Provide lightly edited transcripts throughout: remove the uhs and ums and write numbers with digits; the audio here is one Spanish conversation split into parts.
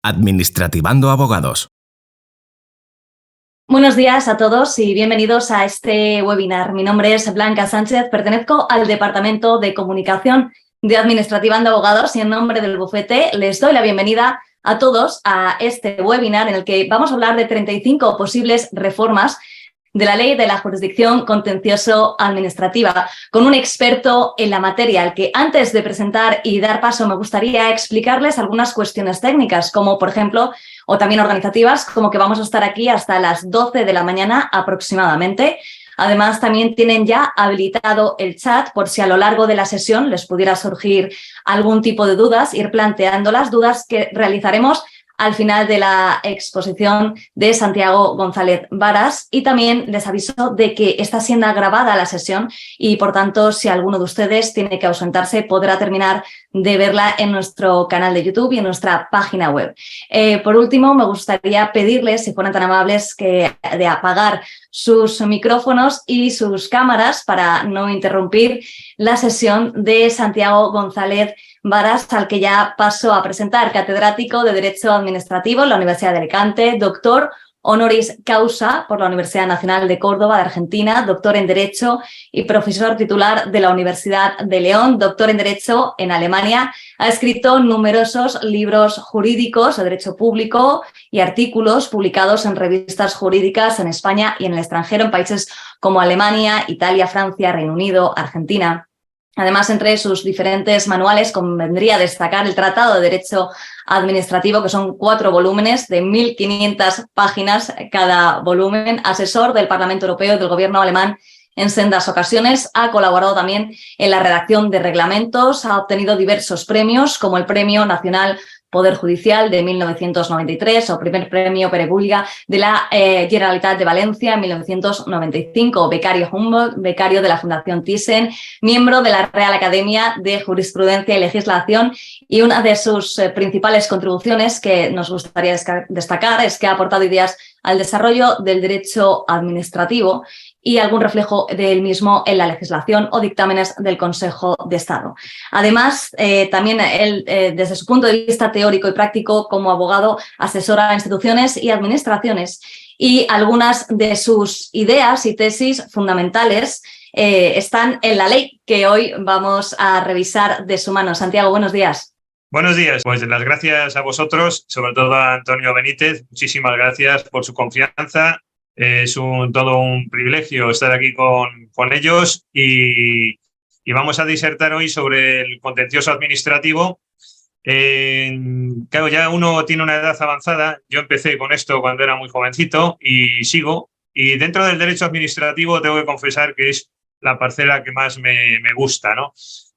Administrativando Abogados. Buenos días a todos y bienvenidos a este webinar. Mi nombre es Blanca Sánchez, pertenezco al Departamento de Comunicación de Administrativando Abogados y en nombre del bufete les doy la bienvenida a todos a este webinar en el que vamos a hablar de 35 posibles reformas de la Ley de la Jurisdicción Contencioso-Administrativa, con un experto en la materia, al que antes de presentar y dar paso me gustaría explicarles algunas cuestiones técnicas, como por ejemplo, o también organizativas, como que vamos a estar aquí hasta las 12 de la mañana aproximadamente. Además, también tienen ya habilitado el chat por si a lo largo de la sesión les pudiera surgir algún tipo de dudas, ir planteando las dudas que realizaremos al final de la exposición de Santiago González Varas, y también les aviso de que está siendo grabada la sesión y, por tanto, si alguno de ustedes tiene que ausentarse, podrá terminar de verla en nuestro canal de YouTube y en nuestra página web. Por último, me gustaría pedirles, si fueran tan amables, de apagar sus micrófonos y sus cámaras para no interrumpir la sesión de Santiago González Varas, al que ya paso a presentar, catedrático de Derecho Administrativo en la Universidad de Alicante, doctor honoris causa por la Universidad Nacional de Córdoba de Argentina, doctor en Derecho y profesor titular de la Universidad de León, doctor en Derecho en Alemania. Ha escrito numerosos libros jurídicos de derecho público y artículos publicados en revistas jurídicas en España y en el extranjero, en países como Alemania, Italia, Francia, Reino Unido, Argentina. Además, entre sus diferentes manuales convendría destacar el Tratado de Derecho Administrativo, que son 4 volúmenes de 1.500 páginas cada volumen, asesor del Parlamento Europeo y del Gobierno alemán en sendas ocasiones. Ha colaborado también en la redacción de reglamentos, ha obtenido diversos premios, como el Premio Nacional Poder Judicial de 1993 o Primer Premio Perebulga de la Generalitat de Valencia en 1995, becario Humboldt, becario de la Fundación Thyssen, miembro de la Real Academia de Jurisprudencia y Legislación, y una de sus principales contribuciones que nos gustaría destacar es que ha aportado ideas al desarrollo del derecho administrativo y algún reflejo del mismo en la legislación o dictámenes del Consejo de Estado. Además, también él, desde su punto de vista teórico y práctico como abogado, asesora a instituciones y administraciones, y algunas de sus ideas y tesis fundamentales están en la ley que hoy vamos a revisar de su mano. Santiago, buenos días. Buenos días, pues las gracias a vosotros, sobre todo a Antonio Benítez. Muchísimas gracias por su confianza. Es todo un privilegio estar aquí con ellos y vamos a disertar hoy sobre el contencioso administrativo. Claro, ya uno tiene una edad avanzada. Yo empecé con esto cuando era muy jovencito y sigo. Y dentro del derecho administrativo tengo que confesar que es la parcela que más me gusta, ¿no?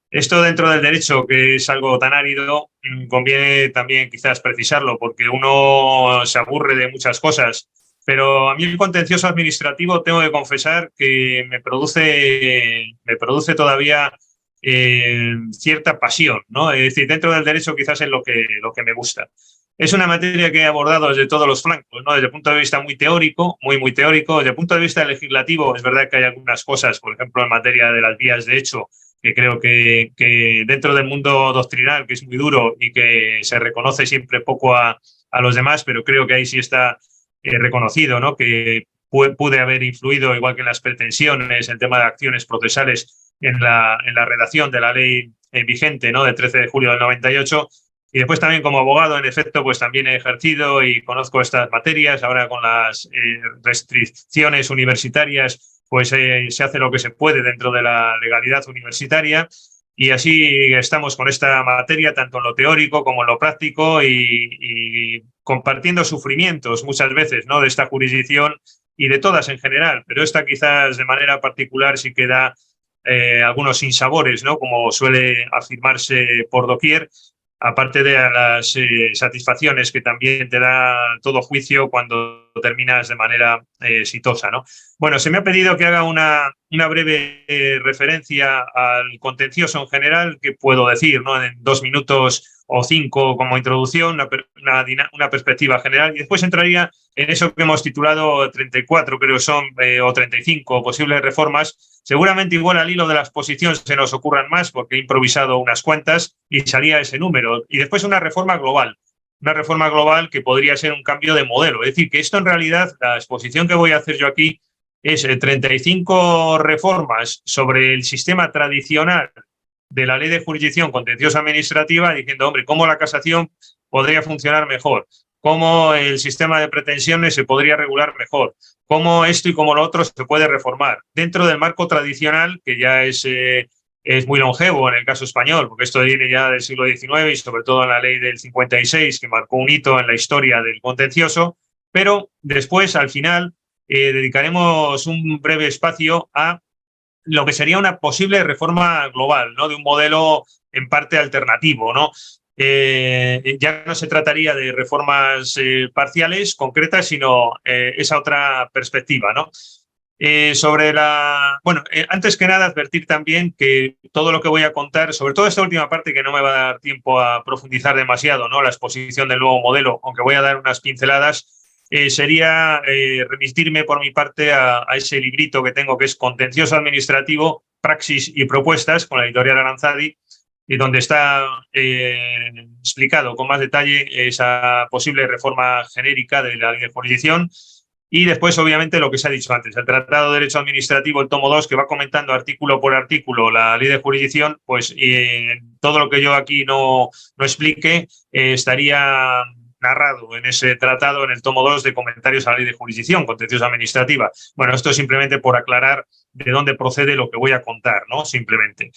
Esto dentro del derecho, que es algo tan árido, conviene también quizás precisarlo, porque uno se aburre de muchas cosas. Pero a mí el contencioso administrativo tengo que confesar que me produce todavía cierta pasión, ¿no? Es decir, dentro del derecho quizás es lo que me gusta. Es una materia que he abordado desde todos los flancos, ¿no? Desde el punto de vista muy teórico, muy teórico. Desde el punto de vista legislativo, es verdad que hay algunas cosas, por ejemplo, en materia de las vías de hecho, que creo que dentro del mundo doctrinal, que es muy duro y que se reconoce siempre poco a los demás, pero creo que ahí sí está reconocido, ¿no? Que pude haber influido, igual que en las pretensiones, el tema de acciones procesales en la redacción de la ley vigente, ¿no? Del 13 de julio del 98. Y después también como abogado, en efecto, pues también he ejercido y conozco estas materias. Ahora con las restricciones universitarias, pues se hace lo que se puede dentro de la legalidad universitaria. Y así estamos con esta materia, tanto en lo teórico como en lo práctico, y compartiendo sufrimientos muchas veces, ¿no? De esta jurisdicción y de todas en general, pero esta quizás de manera particular sí que da algunos sinsabores, ¿no? Como suele afirmarse por doquier, aparte de las satisfacciones que también te da todo juicio cuando terminas de manera exitosa, ¿no? Bueno, se me ha pedido que haga una breve referencia al contencioso en general, que puedo decir, ¿no? En 2 minutos o 5 como introducción, una perspectiva general, y después entraría en eso que hemos titulado 34, creo son, o 35 posibles reformas. Seguramente igual al hilo de la exposición se nos ocurran más, porque he improvisado unas cuantas y salía ese número. Y después una reforma global, una reforma global que podría ser un cambio de modelo. Es decir, que esto en realidad, la exposición que voy a hacer yo aquí es 35 reformas sobre el sistema tradicional de la ley de jurisdicción contenciosa administrativa, diciendo, hombre, cómo la casación podría funcionar mejor, cómo el sistema de pretensiones se podría regular mejor, cómo esto y cómo lo otro se puede reformar dentro del marco tradicional, que ya es muy longevo en el caso español, porque esto viene ya del siglo XIX y sobre todo en la ley del 56, que marcó un hito en la historia del contencioso, pero después, al final, dedicaremos un breve espacio a lo que sería una posible reforma global, ¿no? De un modelo en parte alternativo, ¿no? Ya no se trataría de reformas parciales, concretas, sino esa otra perspectiva, ¿no? Antes que nada, advertir también que todo lo que voy a contar, sobre todo esta última parte que no me va a dar tiempo a profundizar demasiado, ¿no? La exposición del nuevo modelo, aunque voy a dar unas pinceladas, sería remitirme por mi parte a ese librito que tengo que es Contencioso Administrativo, Praxis y Propuestas, con la editorial Aranzadi, y donde está explicado con más detalle esa posible reforma genérica de la ley de jurisdicción. Y después, obviamente, lo que se ha dicho antes, el Tratado de Derecho Administrativo, el tomo 2, que va comentando artículo por artículo la ley de jurisdicción, pues todo lo que yo aquí no explique estaría narrado en ese tratado, en el tomo 2 de comentarios a la ley de jurisdicción contenciosa administrativa. Bueno, esto es simplemente por aclarar de dónde procede lo que voy a contar, ¿no? Simplemente.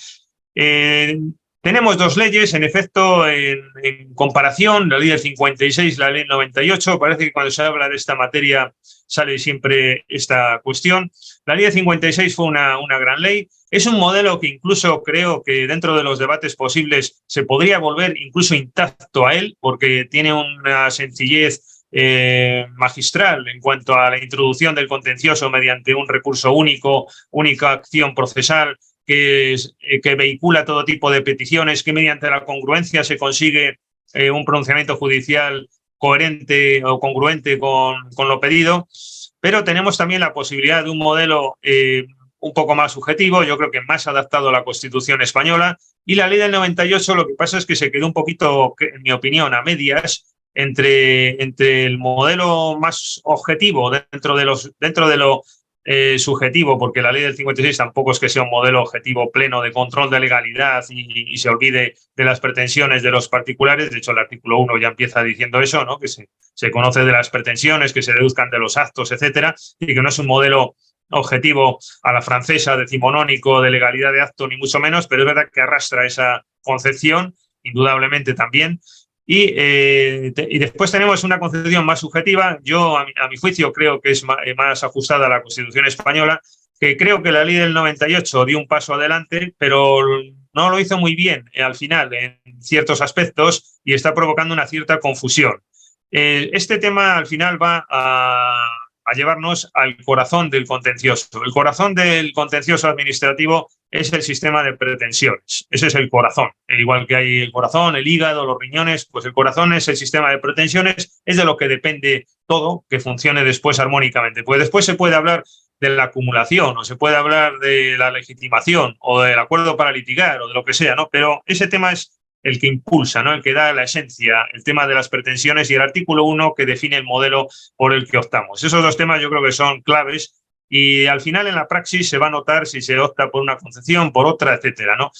Tenemos dos leyes, en efecto, en comparación, la ley del 56, la ley del 98. Parece que cuando se habla de esta materia sale siempre esta cuestión. La ley del 56 fue una gran ley. Es un modelo que incluso creo que dentro de los debates posibles se podría volver incluso intacto a él, porque tiene una sencillez magistral en cuanto a la introducción del contencioso mediante un recurso único, única acción procesal, que vehicula todo tipo de peticiones, que mediante la congruencia se consigue un pronunciamiento judicial coherente o congruente con lo pedido. Pero tenemos también la posibilidad de un modelo un poco más subjetivo, yo creo que más adaptado a la Constitución española. Y la ley del 98, lo que pasa es que se quedó un poquito, en mi opinión, a medias entre el modelo más objetivo dentro de lo subjetivo, porque la ley del 56 tampoco es que sea un modelo objetivo pleno de control de legalidad y se olvide de las pretensiones de los particulares. De hecho, el artículo 1 ya empieza diciendo eso, ¿no? Que se conoce de las pretensiones, que se deduzcan de los actos, etcétera, y que no es un modelo objetivo a la francesa, decimonónico, de legalidad de acto, ni mucho menos, pero es verdad que arrastra esa concepción, indudablemente también. Y después tenemos una concepción más subjetiva. Yo, a mi juicio, creo que es más ajustada a la Constitución española, que creo que la ley del 98 dio un paso adelante, pero no lo hizo muy bien al final en ciertos aspectos y está provocando una cierta confusión. Este tema al final va a llevarnos al corazón del contencioso. El corazón del contencioso administrativo es el sistema de pretensiones. Ese es el corazón. Igual que hay el corazón, el hígado, los riñones, pues el corazón es el sistema de pretensiones, es de lo que depende todo que funcione después armónicamente. Pues después se puede hablar de la acumulación o se puede hablar de la legitimación o del acuerdo para litigar o de lo que sea, ¿no? Pero ese tema es el que impulsa, ¿no? El que da la esencia, el tema de las pretensiones y el artículo 1 que define el modelo por el que optamos. Esos dos temas yo creo que son claves y al final en la praxis se va a notar si se opta por una concepción, por otra, etcétera, ¿no?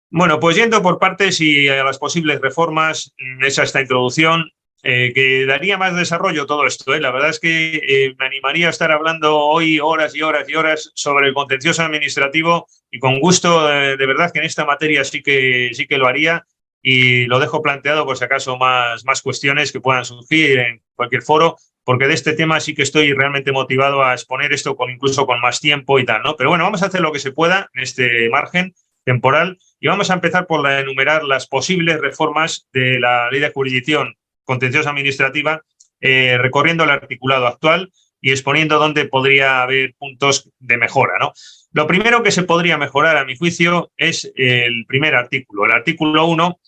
Bueno, pues yendo por partes y a las posibles reformas, esa esta introducción, que daría más desarrollo todo esto. La verdad es que me animaría a estar hablando hoy horas y horas y horas sobre el contencioso administrativo y con gusto, de verdad que en esta materia sí que lo haría y lo dejo planteado por si acaso más cuestiones que puedan surgir en cualquier foro, porque de este tema sí que estoy realmente motivado a exponer esto incluso con más tiempo y tal, ¿no? Pero bueno, vamos a hacer lo que se pueda en este margen temporal y vamos a empezar por enumerar las posibles reformas de la ley de jurisdicción contenciosa administrativa, recorriendo el articulado actual y exponiendo dónde podría haber puntos de mejora, ¿no? Lo primero que se podría mejorar, a mi juicio, es el primer artículo. El artículo 1,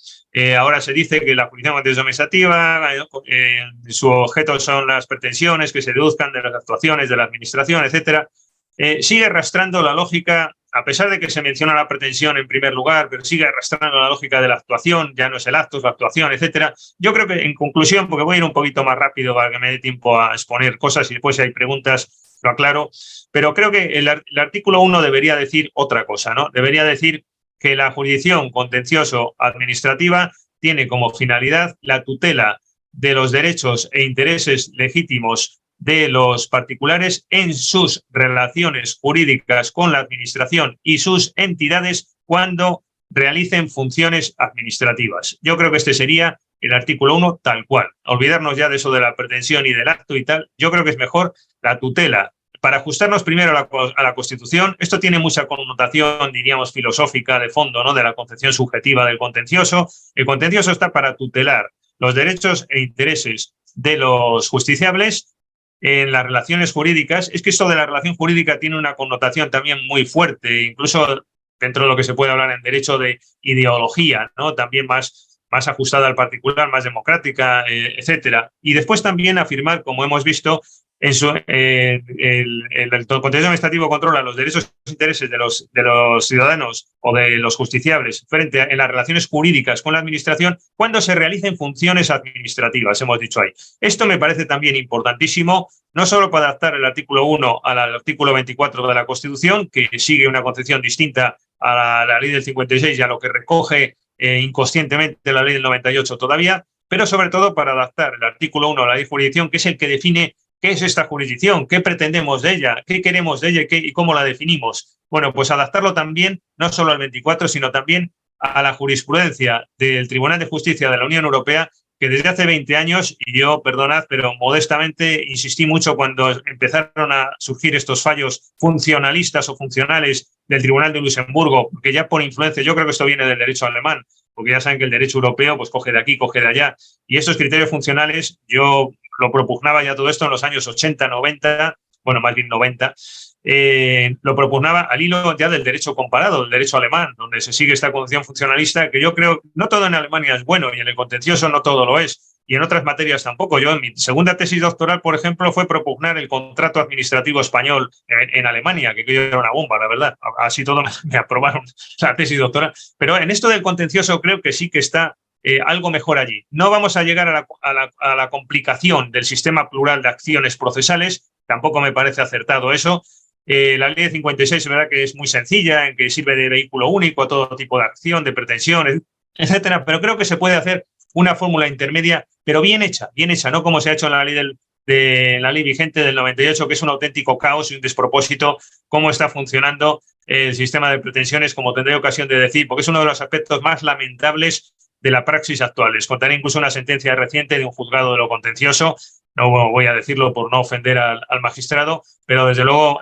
ahora se dice que la jurisdicción contenciosa administrativa, su objeto son las pretensiones que se deduzcan de las actuaciones de la administración, etcétera. sigue arrastrando la lógica, a pesar de que se menciona la pretensión en primer lugar, pero sigue arrastrando la lógica de la actuación, ya no es el acto, es la actuación, etcétera. Yo creo que, en conclusión, porque voy a ir un poquito más rápido para que me dé tiempo a exponer cosas y después si hay preguntas lo aclaro, pero creo que el artículo 1 debería decir otra cosa, ¿no? Debería decir que la jurisdicción contencioso-administrativa tiene como finalidad la tutela de los derechos e intereses legítimos de los particulares en sus relaciones jurídicas con la administración y sus entidades cuando realicen funciones administrativas. Yo creo que este sería el artículo 1 tal cual. Olvidarnos ya de eso de la pretensión y del acto y tal. Yo creo que es mejor la tutela. Para ajustarnos primero a la Constitución, esto tiene mucha connotación, diríamos, filosófica de fondo, ¿no? De la concepción subjetiva del contencioso. El contencioso está para tutelar los derechos e intereses de los justiciables en las relaciones jurídicas. Es que esto de la relación jurídica tiene una connotación también muy fuerte, incluso dentro de lo que se puede hablar en derecho de ideología, ¿no? También más ajustada al particular, más democrática, etcétera. Y después también afirmar, como hemos visto, el contencioso administrativo controla los derechos e intereses de los ciudadanos o de los justiciables en las relaciones jurídicas con la administración cuando se realicen funciones administrativas, hemos dicho ahí. Esto me parece también importantísimo, no solo para adaptar el artículo 1 al artículo 24 de la Constitución, que sigue una concepción distinta a la ley del 56 y a lo que recoge inconscientemente la ley del 98 todavía, pero sobre todo para adaptar el artículo 1 a la ley de jurisdicción, que es el que define qué es esta jurisdicción, qué pretendemos de ella, qué queremos de ella y cómo la definimos. Bueno, pues adaptarlo también, no solo al 24, sino también a la jurisprudencia del Tribunal de Justicia de la Unión Europea, que desde hace 20 años, y yo, perdonad, pero modestamente insistí mucho cuando empezaron a surgir estos fallos funcionalistas o funcionales del Tribunal de Luxemburgo, que ya por influencia, yo creo que esto viene del derecho alemán, porque ya saben que el derecho europeo pues coge de aquí, coge de allá, y estos criterios funcionales, yo lo propugnaba ya todo esto en los años 80, 90, bueno, más bien 90, lo propugnaba al hilo ya del derecho comparado, del derecho alemán, donde se sigue esta concepción funcionalista, que yo creo no todo en Alemania es bueno y en el contencioso no todo lo es, y en otras materias tampoco. Yo en mi segunda tesis doctoral, por ejemplo, fue propugnar el contrato administrativo español en Alemania, que era una bomba, la verdad. Así todo me aprobaron la tesis doctoral. Pero en esto del contencioso creo que sí que está algo mejor allí. No vamos a llegar a la complicación del sistema plural de acciones procesales, tampoco me parece acertado eso. La ley de 56 es verdad que es muy sencilla, en que sirve de vehículo único a todo tipo de acción, de pretensiones, etcétera, pero creo que se puede hacer una fórmula intermedia, pero bien hecha, no como se ha hecho en la ley vigente del 98, que es un auténtico caos y un despropósito cómo está funcionando el sistema de pretensiones, como tendré ocasión de decir, porque es uno de los aspectos más lamentables de la praxis actual. Les contaré incluso una sentencia reciente de un juzgado de lo contencioso, no voy a decirlo por no ofender al magistrado, pero desde luego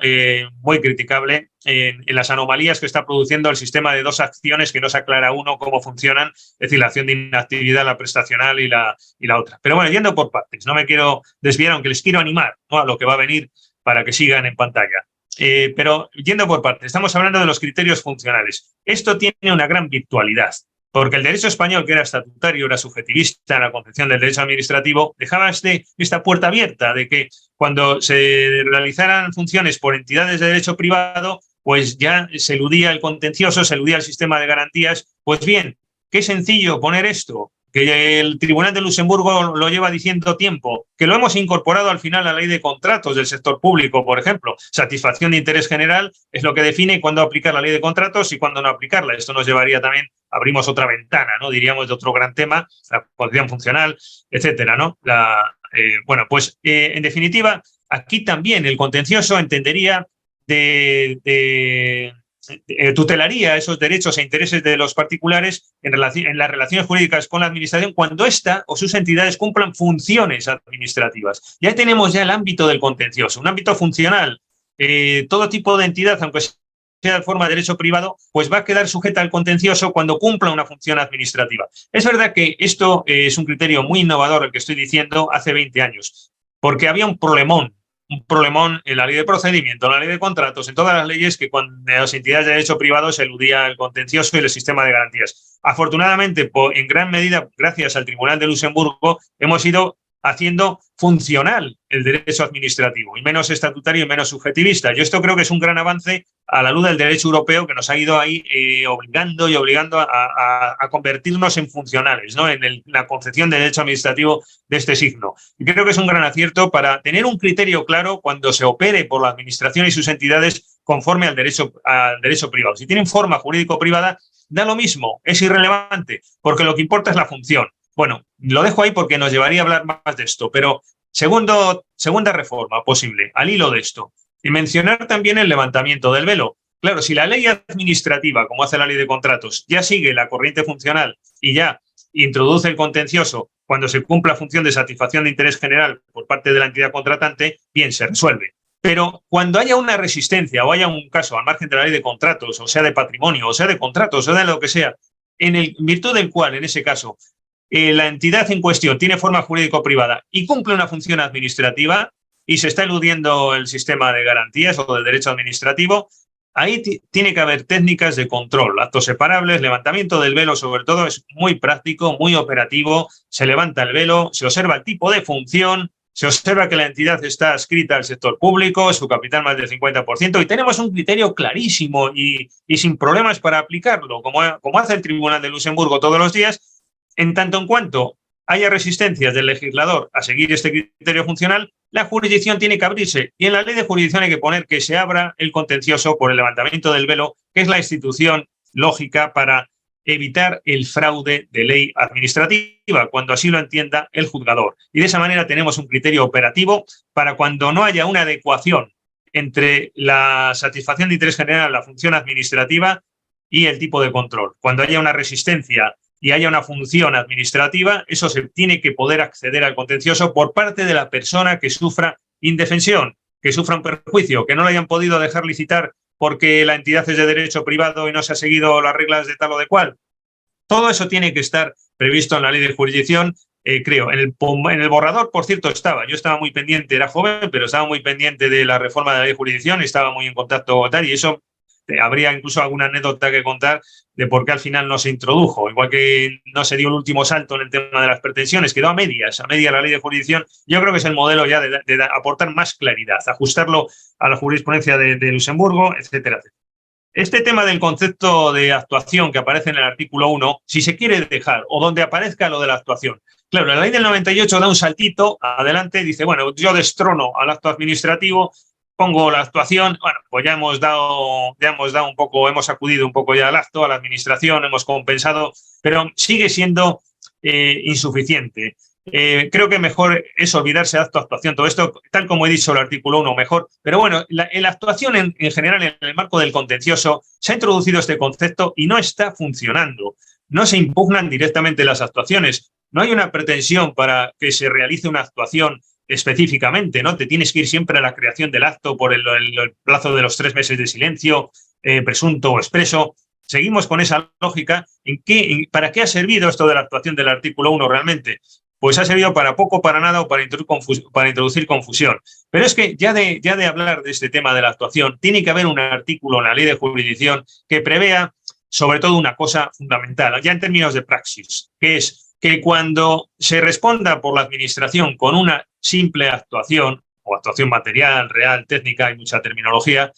muy criticable en las anomalías que está produciendo el sistema de dos acciones que no se aclara uno cómo funcionan, es decir, la acción de inactividad, la prestacional y la otra. Pero bueno, yendo por partes, no me quiero desviar, aunque les quiero animar, ¿no?, a lo que va a venir para que sigan en pantalla. Pero yendo por partes, estamos hablando de los criterios funcionales. Esto tiene una gran virtualidad, porque el derecho español, que era estatutario, era subjetivista en la concepción del derecho administrativo, dejaba esta puerta abierta de que cuando se realizaran funciones por entidades de derecho privado, pues ya se eludía el contencioso, se eludía el sistema de garantías. Pues bien, qué sencillo poner esto, que el Tribunal de Luxemburgo lo lleva diciendo tiempo, que lo hemos incorporado al final a la ley de contratos del sector público, por ejemplo. Satisfacción de interés general es lo que define cuándo aplicar la ley de contratos y cuándo no aplicarla. Esto nos llevaría también, abrimos otra ventana, ¿no?, diríamos, de otro gran tema, la concepción funcional, etcétera, ¿no? Bueno, pues en definitiva, aquí también el contencioso entendería tutelaría esos derechos e intereses de los particulares en las relaciones jurídicas con la administración cuando ésta o sus entidades cumplan funciones administrativas. Ya tenemos ya el ámbito del contencioso, un ámbito funcional. Todo tipo de entidad, aunque sea de forma de derecho privado, pues va a quedar sujeta al contencioso cuando cumpla una función administrativa. Es verdad que esto es un criterio muy innovador, el que estoy diciendo, hace 20 años, porque había un problemón en la ley de procedimiento, en la ley de contratos, en todas las leyes, que cuando las entidades de derecho privado se eludía el contencioso y el sistema de garantías. Afortunadamente, en gran medida, gracias al Tribunal de Luxemburgo, hemos ido haciendo funcional el derecho administrativo, y menos estatutario y menos subjetivista. Yo esto creo que es un gran avance a la luz del derecho europeo, que nos ha ido ahí obligando a convertirnos en funcionales, ¿no? En la concepción de derecho administrativo de este signo. Y creo que es un gran acierto para tener un criterio claro cuando se opere por la administración y sus entidades conforme al derecho privado. Si tienen forma jurídico-privada, da lo mismo, es irrelevante, porque lo que importa es la función. Bueno, lo dejo ahí porque nos llevaría a hablar más de esto, pero segunda reforma posible, al hilo de esto, y mencionar también el levantamiento del velo. Claro, si la ley administrativa, como hace la ley de contratos, ya sigue la corriente funcional y ya introduce el contencioso cuando se cumpla función de satisfacción de interés general por parte de la entidad contratante, bien, se resuelve. Pero cuando haya una resistencia o haya un caso al margen de la ley de contratos, o sea de patrimonio, o sea de contratos, o de lo que sea, en virtud del cual, en ese caso, la entidad en cuestión tiene forma jurídico-privada y cumple una función administrativa y se está eludiendo el sistema de garantías o del derecho administrativo, ahí tiene que haber técnicas de control, actos separables, levantamiento del velo, sobre todo, es muy práctico, muy operativo, se levanta el velo, se observa el tipo de función, se observa que la entidad está adscrita al sector público, su capital más del 50%, y tenemos un criterio clarísimo y sin problemas para aplicarlo, como hace el Tribunal de Luxemburgo todos los días. En tanto en cuanto haya resistencias del legislador a seguir este criterio funcional, la jurisdicción tiene que abrirse. Y en la ley de jurisdicción hay que poner que se abra el contencioso por el levantamiento del velo, que es la institución lógica para evitar el fraude de ley administrativa, cuando así lo entienda el juzgador. Y de esa manera tenemos un criterio operativo para cuando no haya una adecuación entre la satisfacción de interés general, la función administrativa y el tipo de control. Cuando haya una resistencia y haya una función administrativa, eso se tiene que poder acceder al contencioso por parte de la persona que sufra indefensión, que sufra un perjuicio, que no lo hayan podido dejar licitar porque la entidad es de derecho privado y no se ha seguido las reglas de tal o de cual. Todo eso tiene que estar previsto en la ley de jurisdicción, creo. En el borrador, por cierto, yo estaba muy pendiente, era joven, pero estaba muy pendiente de la reforma de la ley de jurisdicción y estaba muy en contacto con tal, y eso habría incluso alguna anécdota que contar de por qué al final no se introdujo, igual que no se dio el último salto en el tema de las pretensiones, quedó a medias la ley de jurisdicción. Yo creo que es el modelo ya de aportar más claridad, ajustarlo a la jurisprudencia de Luxemburgo, etcétera, etcétera. Este tema del concepto de actuación que aparece en el artículo 1, si se quiere dejar, o donde aparezca lo de la actuación. Claro, la ley del 98 da un saltito adelante y dice, bueno, yo destrono al acto administrativo, pongo la actuación. Bueno, pues ya hemos dado un poco, hemos acudido un poco ya al acto, a la administración, hemos compensado, pero sigue siendo insuficiente. Creo que mejor es olvidarse de acto-actuación. Todo esto, tal como he dicho el artículo 1, mejor. Pero bueno, la actuación en general, en el marco del contencioso, se ha introducido este concepto y no está funcionando. No se impugnan directamente las actuaciones. No hay una pretensión para que se realice una actuación específicamente, ¿no? Te tienes que ir siempre a la creación del acto por el plazo de los 3 meses de silencio, presunto o expreso. Seguimos con esa lógica. ¿Para qué ha servido esto de la actuación del artículo 1 realmente? Pues ha servido para poco, para nada o para introducir confusión. Pero es que ya de hablar de este tema de la actuación, tiene que haber un artículo en la ley de jurisdicción que prevea sobre todo una cosa fundamental, ya en términos de praxis, que es que cuando se responda por la administración con una simple actuación, o actuación material, real, técnica, hay mucha terminología,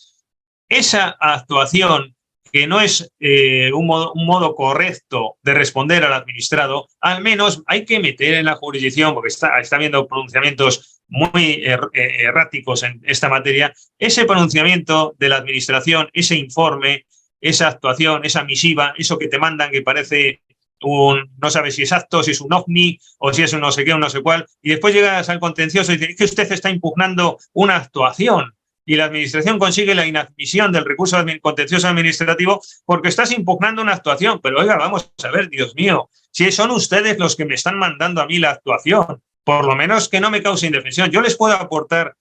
esa actuación que no es un modo correcto de responder al administrado, al menos hay que meter en la jurisdicción, porque está habiendo pronunciamientos muy erráticos en esta materia, ese pronunciamiento de la administración, ese informe, esa actuación, esa misiva, eso que te mandan que parece no sabes si es acto, si es un ovni o si es un no sé qué, un no sé cuál, y después llegas al contencioso y dices, es que usted está impugnando una actuación y la administración consigue la inadmisión del recurso contencioso administrativo porque estás impugnando una actuación. Pero oiga, vamos a ver, Dios mío, si son ustedes los que me están mandando a mí la actuación, por lo menos que no me cause indefensión. Yo les puedo aportar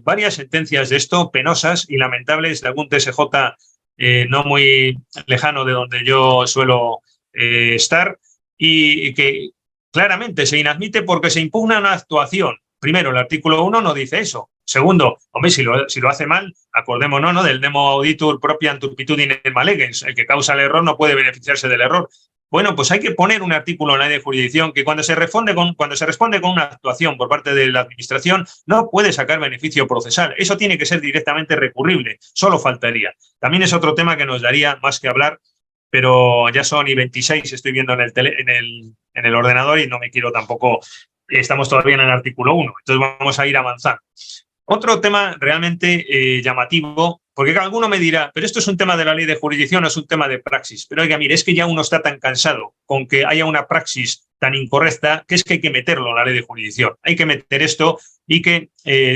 varias sentencias de esto, penosas y lamentables, de algún TSJ no muy lejano de donde yo suelo estar, y que claramente se inadmite porque se impugna una actuación. Primero, el artículo 1 no dice eso. Segundo, hombre, si lo hace mal, acordémonos, ¿no?, del nemo auditur propiam turpitudine malegens. El que causa el error no puede beneficiarse del error. Bueno, pues hay que poner un artículo en la ley de jurisdicción que cuando se responde con una actuación por parte de la administración no puede sacar beneficio procesal. Eso tiene que ser directamente recurrible, solo faltaría. También es otro tema que nos daría más que hablar, pero ya son y 26, estoy viendo en el ordenador y no me quiero tampoco, estamos todavía en el artículo 1, entonces vamos a ir avanzando. Otro tema realmente llamativo, porque alguno me dirá, pero esto es un tema de la ley de jurisdicción, no es un tema de praxis. Pero oiga, mire, es que ya uno está tan cansado con que haya una praxis tan incorrecta que es que hay que meterlo en la ley de jurisdicción. Hay que meter esto y que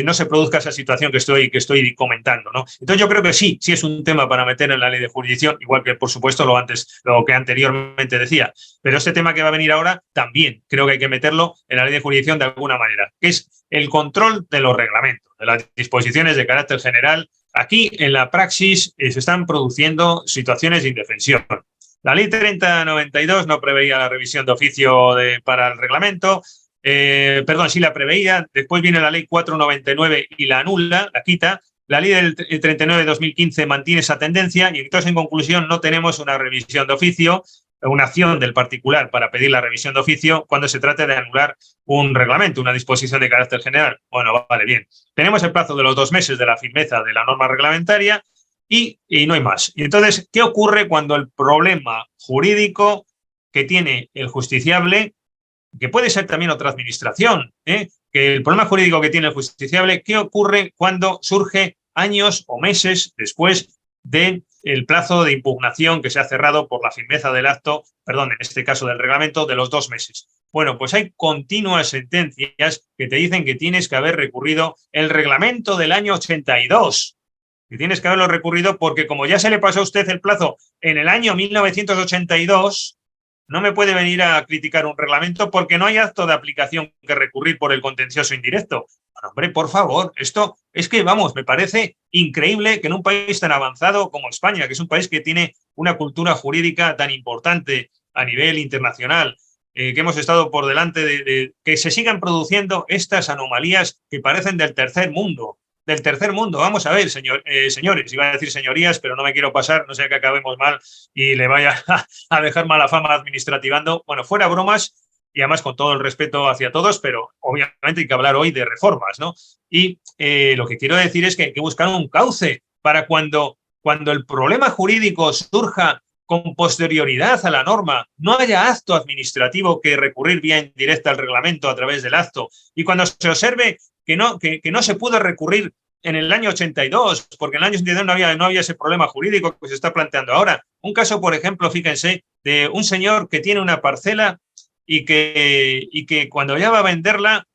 no se produzca esa situación que estoy comentando, ¿no? Entonces yo creo que sí es un tema para meter en la ley de jurisdicción, igual que por supuesto lo que anteriormente decía. Pero este tema que va a venir ahora también creo que hay que meterlo en la ley de jurisdicción de alguna manera, que es el control de los reglamentos, de las disposiciones de carácter general. Aquí en la praxis se están produciendo situaciones de indefensión. La ley 3092 no preveía la revisión de oficio para el reglamento. Perdón, sí la preveía. Después viene la ley 499 y la anula, la quita. La ley del 39 de 2015 mantiene esa tendencia y entonces en conclusión no tenemos una revisión de oficio, una acción del particular para pedir la revisión de oficio cuando se trate de anular un reglamento, una disposición de carácter general. Bueno, vale, bien. Tenemos el plazo de los 2 meses de la firmeza de la norma reglamentaria y no hay más. Y entonces, ¿qué ocurre cuando el problema jurídico que tiene el justiciable, que puede ser también otra administración, que el problema jurídico que tiene el justiciable, ¿qué ocurre cuando surge años o meses después del plazo de impugnación que se ha cerrado por la firmeza del acto, perdón, en este caso del reglamento, de los 2 meses? Bueno, pues hay continuas sentencias que te dicen que tienes que haber recurrido el reglamento del año 82, que tienes que haberlo recurrido porque como ya se le pasó a usted el plazo en el año 1982, no me puede venir a criticar un reglamento porque no hay acto de aplicación que recurrir por el contencioso indirecto. Bueno, hombre, por favor, esto es que, vamos, me parece increíble que en un país tan avanzado como España, que es un país que tiene una cultura jurídica tan importante a nivel internacional, que hemos estado por delante de que se sigan produciendo estas anomalías que parecen del tercer mundo. Del tercer mundo. Vamos a ver, señores, iba a decir señorías, pero no me quiero pasar, no sea que acabemos mal y le vaya a dejar mala fama administrativando. Bueno, fuera bromas y además con todo el respeto hacia todos, pero obviamente hay que hablar hoy de reformas, ¿no? Y lo que quiero decir es que hay que buscar un cauce para cuando el problema jurídico surja con posterioridad a la norma, no haya acto administrativo que recurrir vía indirecta al reglamento a través del acto, y cuando se observe que no se pudo recurrir en el año 82, porque en el año 82 no había ese problema jurídico que se está planteando ahora. Un caso, por ejemplo, fíjense, de un señor que tiene una parcela y que cuando ya va a venderla,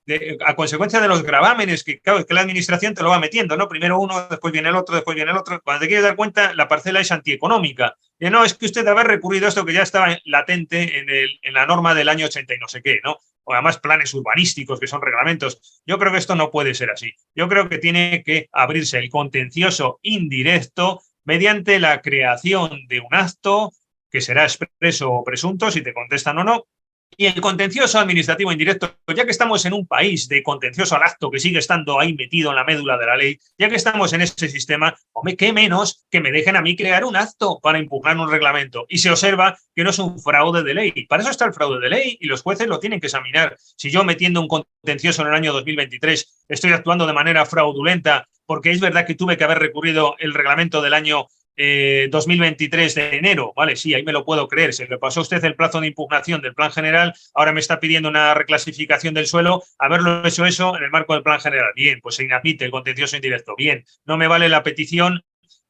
a consecuencia de los gravámenes que la administración te lo va metiendo, ¿no? Primero uno, después viene el otro, después viene el otro. Cuando te quieres dar cuenta, la parcela es antieconómica. Y no, es que usted haber recurrido a esto que ya estaba latente en la norma del año 80 y no sé qué, ¿no? O además planes urbanísticos que son reglamentos. Yo creo que esto no puede ser así. Yo creo que tiene que abrirse el contencioso indirecto mediante la creación de un acto que será expreso o presunto, si te contestan o no. Y el contencioso administrativo indirecto, ya que estamos en un país de contencioso al acto que sigue estando ahí metido en la médula de la ley, ya que estamos en ese sistema, hombre, qué menos que me dejen a mí crear un acto para impugnar un reglamento. Y se observa que no es un fraude de ley. Para eso está el fraude de ley y los jueces lo tienen que examinar. Si yo metiendo un contencioso en el año 2023 estoy actuando de manera fraudulenta porque es verdad que tuve que haber recurrido el reglamento del año 2023 de enero, vale, sí, ahí me lo puedo creer, se le pasó a usted el plazo de impugnación del plan general, ahora me está pidiendo una reclasificación del suelo, haberlo hecho eso en el marco del plan general, bien, pues se inadmite el contencioso indirecto, bien, no me vale la petición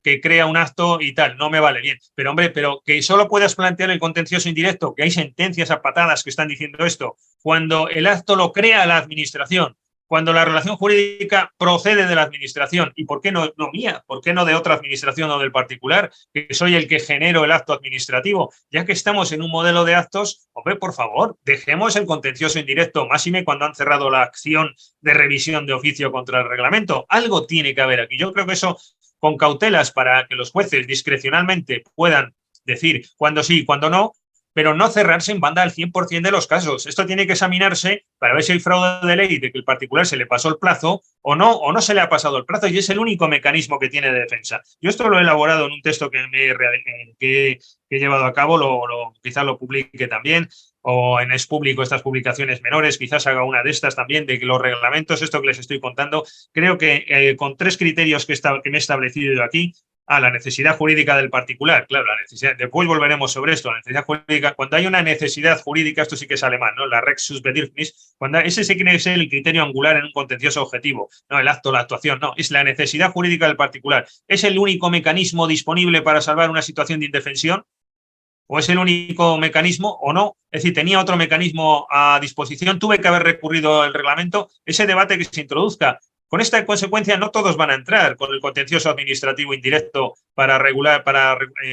que crea un acto y tal, no me vale, bien, pero hombre, pero que solo puedas plantear el contencioso indirecto, que hay sentencias a patadas que están diciendo esto, cuando el acto lo crea la administración, cuando la relación jurídica procede de la administración. ¿Y por qué no mía? ¿Por qué no de otra administración o del particular? Que soy el que genero el acto administrativo. Ya que estamos en un modelo de actos, hombre, por favor, dejemos el contencioso indirecto, máxime cuando han cerrado la acción de revisión de oficio contra el reglamento. Algo tiene que haber aquí. Yo creo que eso, con cautelas para que los jueces discrecionalmente puedan decir cuándo sí y cuándo no, pero no cerrarse en banda al 100% de los casos. Esto tiene que examinarse para ver si hay fraude de ley, de que el particular se le pasó el plazo o no se le ha pasado el plazo, y es el único mecanismo que tiene de defensa. Yo esto lo he elaborado en un texto que he llevado a cabo, quizás lo publique también, o en Es Público, estas publicaciones menores, quizás haga una de estas también, de que los reglamentos, esto que les estoy contando, creo que con 3 criterios que me he establecido yo aquí. La necesidad jurídica del particular, claro, la necesidad, después volveremos sobre esto, la necesidad jurídica, cuando hay una necesidad jurídica, esto sí que es alemán, ¿no? La Rex sus Bedürfnis, cuando ese sí tiene que ser el criterio angular en un contencioso objetivo, no el acto, la actuación, no, es la necesidad jurídica del particular. ¿Es el único mecanismo disponible para salvar una situación de indefensión? ¿O es el único mecanismo o no? Es decir, tenía otro mecanismo a disposición, tuve que haber recurrido al reglamento, ese debate que se introduzca. Con esta consecuencia no todos van a entrar con el contencioso administrativo indirecto para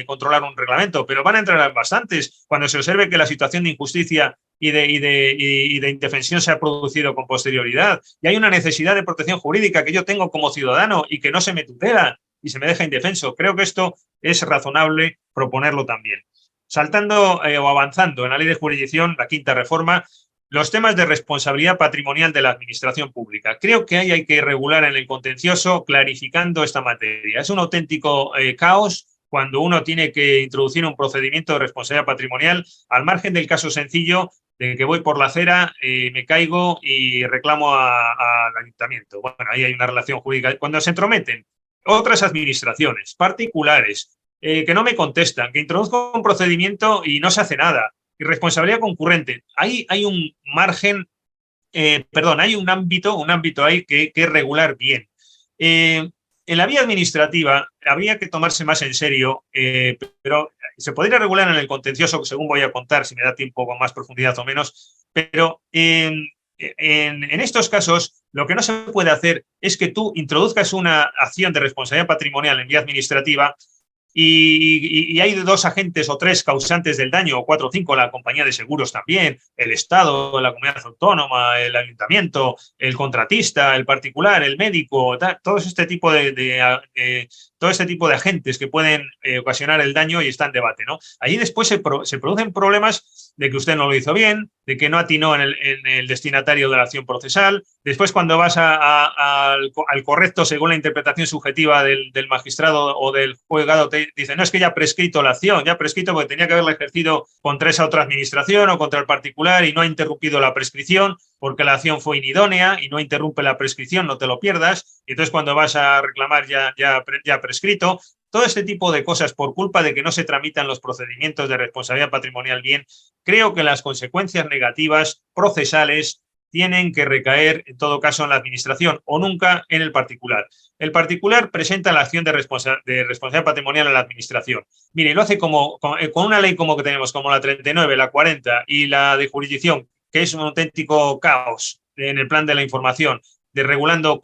controlar un reglamento, pero van a entrar bastantes cuando se observe que la situación de injusticia y de indefensión se ha producido con posterioridad. Y hay una necesidad de protección jurídica que yo tengo como ciudadano y que no se me tutela y se me deja indefenso. Creo que esto es razonable proponerlo también. Saltando o avanzando en la ley de jurisdicción, la 5ª reforma, los temas de responsabilidad patrimonial de la administración pública. Creo que hay que regular en el contencioso clarificando esta materia. Es un auténtico caos cuando uno tiene que introducir un procedimiento de responsabilidad patrimonial al margen del caso sencillo de que voy por la acera, me caigo y reclamo al ayuntamiento. Bueno, ahí hay una relación jurídica. Cuando se entrometen otras administraciones particulares que no me contestan, que introduzco un procedimiento y no se hace nada, irresponsabilidad concurrente. Hay un margen, hay un ámbito ahí que regular bien. En la vía administrativa habría que tomarse más en serio, pero se podría regular en el contencioso, según voy a contar, si me da tiempo con más profundidad o menos, pero en estos casos lo que no se puede hacer es que tú introduzcas una acción de responsabilidad patrimonial en vía administrativa y hay 2 agentes o 3 causantes del daño, o 4 o 5, la compañía de seguros también, el Estado, la comunidad autónoma, el ayuntamiento, el contratista, el particular, el médico, todo este tipo de agentes que pueden ocasionar el daño y está en debate, ¿no? Allí después se producen problemas de que usted no lo hizo bien, de que no atinó en el destinatario de la acción procesal. Después, cuando vas al correcto según la interpretación subjetiva del magistrado o del juzgado, te dice, no, es que ya ha prescrito la acción, ya ha prescrito porque tenía que haberla ejercido contra esa otra administración o contra el particular y no ha interrumpido la prescripción porque la acción fue inidónea y no interrumpe la prescripción, no te lo pierdas. Y entonces, cuando vas a reclamar ya prescrito. Todo este tipo de cosas por culpa de que no se tramitan los procedimientos de responsabilidad patrimonial bien, creo que las consecuencias negativas procesales tienen que recaer en todo caso en la administración o nunca en el particular. El particular presenta la acción de responsabilidad patrimonial a la administración. Mire, lo hace con una ley como que tenemos, como la 39, la 40 y la de jurisdicción, que es un auténtico caos en el plan de la información, de regulando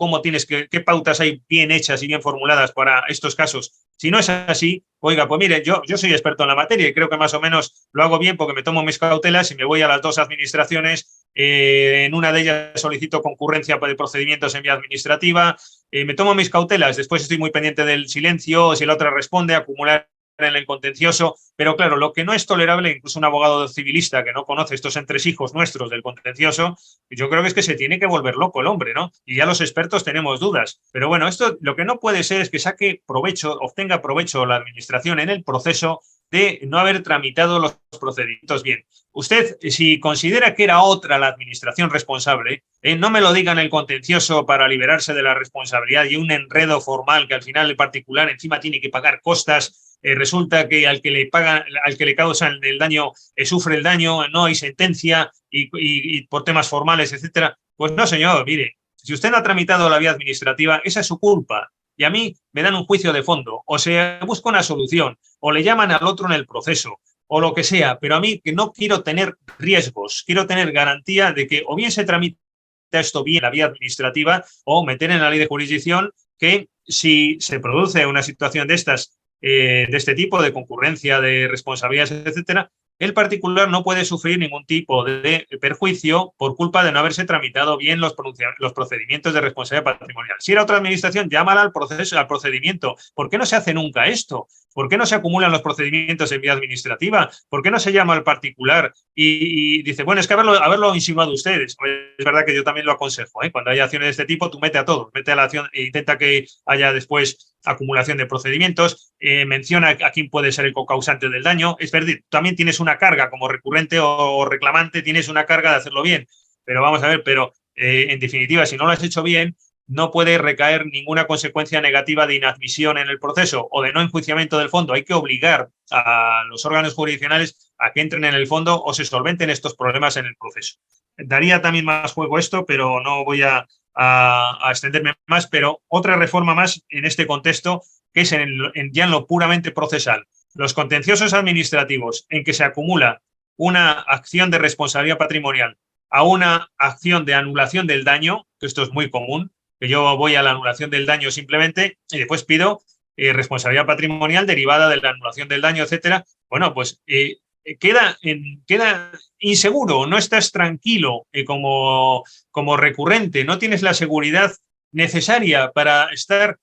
qué pautas hay bien hechas y bien formuladas para estos casos. Si no es así, oiga, pues mire, yo soy experto en la materia y creo que más o menos lo hago bien porque me tomo mis cautelas y me voy a las 2 administraciones. En una de ellas solicito concurrencia de procedimientos en vía administrativa. Me tomo mis cautelas, después estoy muy pendiente del silencio, si la otra responde, acumular en el contencioso, pero claro, lo que no es tolerable, incluso un abogado civilista que no conoce estos entresijos nuestros del contencioso, yo creo que es que se tiene que volver loco el hombre, ¿no? Y ya los expertos tenemos dudas. Pero bueno, esto lo que no puede ser es que obtenga provecho la administración en el proceso de no haber tramitado los procedimientos bien. Usted, si considera que era otra la administración responsable, no me lo diga en el contencioso para liberarse de la responsabilidad y un enredo formal que al final el particular encima tiene que pagar costas. Resulta que al que le causan el daño sufre el daño, no hay sentencia y por temas formales, etcétera. Pues no, señor, mire, si usted no ha tramitado la vía administrativa, esa es su culpa. Y a mí me dan un juicio de fondo, o se busca una solución, o le llaman al otro en el proceso, o lo que sea, pero a mí que no quiero tener riesgos, quiero tener garantía de que o bien se tramita esto bien en la vía administrativa o meter en la ley de jurisdicción que si se produce una situación de este tipo de concurrencia de responsabilidades, etcétera, el particular no puede sufrir ningún tipo de perjuicio por culpa de no haberse tramitado bien los procedimientos de responsabilidad patrimonial. Si era otra administración, llámala al procedimiento. ¿Por qué no se hace nunca esto? ¿Por qué no se acumulan los procedimientos en vía administrativa? ¿Por qué no se llama al particular y dice, bueno, es que haberlo insinuado ustedes? Es verdad que yo también lo aconsejo, ¿eh? Cuando hay acciones de este tipo, tú mete a todos, mete a la acción e intenta que haya después acumulación de procedimientos, menciona a quién puede ser el cocausante del daño. Es verdad, también tienes una carga como recurrente o reclamante, tienes una carga de hacerlo bien. Pero vamos a ver, en definitiva, si no lo has hecho bien, no puede recaer ninguna consecuencia negativa de inadmisión en el proceso o de no enjuiciamiento del fondo. Hay que obligar a los órganos jurisdiccionales a que entren en el fondo o se solventen estos problemas en el proceso. Daría también más juego esto, pero no voy a extenderme más. Pero otra reforma más en este contexto, que es ya en lo puramente procesal. Los contenciosos administrativos en que se acumula una acción de responsabilidad patrimonial a una acción de anulación del daño, que esto es muy común, que yo voy a la anulación del daño simplemente y después pido responsabilidad patrimonial derivada de la anulación del daño, etcétera. Bueno, pues queda inseguro, no estás tranquilo como recurrente, no tienes la seguridad necesaria para estar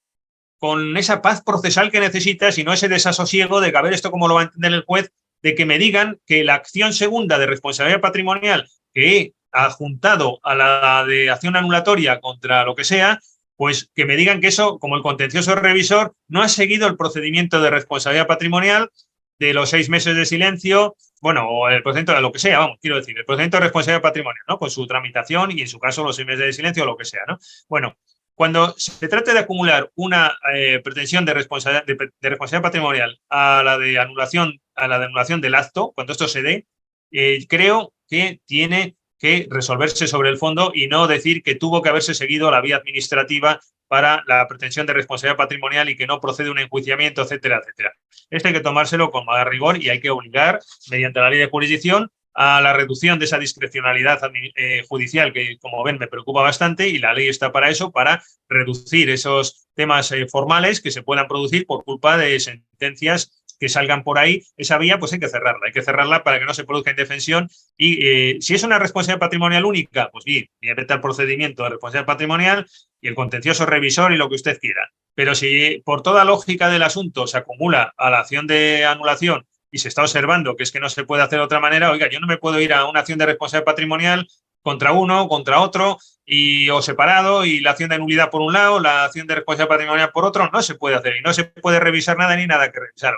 con esa paz procesal que necesitas y no ese desasosiego de que a ver esto cómo lo va a entender el juez, de que me digan que la acción segunda de responsabilidad patrimonial que he adjuntado a la de acción anulatoria contra lo que sea, pues que me digan que eso, como el contencioso revisor, no ha seguido el procedimiento de responsabilidad patrimonial de los 6 meses de silencio, bueno, o el procedimiento de lo que sea, vamos, quiero decir, el procedimiento de responsabilidad patrimonial, ¿no? Con su tramitación y en su caso los 6 meses de silencio o lo que sea, ¿no? Bueno, cuando se trata de acumular una pretensión de responsabilidad patrimonial a la de anulación del acto, cuando esto se dé, creo que tiene que resolverse sobre el fondo y no decir que tuvo que haberse seguido la vía administrativa para la pretensión de responsabilidad patrimonial y que no procede un enjuiciamiento, etcétera, etcétera. Esto hay que tomárselo con más rigor y hay que obligar, mediante la ley de jurisdicción, a la reducción de esa discrecionalidad judicial que, como ven, me preocupa bastante y la ley está para eso, para reducir esos temas formales que se puedan producir por culpa de sentencias que salgan por ahí. Esa vía pues hay que cerrarla para que no se produzca indefensión y si es una responsabilidad patrimonial única, pues bien, vete al procedimiento de responsabilidad patrimonial y el contencioso revisor y lo que usted quiera. Pero si por toda lógica del asunto se acumula a la acción de anulación y se está observando que es que no se puede hacer de otra manera, oiga, yo no me puedo ir a una acción de responsabilidad patrimonial contra uno, contra otro, o separado, y la acción de nulidad por un lado, la acción de responsabilidad patrimonial por otro, no se puede hacer y no se puede revisar nada ni nada que revisar.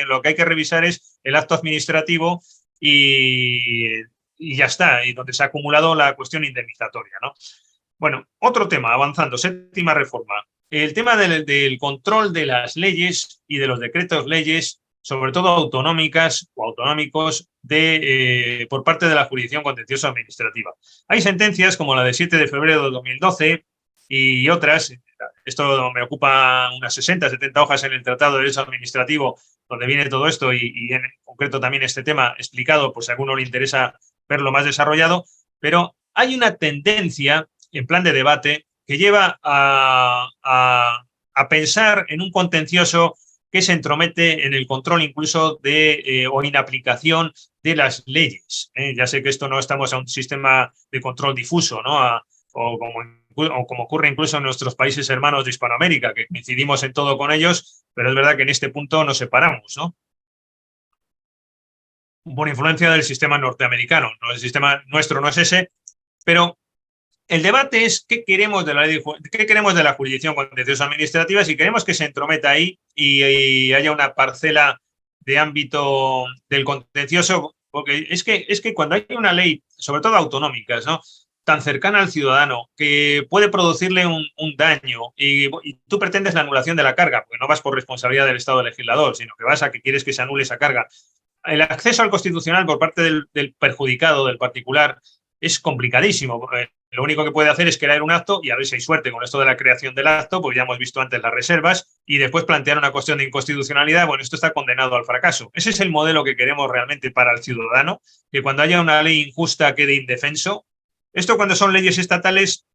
Lo que hay que revisar es el acto administrativo y ya está, y donde se ha acumulado la cuestión indemnizatoria, ¿no? Bueno, otro tema, avanzando, séptima reforma. El tema del control de las leyes y de los decretos leyes, sobre todo autonómicas o autonómicos, por parte de la jurisdicción contenciosa administrativa. Hay sentencias como la de 7 de febrero de 2012 y otras, esto me ocupa unas 60, 70 hojas en el Tratado de Derecho Administrativo, donde viene todo esto y en concreto también este tema explicado, por si a alguno le interesa verlo más desarrollado, pero hay una tendencia en plan de debate que lleva a pensar en un contencioso que se entromete en el control incluso o inaplicación de las leyes. Ya sé que esto no estamos a un sistema de control difuso, ¿no? O como ocurre incluso en nuestros países hermanos de Hispanoamérica, que coincidimos en todo con ellos, pero es verdad que en este punto nos separamos, ¿no? Por influencia del sistema norteamericano. ¿No? El sistema nuestro no es ese, pero el debate es qué queremos de la jurisdicción contenciosa administrativa, si queremos que se entrometa ahí y haya una parcela de ámbito del contencioso, porque es que cuando hay una ley, sobre todo autonómicas, ¿no?, tan cercana al ciudadano que puede producirle un daño y tú pretendes la anulación de la carga, porque no vas por responsabilidad del Estado legislador, sino que vas a que quieres que se anule esa carga. El acceso al constitucional por parte del perjudicado, del particular, es complicadísimo. Lo único que puede hacer es crear un acto y a ver si hay suerte con esto de la creación del acto, porque ya hemos visto antes las reservas, y después plantear una cuestión de inconstitucionalidad. Bueno, esto está condenado al fracaso. Ese es el modelo que queremos realmente para el ciudadano, que cuando haya una ley injusta quede indefenso. Esto cuando son leyes estatales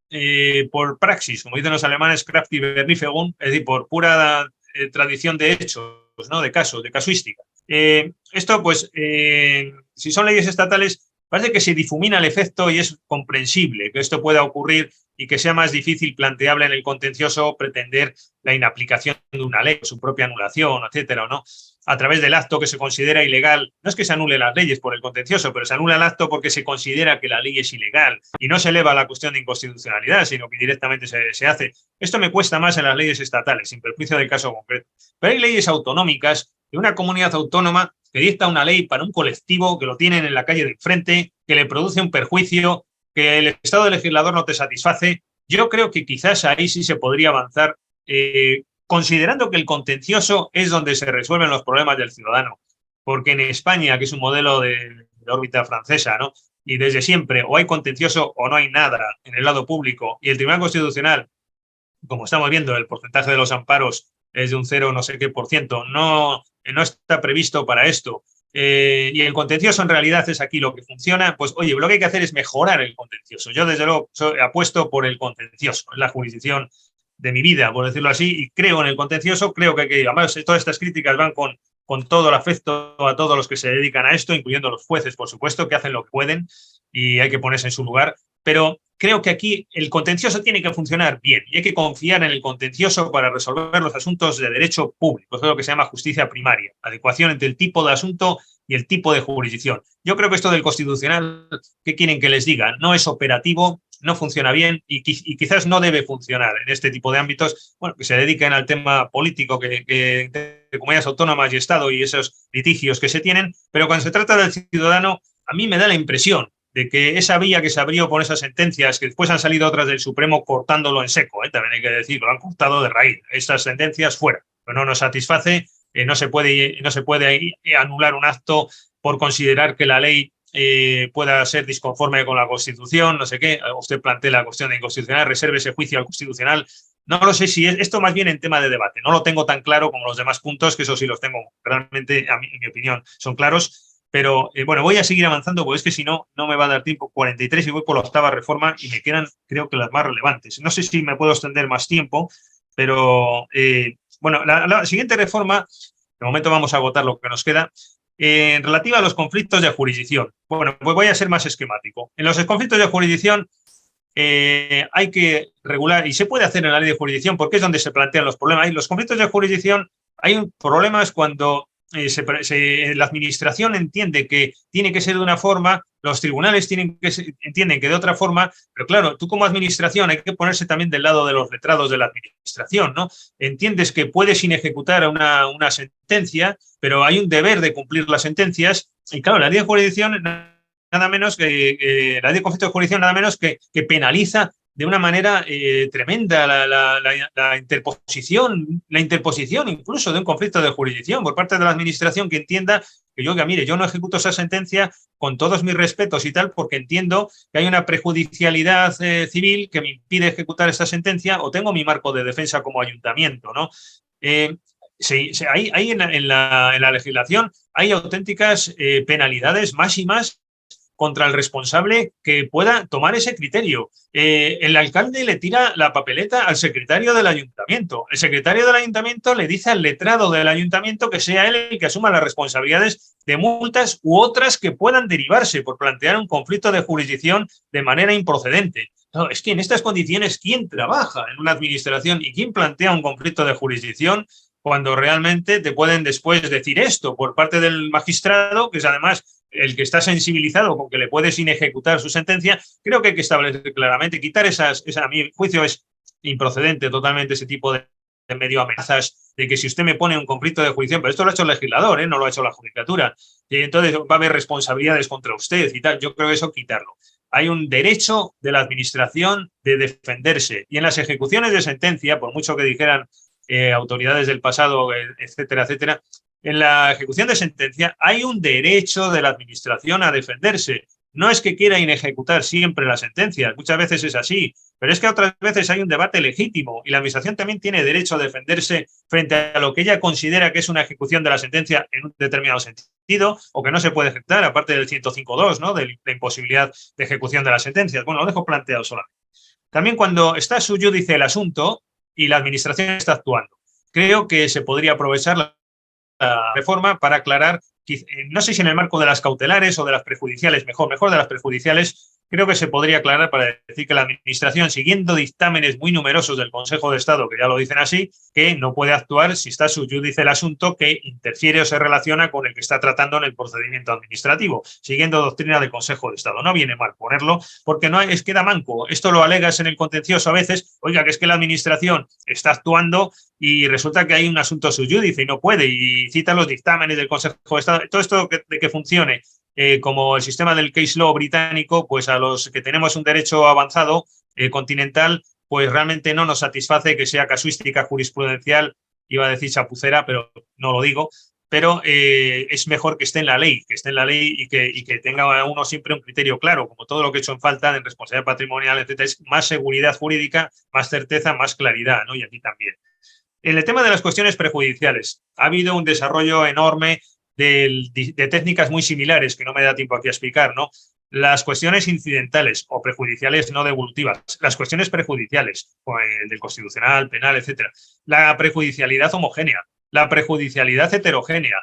por praxis, como dicen los alemanes, Kraft y Vernifelung, es decir, por pura tradición de hechos, ¿no?, de casos, de casuística. Esto, pues, si son leyes estatales, parece que se difumina el efecto y es comprensible que esto pueda ocurrir y que sea más difícil planteable en el contencioso pretender la inaplicación de una ley, su propia anulación, etcétera, o no, a través del acto que se considera ilegal. No es que se anule las leyes por el contencioso, pero se anula el acto porque se considera que la ley es ilegal y no se eleva a la cuestión de inconstitucionalidad, sino que directamente se hace. Esto me cuesta más en las leyes estatales, sin perjuicio del caso concreto. Pero hay leyes autonómicas de una comunidad autónoma que dicta una ley para un colectivo que lo tienen en la calle de enfrente, que le produce un perjuicio, que el Estado legislador no te satisface. Yo creo que quizás ahí sí se podría avanzar, considerando que el contencioso es donde se resuelven los problemas del ciudadano. Porque en España, que es un modelo de órbita francesa, ¿no? Y desde siempre o hay contencioso o no hay nada en el lado público. Y el Tribunal Constitucional, como estamos viendo, el porcentaje de los amparos es de un 0 no sé qué %, no está previsto para esto. Y el contencioso en realidad es aquí lo que funciona, pues oye, lo que hay que hacer es mejorar el contencioso. Yo desde luego apuesto por el contencioso, es la jurisdicción de mi vida, por decirlo así, y creo en el contencioso, creo que además todas estas críticas van con todo el afecto a todos los que se dedican a esto, incluyendo los jueces, por supuesto, que hacen lo que pueden y hay que ponerse en su lugar, pero creo que aquí el contencioso tiene que funcionar bien y hay que confiar en el contencioso para resolver los asuntos de derecho público. Eso es lo que se llama justicia primaria, adecuación entre el tipo de asunto y el tipo de jurisdicción. Yo creo que esto del constitucional, ¿qué quieren que les diga? No es operativo, no funciona bien y quizás no debe funcionar en este tipo de ámbitos, bueno, que se dediquen al tema político de comunidades autónomas y Estado y esos litigios que se tienen, pero cuando se trata del ciudadano, a mí me da la impresión de que esa vía que se abrió por esas sentencias, que después han salido otras del Supremo cortándolo en seco, también hay que decir, lo han cortado de raíz, estas sentencias fuera, pero no nos satisface, no se puede anular un acto por considerar que la ley pueda ser disconforme con la Constitución, no sé qué, usted plantea la cuestión de inconstitucionalidad, reserve ese juicio al Constitucional, no lo sé si es esto más bien en tema de debate, no lo tengo tan claro como los demás puntos, que eso sí los tengo realmente, en mi opinión, son claros. Pero bueno, voy a seguir avanzando porque es que si no, no me va a dar tiempo. 43 y voy por la 8ª reforma y me quedan, creo que las más relevantes. No sé si me puedo extender más tiempo, pero bueno, la siguiente reforma, de momento vamos a votar lo que nos queda, relativa a los conflictos de jurisdicción. Bueno, pues voy a ser más esquemático. En los conflictos de jurisdicción hay que regular, y se puede hacer en la ley de jurisdicción porque es donde se plantean los problemas. En los conflictos de jurisdicción hay problemas cuando la administración entiende que tiene que ser de una forma, los tribunales entienden que de otra forma, pero claro, tú como administración hay que ponerse también del lado de los letrados de la administración, ¿no? Entiendes que puedes inejecutar una sentencia, pero hay un deber de cumplir las sentencias y claro, la ley de jurisdicción nada menos que la ley de conflicto de jurisdicción nada menos que penaliza de una manera tremenda la interposición incluso de un conflicto de jurisdicción por parte de la administración que entienda que yo, mire, yo no ejecuto esa sentencia con todos mis respetos y tal porque entiendo que hay una prejudicialidad civil que me impide ejecutar esa sentencia o tengo mi marco de defensa como ayuntamiento, ¿no? Hay en la legislación hay auténticas penalidades más y más contra el responsable que pueda tomar ese criterio. El alcalde le tira la papeleta al secretario del ayuntamiento. El secretario del ayuntamiento le dice al letrado del ayuntamiento que sea él el que asuma las responsabilidades de multas u otras que puedan derivarse por plantear un conflicto de jurisdicción de manera improcedente. No, es que en estas condiciones, ¿quién trabaja en una administración y quién plantea un conflicto de jurisdicción cuando realmente te pueden después decir esto por parte del magistrado, que es además el que está sensibilizado con que le puedes inejecutar su sentencia? Creo que hay que establecer claramente, quitar a mi juicio es improcedente totalmente ese tipo de medio amenazas de que si usted me pone un conflicto de jurisdicción, pero esto lo ha hecho el legislador, no lo ha hecho la judicatura, y entonces va a haber responsabilidades contra usted y tal. Yo creo que eso quitarlo. Hay un derecho de la administración de defenderse y en las ejecuciones de sentencia, por mucho que dijeran autoridades del pasado, etcétera, etcétera, en la ejecución de sentencia hay un derecho de la administración a defenderse. No es que quiera inejecutar siempre las sentencias, muchas veces es así, pero es que otras veces hay un debate legítimo y la administración también tiene derecho a defenderse frente a lo que ella considera que es una ejecución de la sentencia en un determinado sentido o que no se puede ejecutar, aparte del 105.2, ¿no? De la imposibilidad de ejecución de las sentencias. Bueno, lo dejo planteado solamente. También cuando está su judice el asunto y la administración está actuando, creo que se podría aprovechar la reforma para aclarar no sé si en el marco de las cautelares o de las prejudiciales, mejor de las prejudiciales, creo que se podría aclarar para decir que la Administración, siguiendo dictámenes muy numerosos del Consejo de Estado, que ya lo dicen así, que no puede actuar si está sub iudice el asunto que interfiere o se relaciona con el que está tratando en el procedimiento administrativo, siguiendo doctrina del Consejo de Estado. No viene mal ponerlo, porque no es queda manco. Esto lo alegas en el contencioso a veces, oiga, que es que la Administración está actuando y resulta que hay un asunto sub iudice y no puede, y cita los dictámenes del Consejo de Estado. Todo esto de que funcione como el sistema del case law británico, pues a los que tenemos un derecho avanzado continental, pues realmente no nos satisface que sea casuística jurisprudencial, iba a decir chapucera, pero no lo digo, pero es mejor que esté en la ley, y que tenga uno siempre un criterio claro, como todo lo que he hecho en falta en responsabilidad patrimonial, etcétera, es más seguridad jurídica, más certeza, más claridad, ¿no? Y aquí también. En el tema de las cuestiones prejudiciales, ha habido un desarrollo enorme de técnicas muy similares que no me da tiempo aquí a explicar, ¿no? Las cuestiones incidentales o prejudiciales no devolutivas, las cuestiones prejudiciales, del constitucional, penal, etcétera. La prejudicialidad homogénea, la prejudicialidad heterogénea.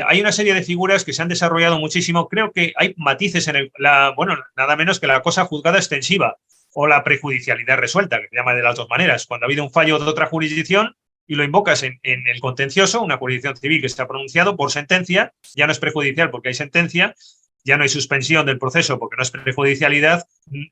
Hay una serie de figuras que se han desarrollado muchísimo. Creo que hay matices en nada menos que la cosa juzgada extensiva o la prejudicialidad resuelta, que se llama de las dos maneras. Cuando ha habido un fallo de otra jurisdicción y lo invocas en el contencioso, una jurisdicción civil que se ha pronunciado por sentencia, ya no es prejudicial porque hay sentencia, ya no hay suspensión del proceso porque no es prejudicialidad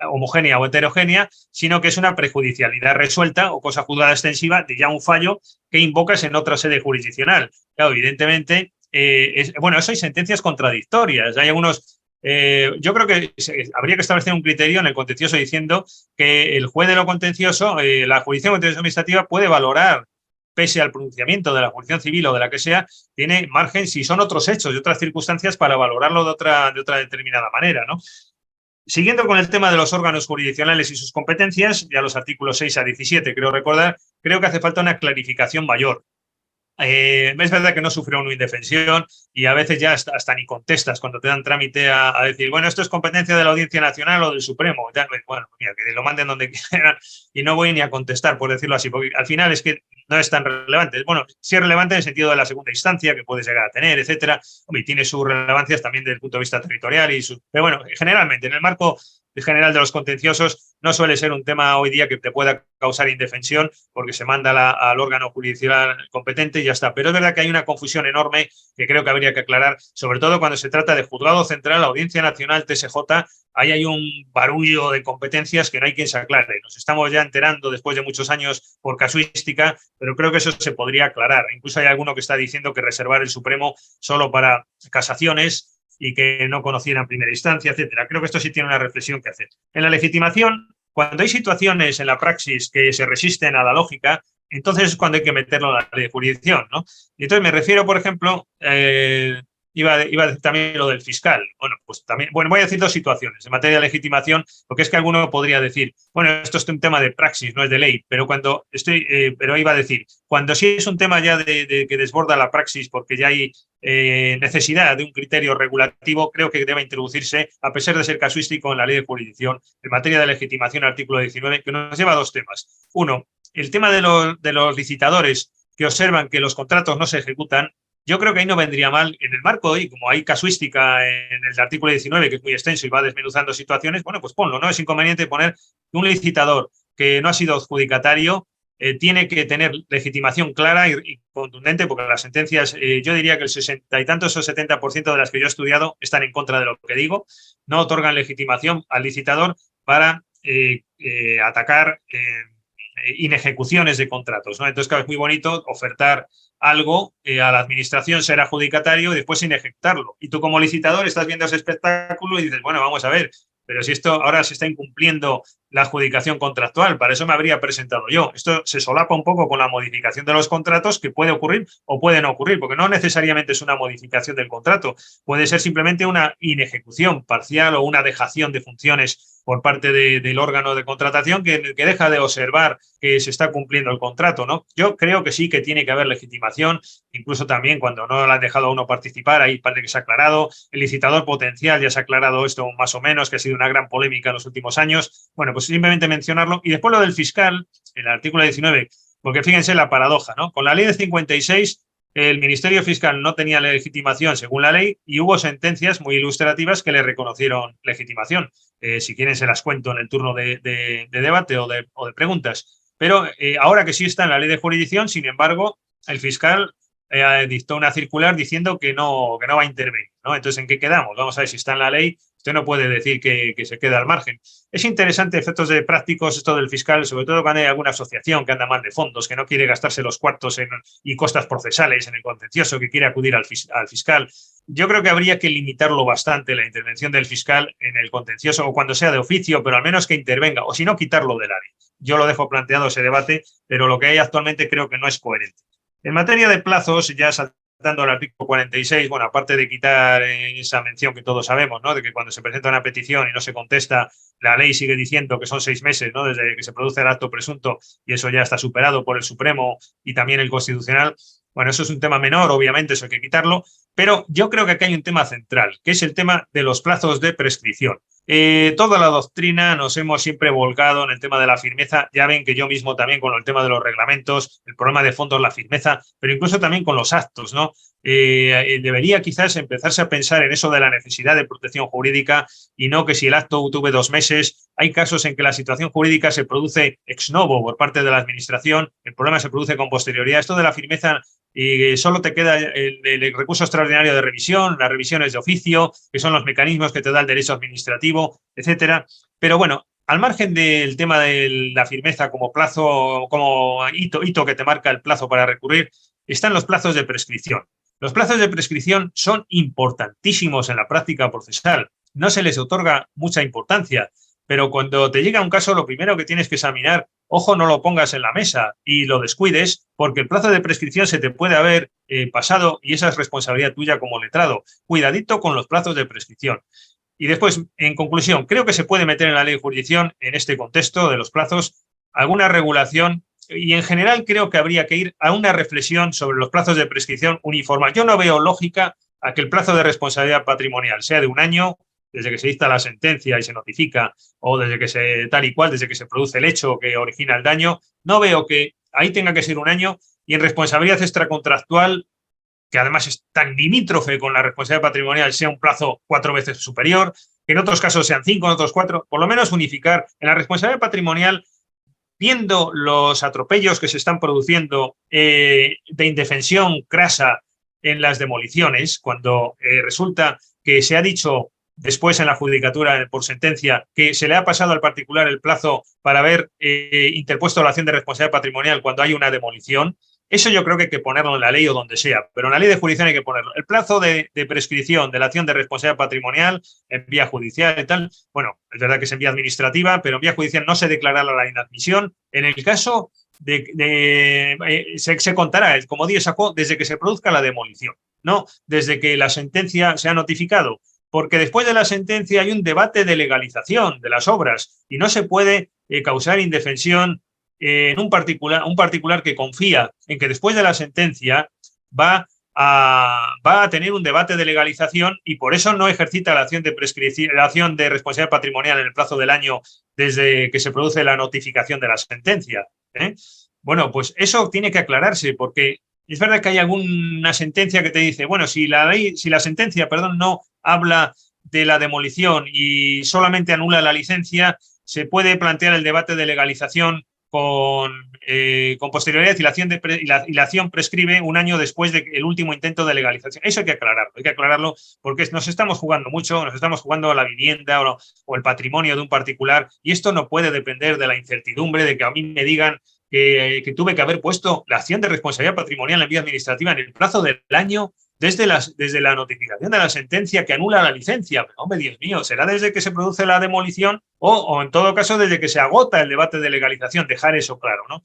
homogénea o heterogénea, sino que es una prejudicialidad resuelta o cosa juzgada extensiva de ya un fallo que invocas en otra sede jurisdiccional. Claro, evidentemente, eso hay sentencias contradictorias. Hay algunos... yo creo que habría que establecer un criterio en el contencioso diciendo que el juez de lo contencioso, la jurisdicción contencioso administrativa puede valorar, pese al pronunciamiento de la jurisdicción civil o de la que sea, tiene margen si son otros hechos y otras circunstancias para valorarlo de otra determinada manera, ¿no? Siguiendo con el tema de los órganos jurisdiccionales y sus competencias, ya los artículos 6 a 17, creo recordar, creo que hace falta una clarificación mayor. Es verdad que no sufre una indefensión y a veces ya hasta ni contestas cuando te dan trámite a decir, bueno, esto es competencia de la Audiencia Nacional o del Supremo. Ya, bueno, mira, que lo manden donde quieran y no voy ni a contestar, por decirlo así, porque al final es que no es tan relevante. Bueno, sí es relevante en el sentido de la segunda instancia que puedes llegar a tener, etcétera. Y tiene sus relevancias también desde el punto de vista territorial. Pero bueno, generalmente en el marco general de los contenciosos no suele ser un tema hoy día que te pueda causar indefensión porque se manda al órgano judicial competente y ya está. Pero es verdad que hay una confusión enorme que creo que habría que aclarar, sobre todo cuando se trata de Juzgado Central, Audiencia Nacional, TSJ. Ahí hay un barullo de competencias que no hay quien se aclare. Nos estamos ya enterando después de muchos años por casuística, pero creo que eso se podría aclarar. Incluso hay alguno que está diciendo que reservar el Supremo solo para casaciones y que no conociera en primera instancia, etcétera. Creo que esto sí tiene una reflexión que hacer. En la legitimación, cuando hay situaciones en la praxis que se resisten a la lógica, entonces es cuando hay que meterlo en la ley de jurisdicción, ¿no? Y entonces me refiero, por ejemplo, iba a decir también lo del fiscal. Bueno, pues también, voy a decir dos situaciones en materia de legitimación, porque es que alguno podría decir, bueno, esto es un tema de praxis, no es de ley, pero pero iba a decir, cuando sí es un tema ya de que desborda la praxis porque ya hay necesidad de un criterio regulativo, creo que debe introducirse, a pesar de ser casuístico, en la ley de jurisdicción, en materia de legitimación, artículo 19, que nos lleva a dos temas. Uno, el tema de los licitadores que observan que los contratos no se ejecutan. Yo creo que ahí no vendría mal, en el marco, y como hay casuística en el artículo 19, que es muy extenso y va desmenuzando situaciones, bueno, pues ponlo, no es inconveniente poner que un licitador que no ha sido adjudicatario tiene que tener legitimación clara y contundente, porque las sentencias, yo diría que el 60 y tantos o 70% de las que yo he estudiado están en contra de lo que digo, no otorgan legitimación al licitador para atacar inejecuciones de contratos, ¿no? Entonces, claro, es muy bonito ofertar algo a la administración, ser adjudicatario y después sin ejecutarlo. Y tú como licitador estás viendo ese espectáculo y dices, bueno, vamos a ver, pero si esto ahora se está incumpliendo la adjudicación contractual, para eso me habría presentado yo. Esto se solapa un poco con la modificación de los contratos que puede ocurrir o puede no ocurrir, porque no necesariamente es una modificación del contrato, puede ser simplemente una inejecución parcial o una dejación de funciones por parte del órgano de contratación que deja de observar que se está cumpliendo el contrato, ¿no? Yo creo que sí que tiene que haber legitimación, incluso también cuando no le han dejado a uno participar, ahí parece que se ha aclarado, el licitador potencial ya se ha aclarado esto más o menos, que ha sido una gran polémica en los últimos años. Bueno, pues simplemente mencionarlo. Y después lo del fiscal, en el artículo 19, porque fíjense la paradoja, ¿no? Con la ley de 56 el Ministerio Fiscal no tenía legitimación según la ley y hubo sentencias muy ilustrativas que le reconocieron legitimación. Si quieren se las cuento en el turno de debate o de preguntas. Pero ahora que sí está en la ley de jurisdicción, sin embargo, el fiscal dictó una circular diciendo que no va a intervenir, ¿no? Entonces, ¿en qué quedamos? Vamos a ver si está en la ley. Usted no puede decir que se queda al margen. Es interesante, efectos de prácticos, esto del fiscal, sobre todo cuando hay alguna asociación que anda mal de fondos, que no quiere gastarse los cuartos y costas procesales en el contencioso, que quiere acudir al fiscal. Yo creo que habría que limitarlo bastante la intervención del fiscal en el contencioso, o cuando sea de oficio, pero al menos que intervenga, o si no, quitarlo del área. Yo lo dejo planteado ese debate, pero lo que hay actualmente creo que no es coherente. En materia de plazos, ya saltando al artículo 46, bueno, aparte de quitar esa mención que todos sabemos, ¿no?, de que cuando se presenta una petición y no se contesta, la ley sigue diciendo que son 6 meses, ¿no?, desde que se produce el acto presunto, y eso ya está superado por el Supremo y también el Constitucional. Bueno, eso es un tema menor, obviamente, eso hay que quitarlo, pero yo creo que aquí hay un tema central, que es el tema de los plazos de prescripción. Toda la doctrina nos hemos siempre volcado en el tema de la firmeza. Ya ven que yo mismo también con el tema de los reglamentos, el problema de fondo es la firmeza, pero incluso también con los actos, ¿no? Debería quizás empezarse a pensar en eso de la necesidad de protección jurídica y no que si el acto tuve 2 meses, hay casos en que la situación jurídica se produce ex novo por parte de la administración, el problema se produce con posterioridad. Esto de la firmeza, solo te queda el recurso extraordinario de revisión, las revisiones de oficio, que son los mecanismos que te da el derecho administrativo, etcétera. Pero bueno, al margen del tema de la firmeza como plazo, como hito que te marca el plazo para recurrir, están los plazos de prescripción. Los plazos de prescripción son importantísimos en la práctica procesal. No se les otorga mucha importancia, pero cuando te llega un caso, lo primero que tienes que examinar, ojo, no lo pongas en la mesa y lo descuides, porque el plazo de prescripción se te puede haber pasado y esa es responsabilidad tuya como letrado. Cuidadito con los plazos de prescripción. Y después, en conclusión, creo que se puede meter en la ley de jurisdicción, en este contexto de los plazos, alguna regulación y en general creo que habría que ir a una reflexión sobre los plazos de prescripción uniforme. Yo no veo lógica a que el plazo de responsabilidad patrimonial sea de 1 año, desde que se dicta la sentencia y se notifica, o desde que se tal y cual, desde que se produce el hecho que origina el daño. No veo que ahí tenga que ser 1 año y en responsabilidad extracontractual, que además es tan limítrofe con la responsabilidad patrimonial, sea un plazo 4 veces superior, que en otros casos sean 5, en otros 4, por lo menos unificar. En la responsabilidad patrimonial, viendo los atropellos que se están produciendo de indefensión crasa en las demoliciones, cuando resulta que se ha dicho después en la judicatura por sentencia que se le ha pasado al particular el plazo para haber interpuesto la acción de responsabilidad patrimonial cuando hay una demolición, eso yo creo que hay que ponerlo en la ley o donde sea, pero en la ley de jurisdicción hay que ponerlo. El plazo de prescripción de la acción de responsabilidad patrimonial en vía judicial y tal, bueno, es verdad que es en vía administrativa, pero en vía judicial no se declarará la inadmisión. En el caso se contará, como Dios sacó, desde que se produzca la demolición, no desde que la sentencia se ha notificado, porque después de la sentencia hay un debate de legalización de las obras y no se puede causar indefensión en un particular que confía en que después de la sentencia va a tener un debate de legalización y por eso no ejercita la acción de prescripción, la acción de responsabilidad patrimonial en el plazo del año desde que se produce la notificación de la sentencia. Bueno, pues eso tiene que aclararse porque es verdad que hay alguna sentencia que te dice, bueno, si la sentencia, no habla de la demolición y solamente anula la licencia, se puede plantear el debate de legalización con posterioridad y la acción prescribe 1 año después del último intento de legalización. Eso hay que aclararlo porque nos estamos jugando mucho, nos estamos jugando a la vivienda o el patrimonio de un particular y esto no puede depender de la incertidumbre de que a mí me digan que tuve que haber puesto la acción de responsabilidad patrimonial en vía administrativa en el plazo del año desde la notificación de la sentencia que anula la licencia. Pero, hombre, Dios mío, será desde que se produce la demolición o en todo caso desde que se agota el debate de legalización, dejar eso claro, ¿no?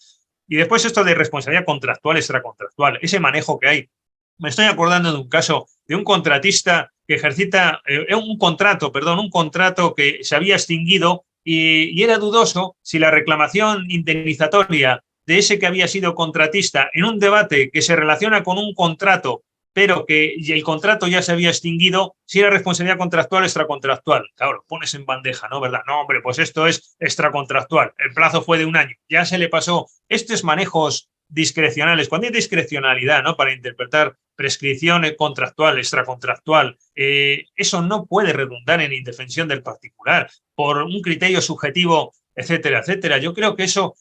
Y después esto de responsabilidad contractual, extracontractual, ese manejo que hay. Me estoy acordando de un caso de un contratista que ejercita un contrato que se había extinguido y era dudoso si la reclamación indemnizatoria de ese que había sido contratista en un debate que se relaciona con un contrato pero que el contrato ya se había extinguido, si era responsabilidad contractual o extracontractual. Claro, lo pones en bandeja, ¿no? ¿Verdad? No, hombre, pues esto es extracontractual. El plazo fue de 1 año. Ya se le pasó. Estos manejos discrecionales, cuando hay discrecionalidad, ¿no?, para interpretar prescripción contractual, extracontractual, eso no puede redundar en indefensión del particular por un criterio subjetivo, etcétera, etcétera. Yo creo que eso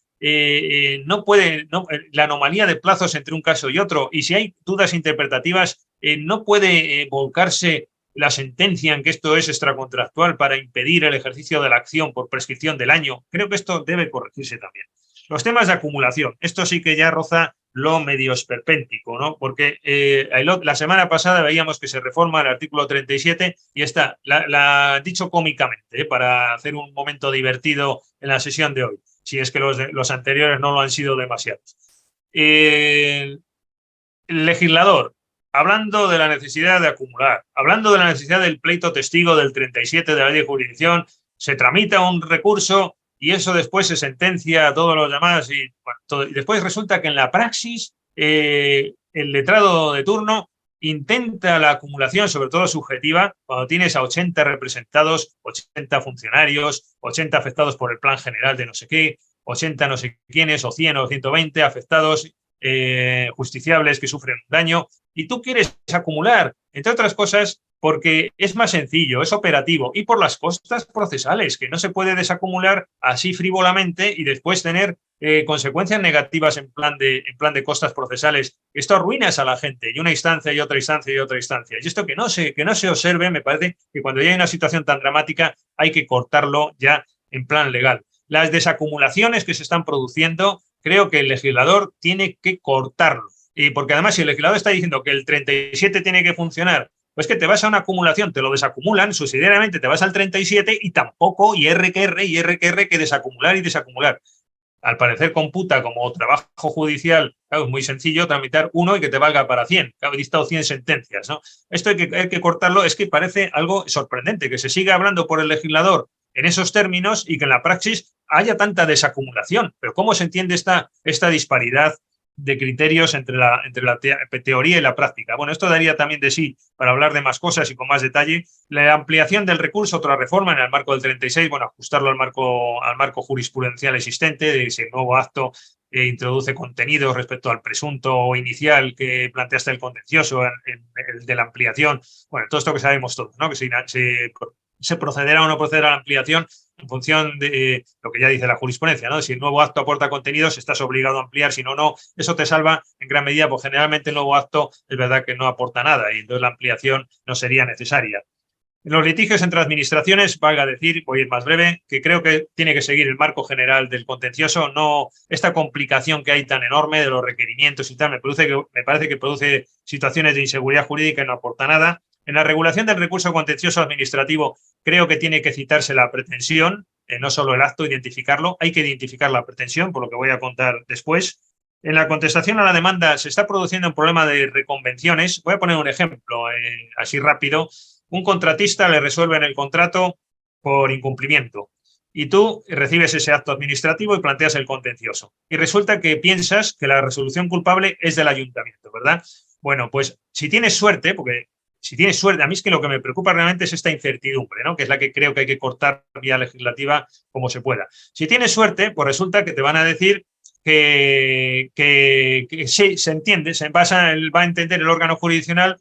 no puede, la anomalía de plazos entre un caso y otro, y si hay dudas interpretativas, no puede volcarse la sentencia en que esto es extracontractual para impedir el ejercicio de la acción por prescripción del año. Creo que esto debe corregirse también. Los temas de acumulación, esto sí que ya roza lo medio esperpéntico, ¿no? Porque la semana pasada veíamos que se reforma el artículo 37 y está, dicho cómicamente, para hacer un momento divertido en la sesión de hoy, si es que los anteriores no lo han sido demasiados. El legislador, hablando de la necesidad de acumular, hablando de la necesidad del pleito testigo del 37 de la ley de jurisdicción, se tramita un recurso y eso después se sentencia a todos los demás y, bueno, y después resulta que en la praxis el letrado de turno intenta la acumulación, sobre todo subjetiva, cuando tienes a 80 representados, 80 funcionarios, 80 afectados por el plan general de no sé qué, 80 no sé quiénes, o 100 o 120 afectados, justiciables que sufren un daño, y tú quieres acumular, entre otras cosas, porque es más sencillo, es operativo, y por las costas procesales, que no se puede desacumular así frívolamente y después tener consecuencias negativas en plan de costas procesales. Esto arruinas a la gente, y una instancia y otra instancia y otra instancia. Y esto que no se observe, me parece que cuando ya hay una situación tan dramática hay que cortarlo ya en plan legal. Las desacumulaciones que se están produciendo, creo que el legislador tiene que cortarlo. Y porque además, si el legislador está diciendo que el 37 tiene que funcionar, pues que te vas a una acumulación, te lo desacumulan, subsidiariamente te vas al 37 y tampoco, y R que desacumular y desacumular. Al parecer computa como trabajo judicial, claro, es muy sencillo tramitar uno y que te valga para 100. Claro, he dictado 100 sentencias, ¿no? Esto hay que cortarlo, es que parece algo sorprendente, que se siga hablando por el legislador en esos términos y que en la praxis haya tanta desacumulación. Pero ¿cómo se entiende esta disparidad de criterios entre la teoría y la práctica? Bueno, esto daría también de sí para hablar de más cosas y con más detalle. La ampliación del recurso, otra reforma en el marco del 36, bueno, ajustarlo al marco jurisprudencial existente, de si el nuevo acto introduce contenidos respecto al presunto inicial que planteaste el contencioso, en el de la ampliación. Bueno, todo esto que sabemos todos, ¿no? Que se procederá o no procederá a la ampliación en función de lo que ya dice la jurisprudencia, ¿no? Si el nuevo acto aporta contenidos, estás obligado a ampliar, si no, no. Eso te salva en gran medida, porque generalmente el nuevo acto es verdad que no aporta nada y entonces la ampliación no sería necesaria. En los litigios entre administraciones, valga decir, voy a ir más breve, que creo que tiene que seguir el marco general del contencioso, no esta complicación que hay tan enorme de los requerimientos y tal, me parece que produce situaciones de inseguridad jurídica y no aporta nada. En la regulación del recurso contencioso administrativo, creo que tiene que citarse la pretensión, no solo el acto, identificarlo. Hay que identificar la pretensión, por lo que voy a contar después. En la contestación a la demanda se está produciendo un problema de reconvenciones. Voy a poner un ejemplo así rápido. Un contratista le resuelve en el contrato por incumplimiento y tú recibes ese acto administrativo y planteas el contencioso. Y resulta que piensas que la resolución culpable es del ayuntamiento, ¿verdad? Bueno, pues si tienes suerte, porque si tienes suerte, a mí es que lo que me preocupa realmente es esta incertidumbre, ¿no? Que es la que creo que hay que cortar vía legislativa como se pueda. Si tienes suerte, pues resulta que te van a decir que sí, se entiende, va a entender el órgano jurisdiccional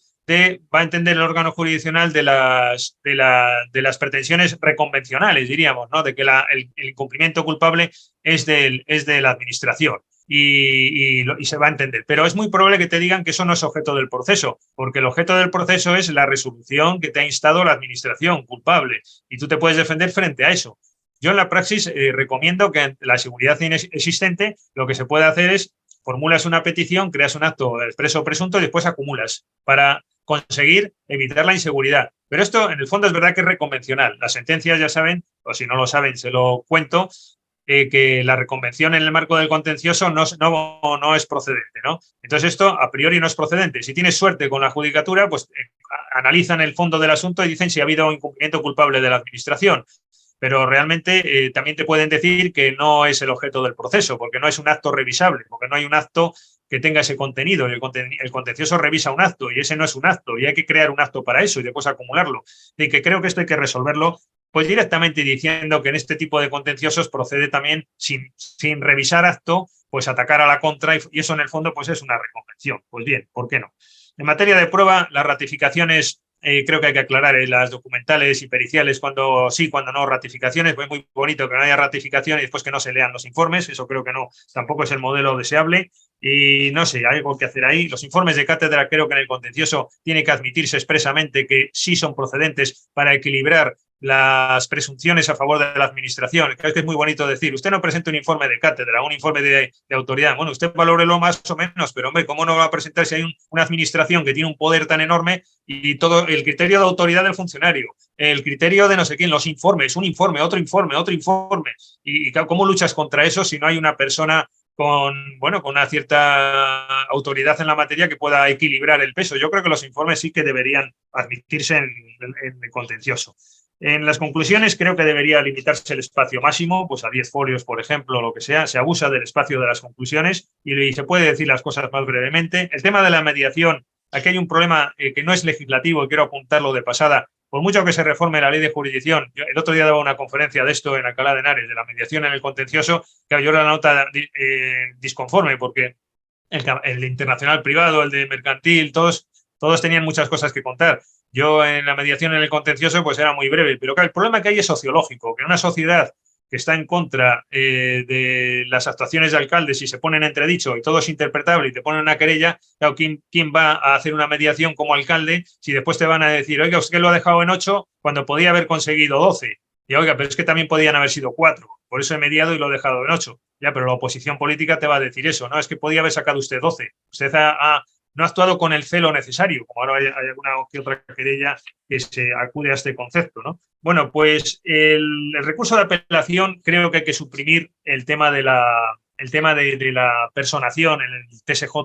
de las pretensiones reconvencionales, diríamos, ¿no? De que el incumplimiento culpable es de la administración. Y se va a entender. Pero es muy probable que te digan que eso no es objeto del proceso, porque el objeto del proceso es la resolución que te ha instado la administración culpable y tú te puedes defender frente a eso. Yo en la praxis recomiendo que en la seguridad existente lo que se puede hacer es formulas una petición, creas un acto expreso o presunto y después acumulas para conseguir evitar la inseguridad. Pero esto en el fondo es verdad que es reconvencional. Las sentencias ya saben, o si no lo saben se lo cuento, que la reconvención en el marco del contencioso no es procedente, ¿no? Entonces esto a priori no es procedente. Si tienes suerte con la judicatura, pues analizan el fondo del asunto y dicen si ha habido incumplimiento culpable de la administración. Pero realmente también te pueden decir que no es el objeto del proceso, porque no es un acto revisable, porque no hay un acto que tenga ese contenido. El contencioso revisa un acto y ese no es un acto y hay que crear un acto para eso y después acumularlo. Y que creo que esto hay que resolverlo pues directamente diciendo que en este tipo de contenciosos procede también sin revisar acto pues atacar a la contra y eso en el fondo pues es una reconvención. Pues bien, ¿por qué no? En materia de prueba, las ratificaciones, creo que hay que aclarar las documentales y periciales, cuando sí, cuando no, ratificaciones. Pues muy bonito que no haya ratificación y después que no se lean los informes, eso creo que no, tampoco es el modelo deseable. Y no sé, hay algo que hacer ahí. Los informes de cátedra creo que en el contencioso tiene que admitirse expresamente que sí son procedentes para equilibrar las presunciones a favor de la administración. Creo que es muy bonito decir, usted no presenta un informe de cátedra, un informe de autoridad. Bueno, usted valórelo más o menos, pero hombre, ¿cómo no va a presentar si hay una administración que tiene un poder tan enorme y todo el criterio de autoridad del funcionario, el criterio de no sé quién, los informes, un informe, otro informe, otro informe? ¿Y cómo luchas contra eso si no hay una persona con una cierta autoridad en la materia que pueda equilibrar el peso? Yo creo que los informes sí que deberían admitirse en el contencioso. En las conclusiones creo que debería limitarse el espacio máximo, pues a 10 folios, por ejemplo, o lo que sea. Se abusa del espacio de las conclusiones y se puede decir las cosas más brevemente. El tema de la mediación, aquí hay un problema que no es legislativo y quiero apuntarlo de pasada. Por mucho que se reforme la ley de jurisdicción, el otro día daba una conferencia de esto en Alcalá de Henares, de la mediación en el contencioso, que yo la nota disconforme porque el internacional privado, el de mercantil, todos tenían muchas cosas que contar. Yo en la mediación en el contencioso pues era muy breve, pero claro, el problema que hay es sociológico, que en una sociedad que está en contra de las actuaciones de alcaldes y se pone en entredicho y todo es interpretable y te ponen una querella, claro, ¿quién va a hacer una mediación como alcalde si después te van a decir, oiga, usted lo ha dejado en 8 cuando podía haber conseguido 12? Y oiga, pero es que también podían haber sido 4, por eso he mediado y lo he dejado en 8. Ya, pero la oposición política te va a decir eso, no, es que podía haber sacado usted 12. Usted no ha actuado con el celo necesario, como ahora hay alguna que otra querella que se acude a este concepto, ¿no? Bueno, pues el recurso de apelación creo que hay que suprimir el tema de la personación en el TSJ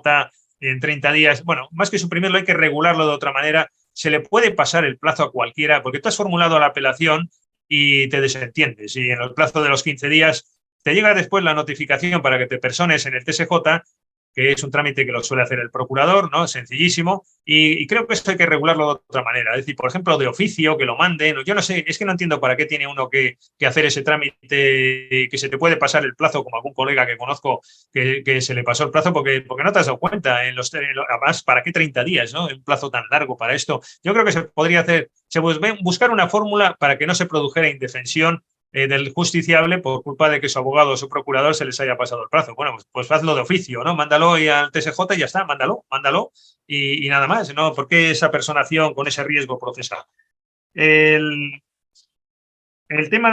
en 30 días. Bueno, más que suprimirlo hay que regularlo de otra manera. Se le puede pasar el plazo a cualquiera porque tú has formulado la apelación y te desentiendes y en el plazo de los 15 días te llega después la notificación para que te persones en el TSJ, que es un trámite que lo suele hacer el procurador, ¿no? Sencillísimo, y creo que esto hay que regularlo de otra manera. Es decir, por ejemplo, de oficio, que lo manden. Yo no sé, es que no entiendo para qué tiene uno que hacer ese trámite, que se te puede pasar el plazo, como algún colega que conozco que se le pasó el plazo porque no te has dado cuenta. Además, ¿para qué 30 días, no? Un plazo tan largo para esto. Yo creo que se podría hacer, buscar una fórmula para que no se produjera indefensión del justiciable por culpa de que su abogado o su procurador se les haya pasado el plazo. Bueno, pues hazlo de oficio, ¿no? Mándalo al TSJ y ya está, mándalo y nada más, ¿no? ¿Por qué esa personación con ese riesgo procesal? El tema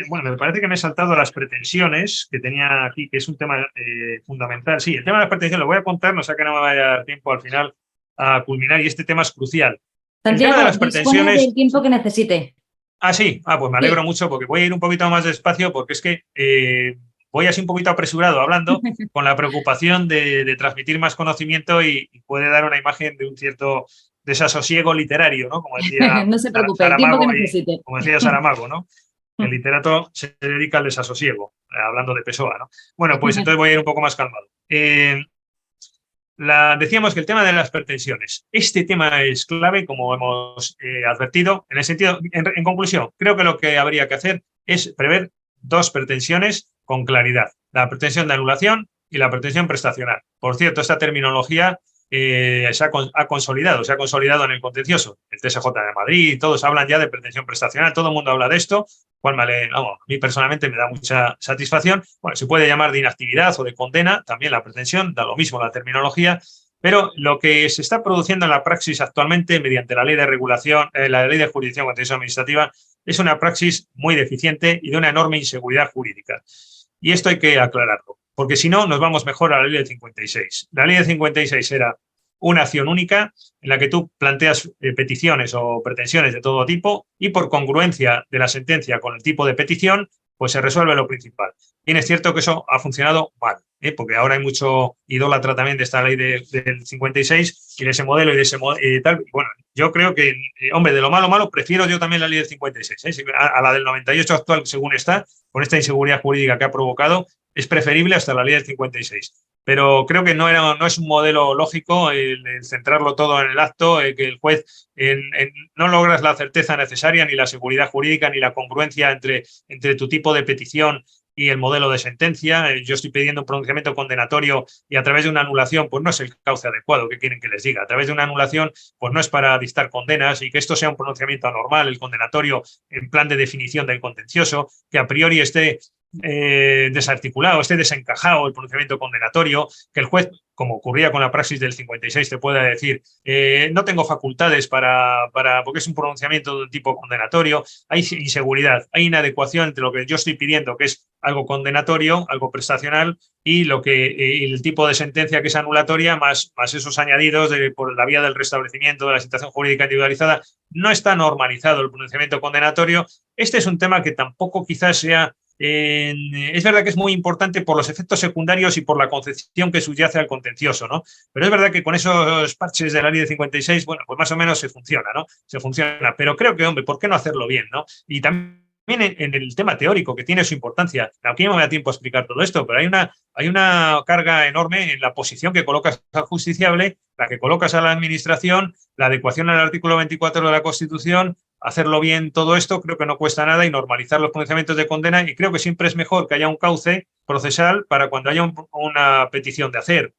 bueno, me parece que me he saltado las pretensiones que tenía aquí, que es un tema fundamental. Sí, el tema de las pretensiones lo voy a contar, no sé que no me vaya a dar tiempo al final a culminar y este tema es crucial. Santiago, el tema de las pretensiones, dispone del tiempo que necesite. Sí, pues me alegro mucho porque voy a ir un poquito más despacio porque es que voy así un poquito apresurado hablando con la preocupación de transmitir más conocimiento y puede dar una imagen de un cierto desasosiego literario, ¿no? Como decía no se preocupe, el tiempo que necesite. Como decía Saramago, ¿no? El literato se dedica al desasosiego, hablando de Pessoa, ¿no? Bueno, pues entonces voy a ir un poco más calmado. Decíamos que el tema de las pretensiones. Este tema es clave, como hemos advertido, en el sentido, en conclusión, creo que lo que habría que hacer es prever dos pretensiones con claridad. La pretensión de anulación y la pretensión prestacional. Por cierto, esta terminología se ha consolidado en el contencioso. El TSJ de Madrid, todos hablan ya de pretensión prestacional, todo el mundo habla de esto, cual a mí personalmente me da mucha satisfacción. Bueno, se puede llamar de inactividad o de condena, también la pretensión, da lo mismo la terminología, pero lo que se está produciendo en la praxis actualmente mediante la ley de regulación, la ley de jurisdicción contencioso administrativa, es una praxis muy deficiente y de una enorme inseguridad jurídica. Y esto hay que aclararlo, porque si no, nos vamos mejor a la ley del 56. La ley del 56 era una acción única en la que tú planteas peticiones o pretensiones de todo tipo y por congruencia de la sentencia con el tipo de petición, pues se resuelve lo principal. Bien, es cierto que eso ha funcionado mal, porque ahora hay mucho idólatra también de esta ley del 56 y de ese modelo y de ese tal. Bueno, yo creo que, hombre, de lo malo, prefiero yo también la ley del 56, a la del 98 actual, según está, con esta inseguridad jurídica que ha provocado, es preferible hasta la ley del 56. Pero creo que no es un modelo lógico el centrarlo todo en el acto, que el juez no logras la certeza necesaria, ni la seguridad jurídica, ni la congruencia entre tu tipo de petición y el modelo de sentencia. Yo estoy pidiendo un pronunciamiento condenatorio y a través de una anulación, pues no es el cauce adecuado. ¿Qué quieren que les diga? A través de una anulación, pues no es para dictar condenas, y que esto sea un pronunciamiento anormal, el condenatorio en plan de definición del contencioso, que a priori esté desarticulado, esté desencajado el pronunciamiento condenatorio, que el juez, como ocurría con la praxis del 56, te pueda decir no tengo facultades porque es un pronunciamiento de un tipo condenatorio. Hay inseguridad, hay inadecuación entre lo que yo estoy pidiendo, que es algo condenatorio, algo prestacional, y el tipo de sentencia, que es anulatoria, más esos añadidos por la vía del restablecimiento de la situación jurídica individualizada. No está normalizado el pronunciamiento condenatorio. Este es un tema que tampoco quizás sea... es verdad que es muy importante por los efectos secundarios y por la concepción que subyace al contencioso, ¿no? Pero es verdad que con esos parches de la ley de 56, bueno, pues más o menos se funciona, ¿no? Se funciona, pero creo que, hombre, ¿por qué no hacerlo bien, no? Y también en el tema teórico, que tiene su importancia. Aquí no me da tiempo a explicar todo esto, pero hay una carga enorme en la posición que colocas al justiciable, la que colocas a la administración, la adecuación al artículo 24 de la Constitución. Hacerlo bien todo esto creo que no cuesta nada, y normalizar los pronunciamientos de condena, y creo que siempre es mejor que haya un cauce procesal para cuando haya una petición de hacer.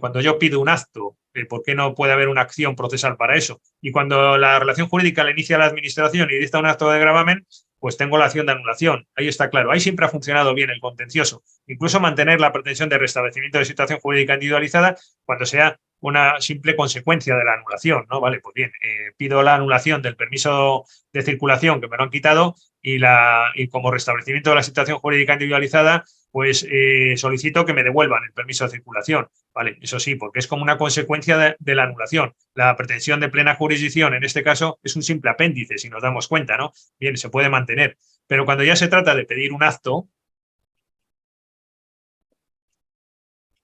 Cuando yo pido un acto, ¿por qué no puede haber una acción procesal para eso? Y cuando la relación jurídica la inicia la administración y dicta un acto de gravamen, pues tengo la acción de anulación. Ahí está claro. Ahí siempre ha funcionado bien el contencioso. Incluso mantener la pretensión de restablecimiento de situación jurídica individualizada cuando sea una simple consecuencia de la anulación, ¿no? Vale, pues bien, pido la anulación del permiso de circulación que me lo han quitado, y como restablecimiento de la situación jurídica individualizada, pues solicito que me devuelvan el permiso de circulación. Vale, eso sí, porque es como una consecuencia de la anulación. La pretensión de plena jurisdicción, en este caso, es un simple apéndice, si nos damos cuenta, ¿no? Bien, se puede mantener. Pero cuando ya se trata de pedir un acto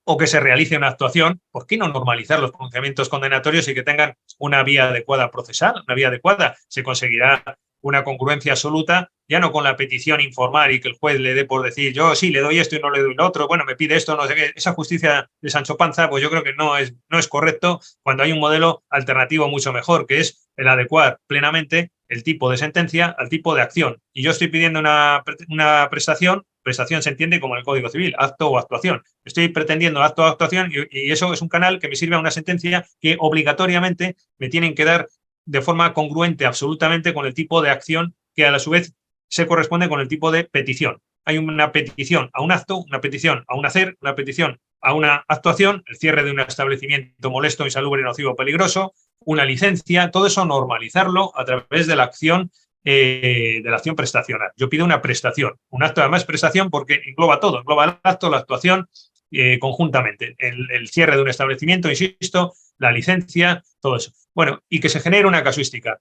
o que se realice una actuación, ¿por qué no normalizar los pronunciamientos condenatorios y que tengan una vía adecuada procesal, una vía adecuada? Se conseguirá una congruencia absoluta, ya no con la petición informal y que el juez le dé por decir yo sí le doy esto y no le doy lo otro, bueno, me pide esto, no sé qué. Esa justicia de Sancho Panza, pues yo creo que no es correcto, cuando hay un modelo alternativo mucho mejor, que es el adecuar plenamente el tipo de sentencia al tipo de acción. Y yo estoy pidiendo una prestación. Prestación se entiende como en el Código Civil, acto o actuación. Estoy pretendiendo acto o actuación, y eso es un canal que me sirve a una sentencia que obligatoriamente me tienen que dar de forma congruente absolutamente con el tipo de acción, que a la su vez se corresponde con el tipo de petición. Hay una petición a un acto, una petición a un hacer, una petición a una actuación, el cierre de un establecimiento molesto, insalubre, nocivo, peligroso, una licencia, todo eso normalizarlo a través de la acción prestacional. Yo pido una prestación, un acto además prestación porque engloba todo, engloba el acto, la actuación conjuntamente, el cierre de un establecimiento, insisto, la licencia, todo eso. Bueno, y que se genere una casuística.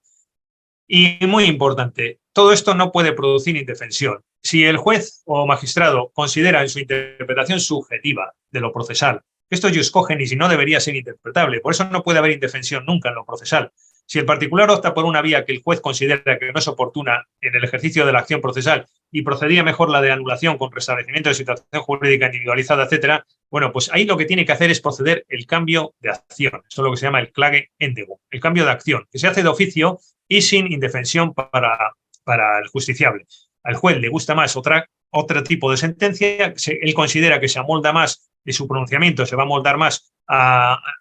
Y muy importante, todo esto no puede producir indefensión. Si el juez o magistrado considera en su interpretación subjetiva de lo procesal que esto es jus cogens y no debería ser interpretable, por eso no puede haber indefensión nunca en lo procesal. Si el particular opta por una vía que el juez considera que no es oportuna en el ejercicio de la acción procesal y procedía mejor la de anulación con restablecimiento de situación jurídica individualizada, etcétera, bueno, pues ahí lo que tiene que hacer es proceder el cambio de acción. Eso es lo que se llama el klage endego, el cambio de acción, que se hace de oficio y sin indefensión para el justiciable. Al juez le gusta más otro tipo de sentencia, él considera que se amolda más y su pronunciamiento se va a moldar más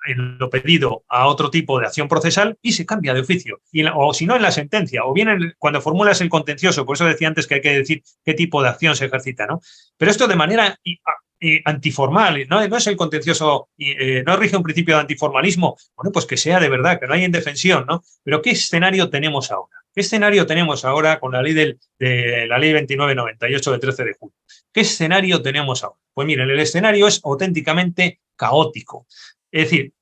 en lo pedido a otro tipo de acción procesal, y se cambia de oficio. O si no, en la sentencia, o bien cuando formulas el contencioso, por eso decía antes que hay que decir qué tipo de acción se ejercita, ¿no? Pero esto de manera antiformal, ¿no? No es el contencioso, no rige un principio de antiformalismo. Bueno, pues que sea de verdad, que no haya indefensión, ¿no? Pero ¿qué escenario tenemos ahora? ¿Qué escenario tenemos ahora con la ley de la ley 2998 de 13 de julio? ¿Qué escenario tenemos ahora? Pues miren, el escenario es auténticamente caótico. Es decir,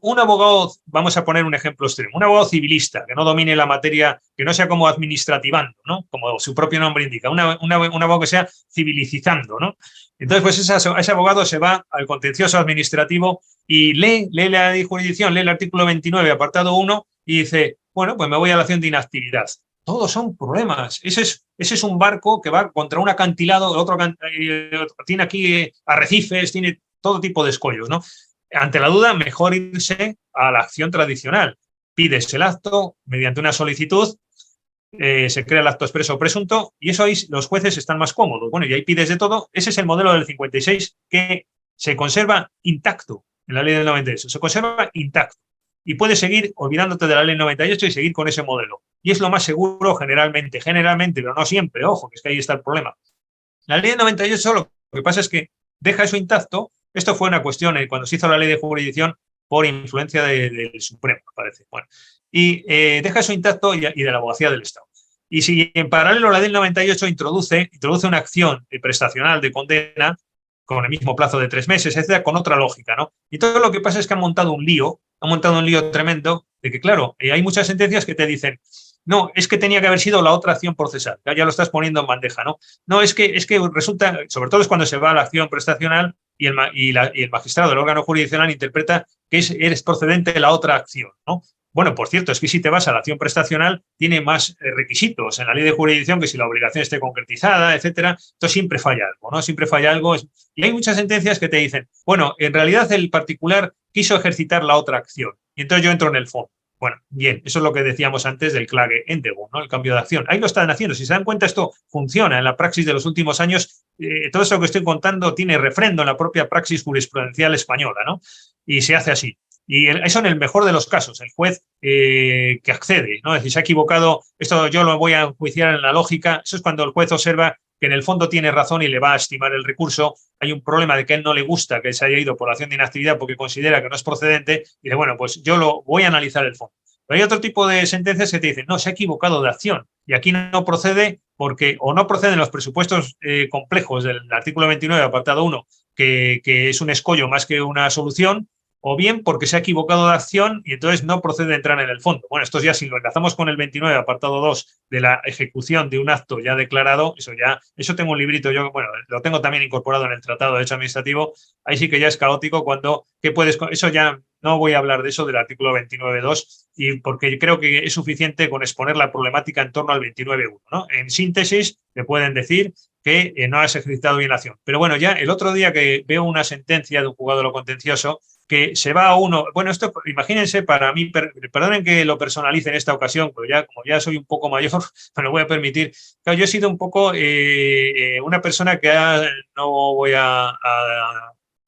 un abogado, vamos a poner un ejemplo extremo, un abogado civilista que no domine la materia, que no sea como administrativando, ¿no? Como su propio nombre indica, un abogado que sea civilicizando, ¿no? Entonces, pues ese abogado se va al contencioso administrativo y lee la jurisdicción, lee el artículo 29, apartado 1, y dice, bueno, pues me voy a la acción de inactividad. Todos son problemas. Ese es un barco que va contra un acantilado, otro tiene aquí arrecifes, tiene todo tipo de escollos, ¿no? Ante la duda, mejor irse a la acción tradicional. Pides el acto mediante una solicitud se crea el acto expreso o presunto y eso ahí los jueces están más cómodos. Bueno, y ahí pides de todo. Ese es el modelo del 56 que se conserva intacto en la ley del 98. Se conserva intacto y puedes seguir olvidándote de la ley 98 y seguir con ese modelo. Y es lo más seguro generalmente, pero no siempre. Ojo, que es que ahí está el problema. La ley del 98 lo que pasa es que deja eso intacto. Esto fue una cuestión cuando se hizo la ley de jurisdicción por influencia del Supremo, me parece. Bueno, y deja eso intacto y de la abogacía del Estado. Y si en paralelo la ley del 98 introduce una acción prestacional de condena con el mismo plazo de 3 meses, etcétera, con otra lógica, ¿no? Y todo lo que pasa es que han montado un lío tremendo de que, claro, hay muchas sentencias que te dicen, no, es que tenía que haber sido la otra acción procesal, ya lo estás poniendo en bandeja, ¿no? No, es que resulta, sobre todo es cuando se va a la acción prestacional y el magistrado del órgano jurisdiccional interpreta que eres procedente de la otra acción, ¿no? Bueno, por cierto, es que si te vas a la acción prestacional, tiene más requisitos en la ley de jurisdicción que si la obligación esté concretizada, etcétera. Entonces siempre falla algo, ¿no? Siempre falla algo. Y hay muchas sentencias que te dicen, bueno, en realidad el particular quiso ejercitar la otra acción. Y entonces yo entro en el fondo. Bueno, bien, eso es lo que decíamos antes del Klage Endeavor, ¿no? El cambio de acción. Ahí lo están haciendo. Si se dan cuenta, esto funciona en la praxis de los últimos años. Todo eso que estoy contando tiene refrendo en la propia praxis jurisprudencial española, ¿no? Y se hace así. Y eso en el mejor de los casos, el juez que accede, ¿no? Es decir, se ha equivocado, esto yo lo voy a enjuiciar en la lógica, eso es cuando el juez observa que en el fondo tiene razón y le va a estimar el recurso, hay un problema de que a él no le gusta que se haya ido por la acción de inactividad porque considera que no es procedente, y dice, bueno, pues yo lo voy a analizar el fondo. Pero hay otro tipo de sentencias que te dicen, no, se ha equivocado de acción, y aquí no procede porque o no proceden los presupuestos complejos del artículo 29, apartado 1, que es un escollo más que una solución, o bien porque se ha equivocado de acción y entonces no procede a entrar en el fondo. Bueno, esto ya si lo enlazamos con el 29, apartado 2, de la ejecución de un acto ya declarado, eso tengo un librito, yo, bueno, lo tengo también incorporado en el Tratado de Derecho Administrativo, ahí sí que ya es caótico eso ya no voy a hablar de eso del artículo 29.2, y porque creo que es suficiente con exponer la problemática en torno al 29.1, ¿no? En síntesis, me pueden decir que no has ejercitado bien la acción. Pero bueno, ya el otro día que veo una sentencia de un juzgado de lo contencioso, que se va a uno, bueno, esto imagínense para mí, perdonen que lo personalice en esta ocasión, pero ya como ya soy un poco mayor, me lo voy a permitir. Claro, yo he sido un poco una persona que no voy a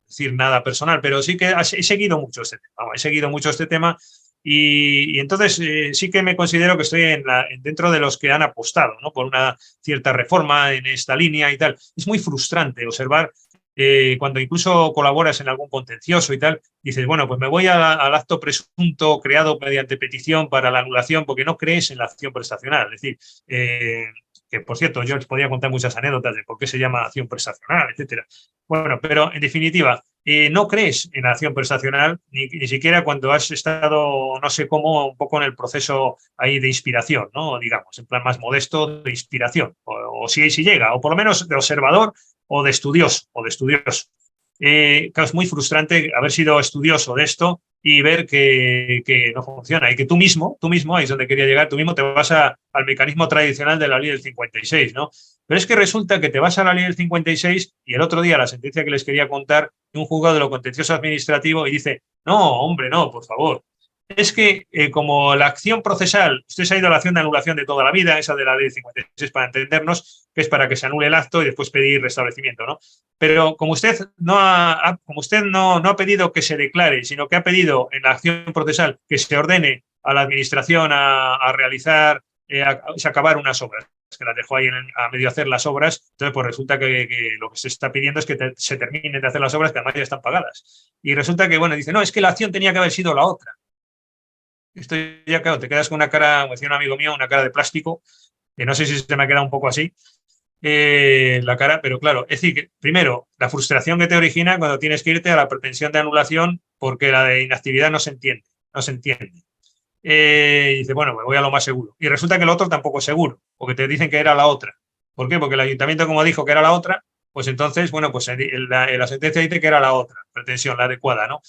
decir nada personal, pero sí que he seguido mucho este tema, y entonces sí que me considero que estoy dentro de los que han apostado, ¿no? Por una cierta reforma en esta línea y tal. Es muy frustrante observar cuando incluso colaboras en algún contencioso y tal, dices, bueno, pues me voy al acto presunto creado mediante petición para la anulación porque no crees en la acción prestacional. Es decir, que por cierto, yo les podría contar muchas anécdotas de por qué se llama acción prestacional, etcétera. Bueno, pero en definitiva, no crees en la acción prestacional ni siquiera cuando has estado, no sé cómo, un poco en el proceso ahí de inspiración, ¿no? Digamos, en plan más modesto de inspiración, o si llega, o por lo menos de observador o de estudioso. Claro, es muy frustrante haber sido estudioso de esto y ver que no funciona y que tú mismo, ahí es donde quería llegar, tú mismo te vas al mecanismo tradicional de la ley del 56, ¿no? Pero es que resulta que te vas a la ley del 56 y el otro día la sentencia que les quería contar de un juzgado de lo contencioso administrativo y dice, no, hombre, no, por favor. Es que como la acción procesal, usted se ha ido a la acción de anulación de toda la vida, esa de la ley 56 para entendernos, que es para que se anule el acto y después pedir restablecimiento, ¿no? Pero como usted no ha pedido que se declare, sino que ha pedido en la acción procesal que se ordene a la administración a realizar, a acabar unas obras, que las dejó ahí a medio hacer las obras, entonces pues resulta que lo que se está pidiendo es que se terminen de hacer las obras que además ya están pagadas. Y resulta que, bueno, dice, no, es que la acción tenía que haber sido la otra. Esto ya, claro, te quedas con una cara, como decía un amigo mío, una cara de plástico, que no sé si se me ha quedado un poco así, la cara, pero claro, es decir, que, primero, la frustración que te origina cuando tienes que irte a la pretensión de anulación porque la de inactividad no se entiende. Y dice, bueno, me voy a lo más seguro. Y resulta que el otro tampoco es seguro, porque te dicen que era la otra. ¿Por qué? Porque el ayuntamiento, como dijo que era la otra, pues entonces, bueno, pues la sentencia dice que era la otra, pretensión, la adecuada, ¿no?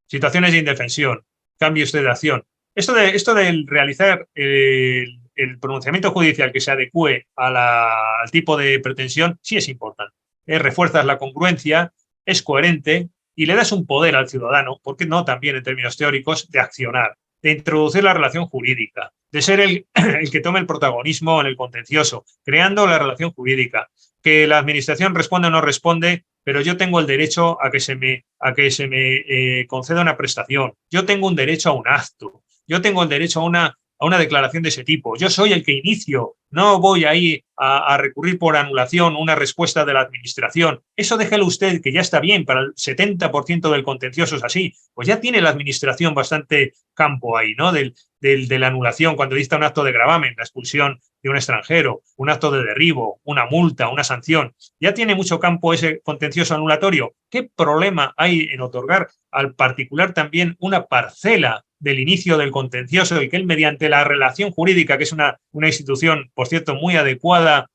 Situaciones de indefensión, cambio usted de acción. Esto de realizar el pronunciamiento judicial que se adecue al tipo de pretensión sí es importante. Refuerzas la congruencia, es coherente y le das un poder al ciudadano, ¿por qué no también en términos teóricos, de accionar? de introducir la relación jurídica, de ser el que tome el protagonismo en el contencioso, creando la relación jurídica, que la administración responde o no responde, pero yo tengo el derecho a que se me conceda una prestación, yo tengo un derecho a un acto, yo tengo el derecho a una declaración de ese tipo. Yo soy el que inicio, no voy ahí a recurrir por anulación una respuesta de la administración. Eso déjelo usted, que ya está bien, para el 70% del contencioso es así. Pues ya tiene la administración bastante campo ahí, ¿no? De la anulación, cuando dicta un acto de gravamen, la expulsión de un extranjero, un acto de derribo, una multa, una sanción. Ya tiene mucho campo ese contencioso anulatorio. ¿Qué problema hay en otorgar al particular también una parcela del inicio del contencioso y que él, mediante la relación jurídica, que es una institución, por cierto, muy adecuada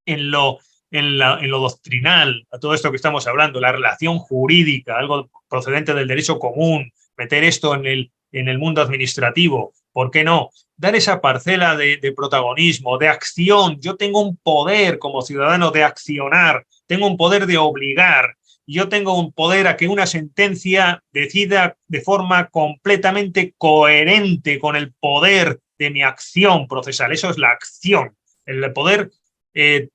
en lo doctrinal, a todo esto que estamos hablando, la relación jurídica, algo procedente del derecho común, meter esto en el mundo administrativo, ¿por qué no? Dar esa parcela de protagonismo, de acción. Yo tengo un poder como ciudadano de accionar, tengo un poder de obligar, yo tengo un poder a que una sentencia decida de forma completamente coherente con el poder de mi acción procesal. Eso es la acción, el poder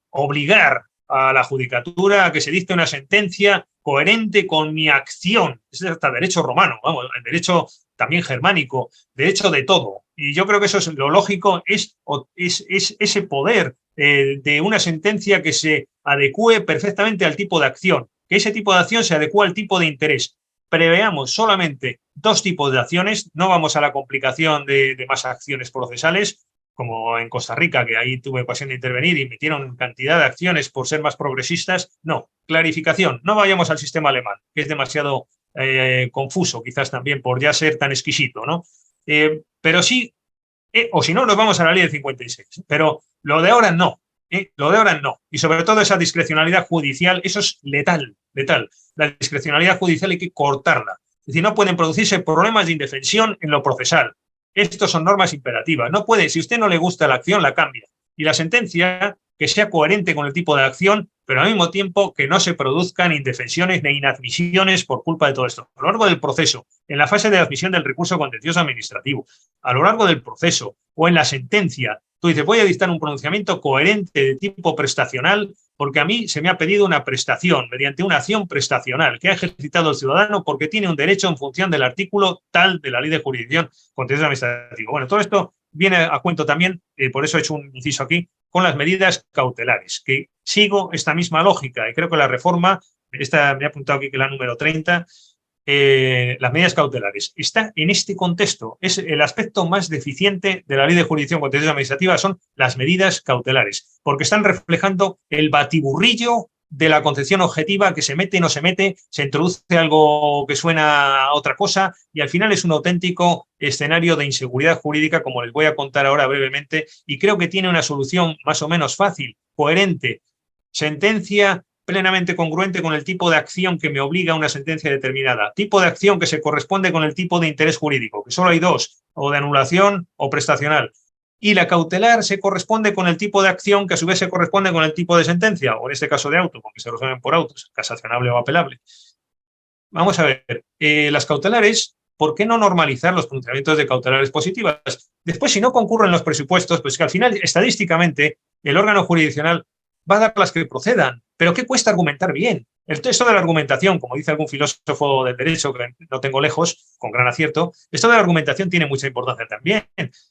obligar a la judicatura a que se dicte una sentencia coherente con mi acción. Ese es hasta derecho romano, vamos, el derecho también germánico, derecho de todo. Y yo creo que eso es lo lógico, es ese poder de una sentencia que se adecue perfectamente al tipo de acción, que ese tipo de acción se adecue al tipo de interés. Preveamos solamente 2 tipos de acciones, no vamos a la complicación de más acciones procesales, como en Costa Rica, que ahí tuve ocasión de intervenir y emitieron cantidad de acciones por ser más progresistas. No, clarificación, no vayamos al sistema alemán, que es demasiado confuso, quizás también por ya ser tan exquisito, ¿no? Pero sí, o si no, nos vamos a la ley del 56, pero lo de ahora no. Lo de ahora no. Y sobre todo esa discrecionalidad judicial, eso es letal. La discrecionalidad judicial hay que cortarla. Es decir, no pueden producirse problemas de indefensión en lo procesal. Estos son normas imperativas. No puede, si a usted no le gusta la acción, la cambia. Y la sentencia, que sea coherente con el tipo de acción, pero al mismo tiempo que no se produzcan indefensiones ni inadmisiones por culpa de todo esto. A lo largo del proceso, en la fase de admisión del recurso contencioso administrativo, a lo largo del proceso o en la sentencia, tú dices, voy a dictar un pronunciamiento coherente de tipo prestacional porque a mí se me ha pedido una prestación mediante una acción prestacional que ha ejercitado el ciudadano porque tiene un derecho en función del artículo tal de la Ley de Jurisdicción Contencioso Administrativo. Bueno, todo esto viene a cuento también, por eso he hecho un inciso aquí, con las medidas cautelares, que sigo esta misma lógica y creo que la reforma, esta me ha apuntado aquí que la número 30, las medidas cautelares, está en este contexto. Es el aspecto más deficiente de la Ley de Jurisdicción Contencioso Administrativa son las medidas cautelares, porque están reflejando el batiburrillo de la concepción objetiva que se mete, no se mete, se introduce algo que suena a otra cosa y al final es un auténtico escenario de inseguridad jurídica, como les voy a contar ahora brevemente, y creo que tiene una solución más o menos fácil, coherente. Sentencia plenamente congruente con el tipo de acción que me obliga a una sentencia determinada. Tipo de acción que se corresponde con el tipo de interés jurídico, que solo hay 2, o de anulación o prestacional. Y la cautelar se corresponde con el tipo de acción que a su vez se corresponde con el tipo de sentencia, o en este caso de auto, porque se resuelven por autos, casacionable o apelable. Vamos a ver, las cautelares, ¿por qué no normalizar los pronunciamientos de cautelares positivas? Después, si no concurren los presupuestos, pues que al final, estadísticamente, el órgano jurisdiccional va a dar las que procedan. ¿Pero qué cuesta argumentar bien? El texto de la argumentación, como dice algún filósofo del derecho, que no tengo lejos, con gran acierto, esto de la argumentación tiene mucha importancia también.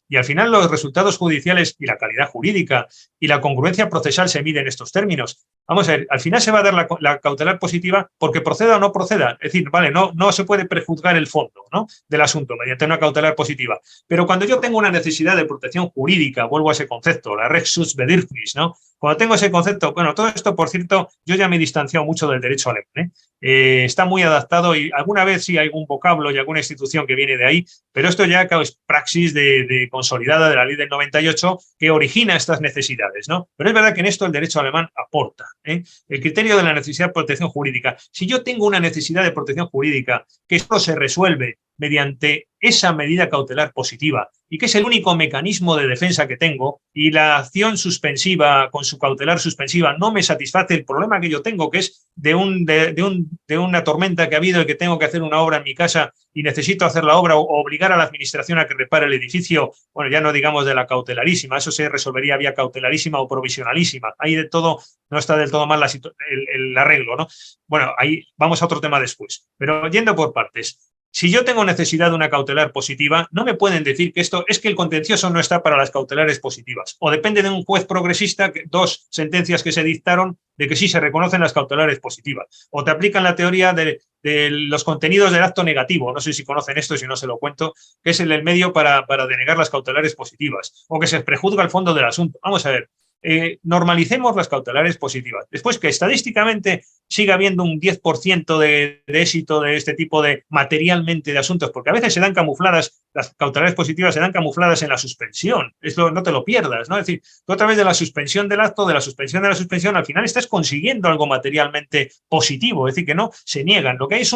Y al final los resultados judiciales y la calidad jurídica y la congruencia procesal se miden en estos términos. Vamos a ver, al final se va a dar la cautelar positiva porque proceda o no proceda. Es decir, vale, no se puede prejuzgar el fondo, ¿no?, del asunto mediante una cautelar positiva. Pero cuando yo tengo una necesidad de protección jurídica, vuelvo a ese concepto, la res sus bedürfnis, ¿no? Cuando tengo ese concepto, bueno, todo esto, por cierto, yo ya me he distanciado mucho del derecho alemán, está muy adaptado y alguna vez sí hay algún vocablo y alguna institución que viene de ahí, pero esto ya es praxis de consolidada de la ley del 98 que origina estas necesidades, ¿no? Pero es verdad que en esto el derecho alemán aporta, el criterio de la necesidad de protección jurídica. Si yo tengo una necesidad de protección jurídica que solo se resuelve mediante esa medida cautelar positiva y que es el único mecanismo de defensa que tengo, y la acción suspensiva con su cautelar suspensiva no me satisface el problema que yo tengo, que es de una tormenta que ha habido y que tengo que hacer una obra en mi casa y necesito hacer la obra o obligar a la administración a que repare el edificio. Bueno, ya no digamos de la cautelarísima, eso se resolvería vía cautelarísima o provisionalísima. Ahí de todo, no está del todo mal el arreglo, ¿no? Bueno, ahí vamos a otro tema después. Pero yendo por partes. Si yo tengo necesidad de una cautelar positiva, no me pueden decir que esto es que el contencioso no está para las cautelares positivas. O depende de un juez progresista, dos sentencias que se dictaron de que sí se reconocen las cautelares positivas. O te aplican la teoría de los contenidos del acto negativo. No sé si conocen esto, si no se lo cuento, que es el medio para denegar las cautelares positivas. O que se prejuzga el fondo del asunto. Vamos a ver. Normalicemos las cautelares positivas. Después que estadísticamente siga habiendo un 10% de éxito de este tipo de materialmente de asuntos, porque a veces se dan camufladas, las cautelares positivas se dan camufladas en la suspensión. Esto no te lo pierdas, ¿no? Es decir, tú a través de la suspensión del acto, de la suspensión, al final estás consiguiendo algo materialmente positivo, es decir, que no se niegan. Lo que hay es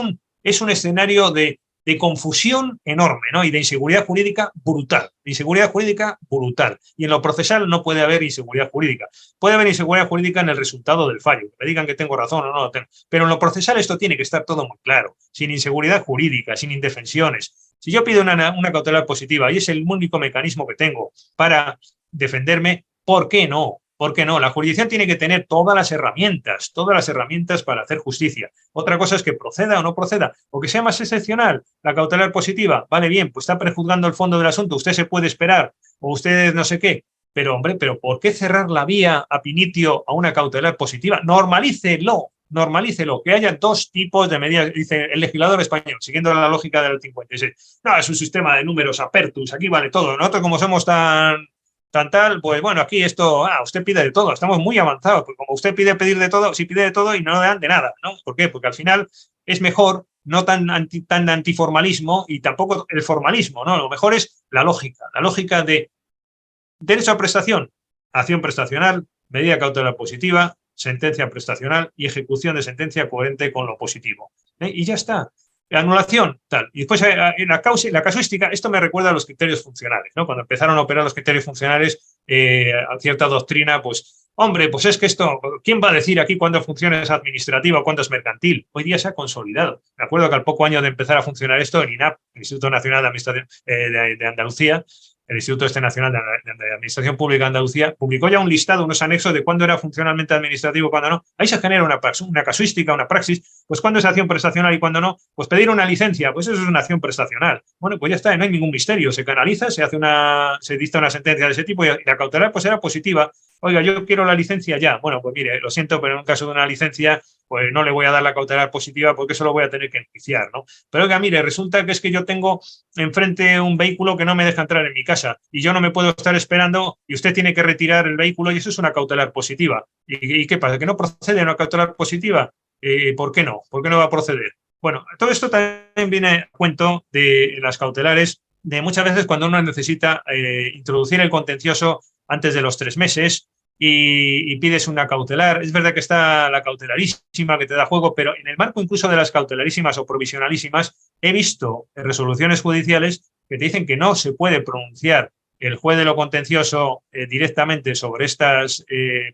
un escenario de confusión enorme, ¿no? Y de inseguridad jurídica brutal. Y en lo procesal no puede haber inseguridad jurídica. Puede haber inseguridad jurídica en el resultado del fallo. Que me digan que tengo razón o no lo tengo. Pero en lo procesal esto tiene que estar todo muy claro. Sin inseguridad jurídica, sin indefensiones. Si yo pido una cautelar positiva y es el único mecanismo que tengo para defenderme, ¿por qué no? ¿Por qué no? La jurisdicción tiene que tener todas las herramientas para hacer justicia. Otra cosa es que proceda o no proceda, o que sea más excepcional. La cautelar positiva, vale, bien, pues está prejuzgando el fondo del asunto, usted se puede esperar, o usted no sé qué. Pero, hombre, ¿por qué cerrar la vía a Pinitio a una cautelar positiva? Normalícelo, que haya dos tipos de medidas, dice el legislador español, siguiendo la lógica del 56. No, es un sistema de números apertus, aquí vale todo. Nosotros, como somos tal, pues bueno, aquí esto, usted pide de todo, estamos muy avanzados, pues como usted pedir de todo, si pide de todo y no dan de nada, ¿no? ¿Por qué? Porque al final es mejor no tan antiformalismo y tampoco el formalismo, ¿no? Lo mejor es la lógica de derecho a prestación, acción prestacional, medida cautelar positiva, sentencia prestacional y ejecución de sentencia coherente con lo positivo. Y ya está. Anulación, tal. Y después la casuística, esto me recuerda a los criterios funcionales, ¿no? Cuando empezaron a operar los criterios funcionales, a cierta doctrina, pues, hombre, pues es que esto, ¿quién va a decir aquí cuándo funciona es administrativa o cuándo es mercantil? Hoy día se ha consolidado. Me acuerdo que al poco año de empezar a funcionar esto, el INAP, el Instituto Nacional de Administración de Andalucía, el Instituto Nacional de Administración Pública de Andalucía, publicó ya un listado, unos anexos de cuándo era funcionalmente administrativo y cuándo no. Ahí se genera una casuística, una praxis. Pues cuándo es acción prestacional y cuándo no. Pues pedir una licencia, pues eso es una acción prestacional. Bueno, pues ya está, no hay ningún misterio. Se canaliza, se dicta una sentencia de ese tipo y la cautelar pues era positiva. Oiga, yo quiero la licencia ya. Bueno, pues mire, lo siento, pero en un caso de una licencia, pues no le voy a dar la cautelar positiva porque eso lo voy a tener que enjuiciar, ¿no? Pero oiga, mire, resulta que es que yo tengo enfrente un vehículo que no me deja entrar en mi casa y yo no me puedo estar esperando y usted tiene que retirar el vehículo y eso es una cautelar positiva. ¿Y qué pasa? ¿Que no procede una cautelar positiva? ¿Por qué no? ¿Por qué no va a proceder? Bueno, todo esto también viene a cuento de las cautelares, de muchas veces cuando uno necesita introducir el contencioso antes de los 3 meses y pides una cautelar. Es verdad que está la cautelarísima que te da juego, pero en el marco incluso de las cautelarísimas o provisionalísimas he visto resoluciones judiciales que te dicen que no se puede pronunciar el juez de lo contencioso directamente sobre estas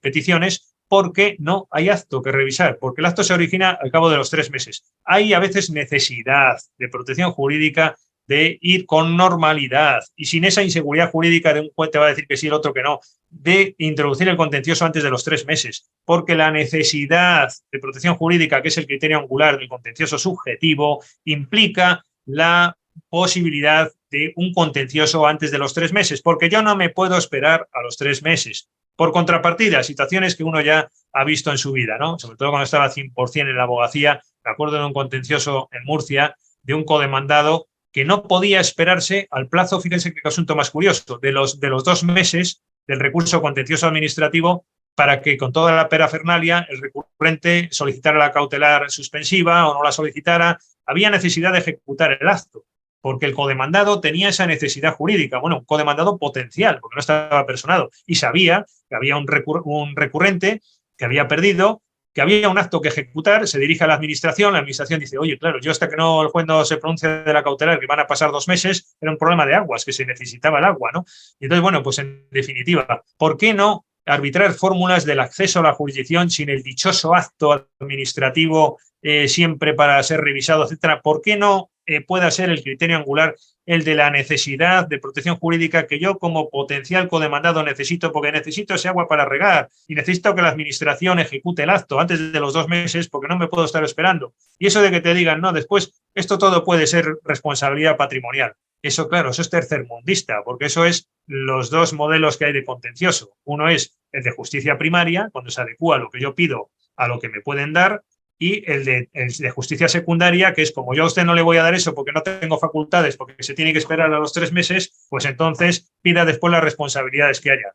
peticiones porque no hay acto que revisar, porque el acto se origina al cabo de los 3 meses. Hay a veces necesidad de protección jurídica de ir con normalidad y sin esa inseguridad jurídica de un juez te va a decir que sí, el otro que no, de introducir el contencioso antes de los 3 meses, porque la necesidad de protección jurídica, que es el criterio angular del contencioso subjetivo, implica la posibilidad de un contencioso antes de los 3 meses, porque yo no me puedo esperar a los 3 meses. Por contrapartida, situaciones que uno ya ha visto en su vida, ¿no? Sobre todo cuando estaba 100% en la abogacía, me acuerdo de un contencioso en Murcia, de un codemandado que no podía esperarse al plazo, fíjense qué asunto más curioso, de los 2 meses del recurso contencioso administrativo para que con toda la parafernalia el recurrente solicitara la cautelar suspensiva o no la solicitara. Había necesidad de ejecutar el acto, porque el codemandado tenía esa necesidad jurídica, bueno, un codemandado potencial, porque no estaba personado, y sabía que había un recurrente que había perdido, que había un acto que ejecutar, se dirige a la administración dice, oye, claro, yo hasta que no el juez no se pronuncie de la cautelar, que van a pasar 2 meses, era un problema de aguas, que se necesitaba el agua, ¿no? Y entonces, bueno, pues en definitiva, ¿por qué no arbitrar fórmulas del acceso a la jurisdicción sin el dichoso acto administrativo siempre para ser revisado, etcétera? ¿Por qué no pueda ser el criterio angular el de la necesidad de protección jurídica que yo como potencial codemandado necesito, porque necesito ese agua para regar y necesito que la administración ejecute el acto antes de los 2 meses porque no me puedo estar esperando? Y eso de que te digan, no, después esto todo puede ser responsabilidad patrimonial. Eso, claro, eso es tercermundista, porque eso es los 2 modelos que hay de contencioso. Uno es el de justicia primaria, cuando se adecúa lo que yo pido a lo que me pueden dar, y el de justicia secundaria, que es como yo a usted no le voy a dar eso porque no tengo facultades, porque se tiene que esperar a los 3 meses, pues entonces pida después las responsabilidades que haya.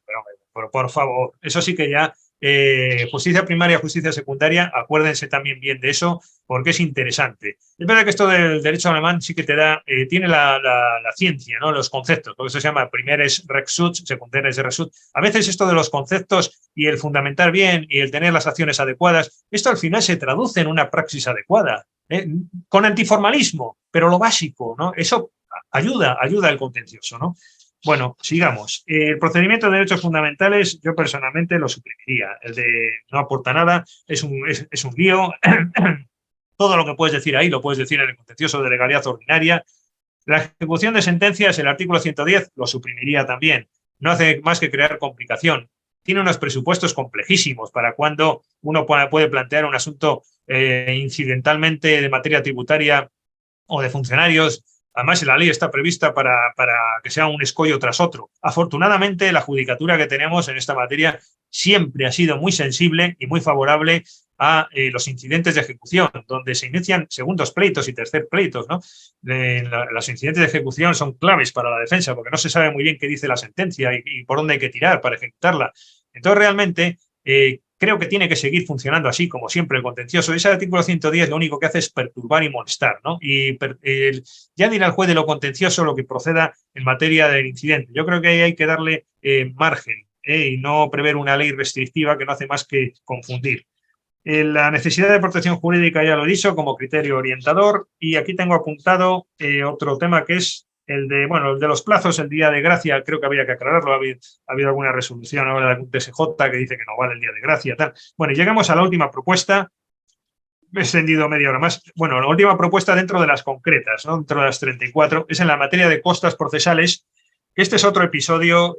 Pero por favor, eso sí que ya, justicia primaria, justicia secundaria, acuérdense también bien de eso, porque es interesante. Es verdad que esto del derecho alemán sí que te da, tiene la ciencia, ¿no? Los conceptos, porque eso se llama, primer es Rechtsschutz, secundaria es Rechtsschutz. A veces esto de los conceptos y el fundamentar bien y el tener las acciones adecuadas, esto al final se traduce en una praxis adecuada, con antiformalismo, pero lo básico, ¿no? Eso ayuda al contencioso, ¿no? Bueno, sigamos. El procedimiento de derechos fundamentales, yo personalmente lo suprimiría. El de no aporta nada, es un lío. Todo lo que puedes decir ahí lo puedes decir en el contencioso de legalidad ordinaria. La ejecución de sentencias, el artículo 110, lo suprimiría también. No hace más que crear complicación. Tiene unos presupuestos complejísimos para cuando uno puede plantear un asunto incidentalmente de materia tributaria o de funcionarios. Además, la ley está prevista para que sea un escollo tras otro. Afortunadamente, la judicatura que tenemos en esta materia siempre ha sido muy sensible y muy favorable a los incidentes de ejecución, donde se inician segundos pleitos y tercer pleitos, ¿no? Los incidentes de ejecución son claves para la defensa porque no se sabe muy bien qué dice la sentencia y por dónde hay que tirar para ejecutarla. Entonces, realmente, creo que tiene que seguir funcionando así, como siempre, el contencioso. Ese artículo 110 lo único que hace es perturbar y molestar, ¿no? Y ya dirá el juez de lo contencioso lo que proceda en materia del incidente. Yo creo que ahí hay que darle margen y no prever una ley restrictiva que no hace más que confundir. La necesidad de protección jurídica ya lo he dicho como criterio orientador, y aquí tengo apuntado otro tema que es el de los plazos, el día de gracia. Creo que había que aclararlo. Ha habido alguna resolución ahora de algún TSJ que dice que no vale el día de gracia, tal. Bueno, y llegamos a la última propuesta. Me he extendido media hora más. Bueno, la última propuesta dentro de las concretas, ¿no? Dentro de las 34, es en la materia de costas procesales. Este es otro episodio,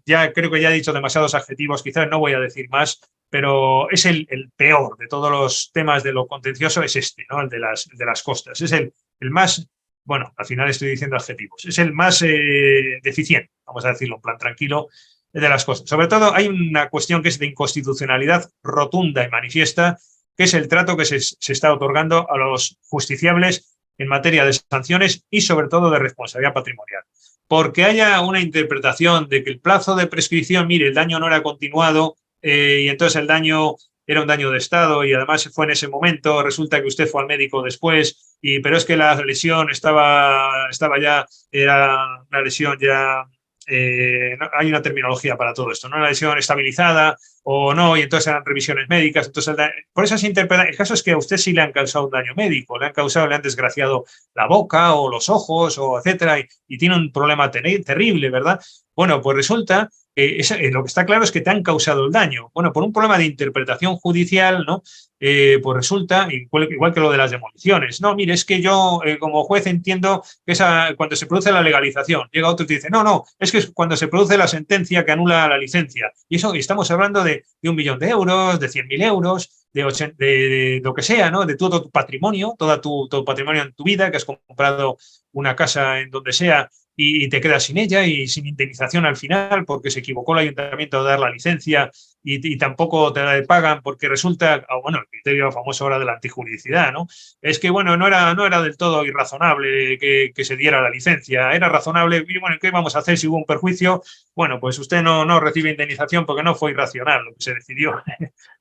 ya creo que ya he dicho demasiados adjetivos, quizás no voy a decir más, pero es el peor de todos los temas de lo contencioso, es este, ¿no? El de las costas. Es el más, bueno, al final estoy diciendo adjetivos, es el más deficiente, vamos a decirlo en plan tranquilo, de las costas. Sobre todo hay una cuestión que es de inconstitucionalidad rotunda y manifiesta, que es el trato que se está otorgando a los justiciables en materia de sanciones y sobre todo de responsabilidad patrimonial. Porque haya una interpretación de que el plazo de prescripción, mire, el daño no era continuado y entonces el daño era un daño de Estado y además fue en ese momento, resulta que usted fue al médico después, pero es que la lesión estaba ya, era una lesión ya, hay una terminología para todo esto, ¿no? Una lesión estabilizada o no, y entonces eran revisiones médicas. Entonces, por eso se interpreta. El caso es que a usted sí le han causado un daño médico, le han desgraciado la boca o los ojos, o etcétera, y tiene un problema terrible, ¿verdad? Bueno, pues resulta que lo que está claro es que te han causado el daño. Bueno, por un problema de interpretación judicial, ¿no? Pues resulta, igual que lo de las demoliciones. No, mire, es que yo como juez entiendo que cuando se produce la legalización, llega otro y te dice, no, es que es cuando se produce la sentencia que anula la licencia. Y eso, estamos hablando de 1 millón de euros, de 100.000 euros, de lo que sea, ¿no? De todo tu patrimonio, todo tu patrimonio en tu vida, que has comprado una casa en donde sea y te quedas sin ella y sin indemnización al final porque se equivocó el ayuntamiento de dar la licencia y tampoco te la pagan porque resulta, el criterio famoso ahora de la antijuridicidad, ¿no? Es que, no era del todo irrazonable que se diera la licencia, era razonable y, ¿qué vamos a hacer si hubo un perjuicio? Bueno, pues usted no recibe indemnización porque no fue irracional lo que se decidió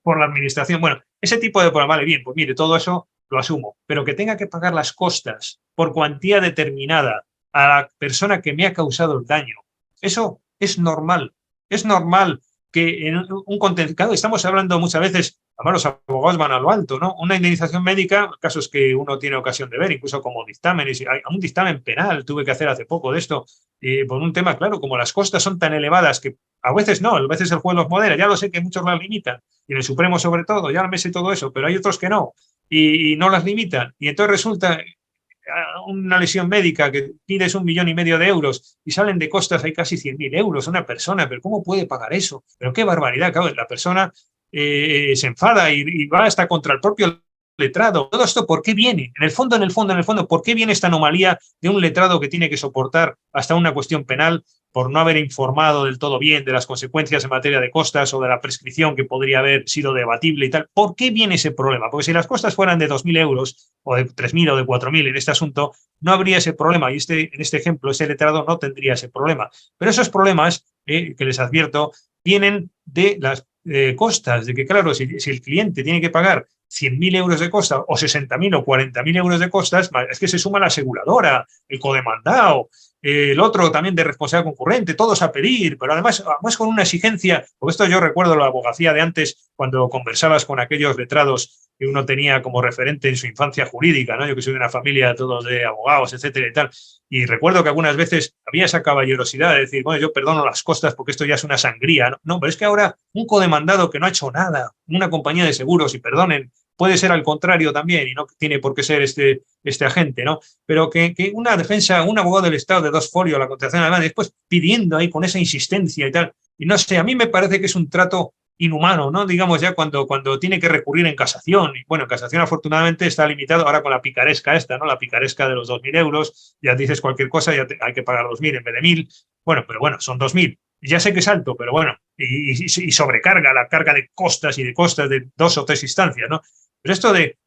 por la administración. Bueno, ese tipo de problema, vale, bien, pues mire, todo eso lo asumo, pero que tenga que pagar las costas por cuantía determinada a la persona que me ha causado el daño. Eso es normal. Es normal que en un contencioso, estamos hablando muchas veces, además los abogados van a lo alto, ¿no? Una indemnización médica, casos que uno tiene ocasión de ver, incluso como dictámenes, un dictamen penal tuve que hacer hace poco de esto, por un tema, claro, como las costas son tan elevadas que a veces no, a veces el juez los modera, ya lo sé que muchos las limitan, y en el Supremo sobre todo, ya me sé todo eso, pero hay otros que no, y no las limitan, y entonces resulta una lesión médica que pides 1,5 millones de euros y salen de costas hay casi 100.000 euros una persona, pero ¿cómo puede pagar eso? Pero qué barbaridad, claro, la persona se enfada y va hasta contra el propio letrado. Todo esto, ¿por qué viene? En el fondo, ¿por qué viene esta anomalía de un letrado que tiene que soportar hasta una cuestión penal por no haber informado del todo bien de las consecuencias en materia de costas o de la prescripción que podría haber sido debatible y tal? ¿Por qué viene ese problema? Porque si las costas fueran de 2.000 euros o de 3.000 o de 4.000 en este asunto, no habría ese problema y en este ejemplo ese letrado no tendría ese problema. Pero esos problemas, que les advierto, vienen de las costas, de que claro, si el cliente tiene que pagar 100.000 euros de costas o 60.000 o 40.000 euros de costas, es que se suma la aseguradora, el codemandado, el otro también de responsabilidad concurrente, todos a pedir, pero además con una exigencia, porque esto yo recuerdo la abogacía de antes, cuando conversabas con aquellos letrados que uno tenía como referente en su infancia jurídica, ¿no? Yo que soy de una familia todos de abogados, etcétera y tal, y recuerdo que algunas veces había esa caballerosidad de decir, bueno, yo perdono las costas porque esto ya es una sangría, ¿no? No, pero es que ahora un codemandado que no ha hecho nada, una compañía de seguros, y perdonen, puede ser al contrario también, y no tiene por qué ser este agente, ¿no? Pero que una defensa, un abogado del Estado de 2 folios, la contratación alemana, después pidiendo ahí con esa insistencia y tal, y no sé, a mí me parece que es un trato inhumano, ¿no? Digamos ya cuando tiene que recurrir en casación, y bueno, en casación afortunadamente está limitado ahora con la picaresca esta, ¿no? La picaresca de los 2.000 euros, ya dices cualquier cosa, hay que pagar 2.000 en vez de 1.000, bueno, pero bueno, son 2.000. Ya sé que es alto, pero bueno, y sobrecarga la carga de costas de 2 o 3 instancias, ¿no? Pero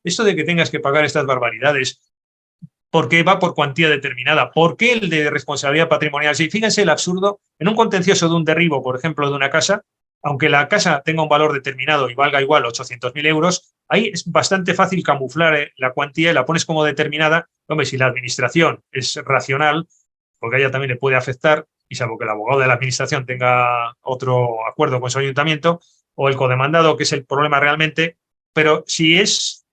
esto de que tengas que pagar estas barbaridades, ¿por qué va por cuantía determinada? ¿Por qué el de responsabilidad patrimonial? Sí, fíjense el absurdo, en un contencioso de un derribo, por ejemplo, de una casa, aunque la casa tenga un valor determinado y valga igual 800.000 euros, ahí es bastante fácil camuflar la cuantía y la pones como determinada. Hombre, si la administración es racional, porque a ella también le puede afectar, y salvo que el abogado de la administración tenga otro acuerdo con su ayuntamiento, o el codemandado, que es el problema realmente, pero si es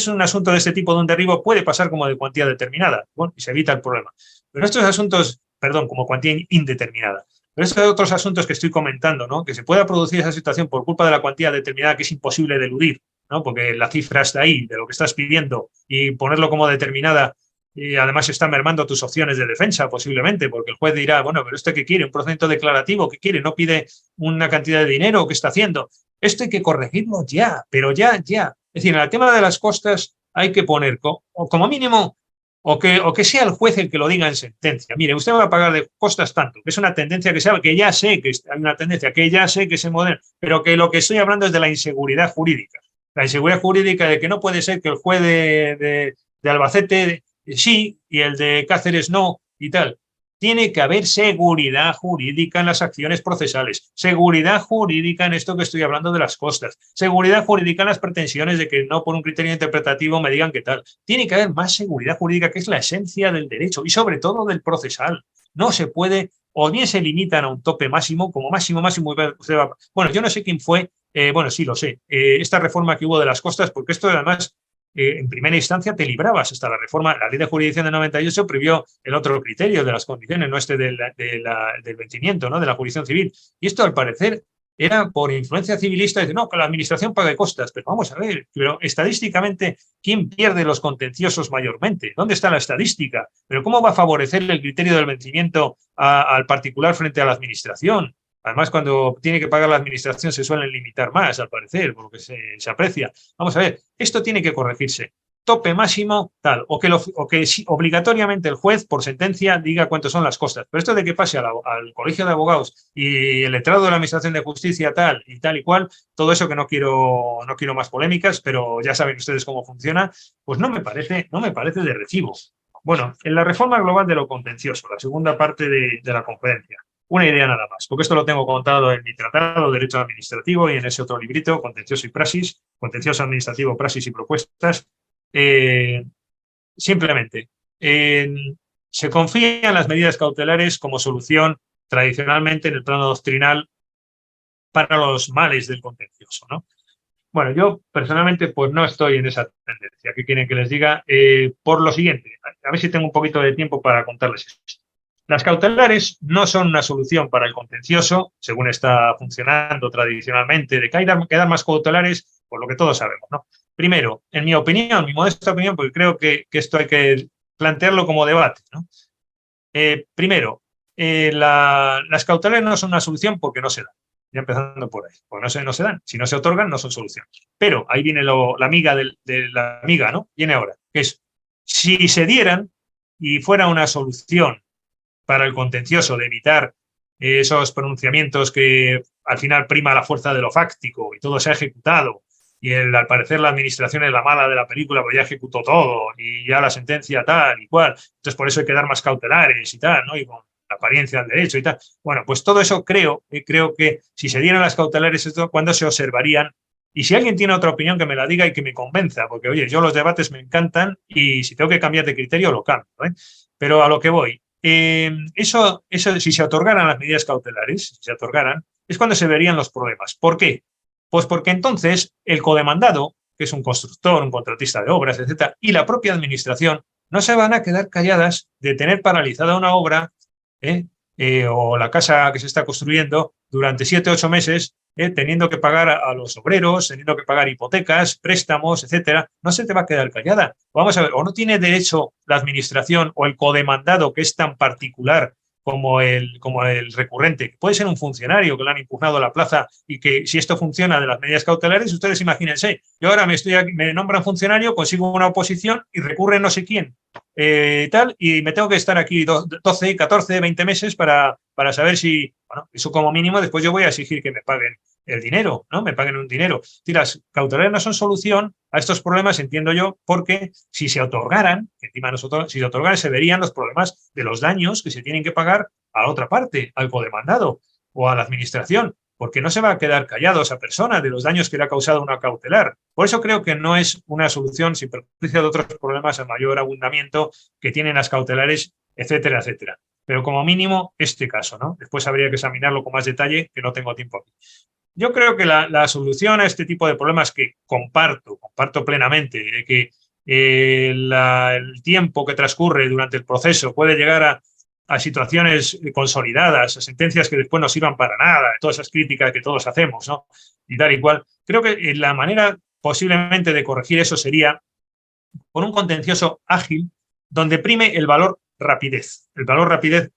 un asunto de este tipo de un derribo, puede pasar como de cuantía determinada, bueno, y se evita el problema. Pero estos asuntos, perdón, como cuantía indeterminada. Pero estos otros asuntos que estoy comentando, ¿no? Que se pueda producir esa situación por culpa de la cuantía determinada, que es imposible de eludir, ¿no? Porque la cifra está ahí, de lo que estás pidiendo, y ponerlo como determinada, y además está mermando tus opciones de defensa, posiblemente, porque el juez dirá, bueno, pero ¿este qué quiere? ¿Un procedimiento declarativo? ¿Qué quiere? ¿No pide una cantidad de dinero? ¿Qué está haciendo? Esto hay que corregirlo ya, pero ya. Es decir, en el tema de las costas hay que poner, como mínimo, o que sea el juez el que lo diga en sentencia. Mire, usted va a pagar de costas tanto, que es una tendencia que ya sé que hay una tendencia, que ya sé que se modera, pero que lo que estoy hablando es de la inseguridad jurídica. La inseguridad jurídica de que no puede ser que el juez de Albacete sí y el de Cáceres no y tal. Tiene que haber seguridad jurídica en las acciones procesales, seguridad jurídica en esto que estoy hablando de las costas, seguridad jurídica en las pretensiones de que no por un criterio interpretativo me digan qué tal. Tiene que haber más seguridad jurídica, que es la esencia del derecho y sobre todo del procesal. No se puede, o bien se limitan a un tope máximo, como máximo, bueno, yo no sé quién fue, bueno, sí lo sé, esta reforma que hubo de las costas, porque esto además en primera instancia te librabas hasta la reforma, la ley de jurisdicción de 98 prohibió el otro criterio de las condiciones, no del vencimiento, ¿no? De la jurisdicción civil. Y esto al parecer era por influencia civilista, de no, que la administración pague costas, pero vamos a ver, pero estadísticamente, ¿quién pierde los contenciosos mayormente? ¿Dónde está la estadística? ¿Pero cómo va a favorecer el criterio del vencimiento al particular frente a la administración? Además, cuando tiene que pagar la administración se suelen limitar más, al parecer, por lo que se aprecia. Vamos a ver, esto tiene que corregirse. Tope máximo, tal, o que obligatoriamente el juez, por sentencia, diga cuántas son las costas. Pero esto de que pase al colegio de abogados y el letrado de la Administración de Justicia, tal y cual, todo eso que no quiero más polémicas, pero ya saben ustedes cómo funciona, pues no me parece de recibo. Bueno, en la reforma global de lo contencioso, la segunda parte de la conferencia. Una idea nada más, porque esto lo tengo contado en mi tratado de Derecho Administrativo y en ese otro librito, Contencioso y Praxis, Contencioso Administrativo, Praxis y Propuestas. Simplemente, se confían las medidas cautelares como solución tradicionalmente en el plano doctrinal para los males del contencioso, ¿no? Bueno, yo personalmente pues no estoy en esa tendencia. ¿Qué quieren que les diga? Por lo siguiente, a ver si tengo un poquito de tiempo para contarles esto. Las cautelares no son una solución para el contencioso, según está funcionando tradicionalmente, de que hay que dar más cautelares, por lo que todos sabemos, ¿no? Primero, en mi opinión, mi modesta opinión, porque creo que esto hay que plantearlo como debate, ¿no? Primero, las cautelares no son una solución porque no se dan. Ya empezando por ahí. Pues no se dan. Si no se otorgan, no son solución. Pero ahí viene la miga de la miga, ¿no? Viene ahora. Que es, si se dieran y fuera una solución para el contencioso de evitar esos pronunciamientos que al final prima la fuerza de lo fáctico y todo se ha ejecutado y al parecer la administración es la mala de la película, pues ya ejecutó todo y ya la sentencia tal y cual. Entonces por eso hay que dar más cautelares y tal, ¿no? Y con la apariencia del derecho y tal. Bueno, pues todo eso creo que si se dieran las cautelares, esto cuando se observarían. Y si alguien tiene otra opinión, que me la diga y que me convenza, porque, oye, yo los debates me encantan y si tengo que cambiar de criterio, lo cambio, ¿eh? Pero a lo que voy, eso, si se otorgaran las medidas cautelares, si se otorgaran, es cuando se verían los problemas. ¿Por qué? Pues porque entonces el codemandado, que es un constructor, un contratista de obras, etcétera, y la propia administración no se van a quedar calladas de tener paralizada una obra o la casa que se está construyendo durante 7 o 8 meses, teniendo que pagar a los obreros, teniendo que pagar hipotecas, préstamos, etcétera. No se te va a quedar callada. Vamos a ver, o no tiene derecho la administración o el codemandado, que es tan particular como el recurrente, que puede ser un funcionario que le han impugnado a la plaza y que si esto funciona de las medidas cautelares, ustedes imagínense, yo ahora me nombran funcionario, consigo una oposición y recurre no sé quién, tal, y me tengo que estar aquí 12, 14, 20 meses para saber si, bueno, eso como mínimo, después yo voy a exigir que me paguen el dinero, ¿no? Me paguen un dinero. Si las cautelares no son solución a estos problemas, entiendo yo, porque si se otorgaran, encima nosotros, si se otorgaran, se verían los problemas de los daños que se tienen que pagar a la otra parte, al codemandado o a la administración, porque no se va a quedar callado esa persona de los daños que le ha causado una cautelar. Por eso creo que no es una solución sin perjuicio de otros problemas a mayor abundamiento que tienen las cautelares, etcétera, etcétera. Pero como mínimo, este caso, ¿no? Después habría que examinarlo con más detalle, que no tengo tiempo aquí. Yo creo que la solución a este tipo de problemas que comparto plenamente, que el tiempo que transcurre durante el proceso puede llegar a situaciones consolidadas, a sentencias que después no sirvan para nada, todas esas críticas que todos hacemos, ¿no? Y tal y cual. Creo que la manera posiblemente de corregir eso sería con un contencioso ágil donde prime el valor rapidez. El valor rapidez,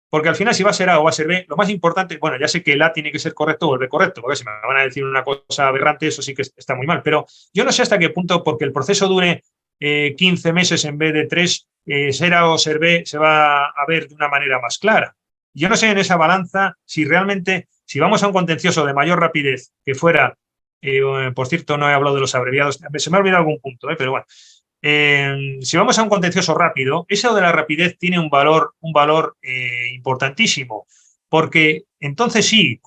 porque al final si va a ser A o va a ser B, lo más importante, bueno, ya sé que el A tiene que ser correcto o el B correcto, porque si me van a decir una cosa aberrante, eso sí que está muy mal, pero yo no sé hasta qué punto, porque el proceso dure 15 meses en vez de 3, ser A o ser B se va a ver de una manera más clara. Yo no sé en esa balanza si realmente, si vamos a un contencioso de mayor rapidez que fuera, por cierto, no he hablado de los abreviados, se me ha olvidado algún punto, pero bueno, si vamos a un contencioso rápido, eso de la rapidez tiene un valor importantísimo, porque entonces sí,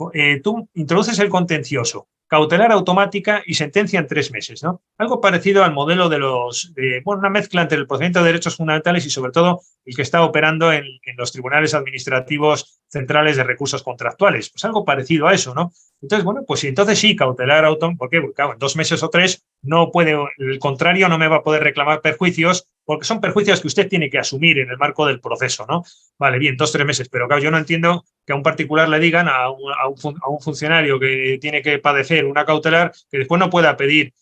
tú introduces el contencioso, cautelar automática y sentencia en 3 meses, ¿no? Algo parecido al modelo bueno, una mezcla entre el procedimiento de derechos fundamentales y sobre todo el que está operando en los tribunales administrativos centrales de recursos contractuales. Pues algo parecido a eso, ¿no? Entonces, bueno, pues entonces sí, cautelar automático, ¿por qué? Porque claro, en 2 meses o 3 no puede, el contrario no me va a poder reclamar perjuicios, porque son perjuicios que usted tiene que asumir en el marco del proceso, ¿no? Vale, bien, 2 o 3 meses, pero claro, yo no entiendo que a un particular le digan a un funcionario que tiene que padecer una cautelar que después no pueda pedir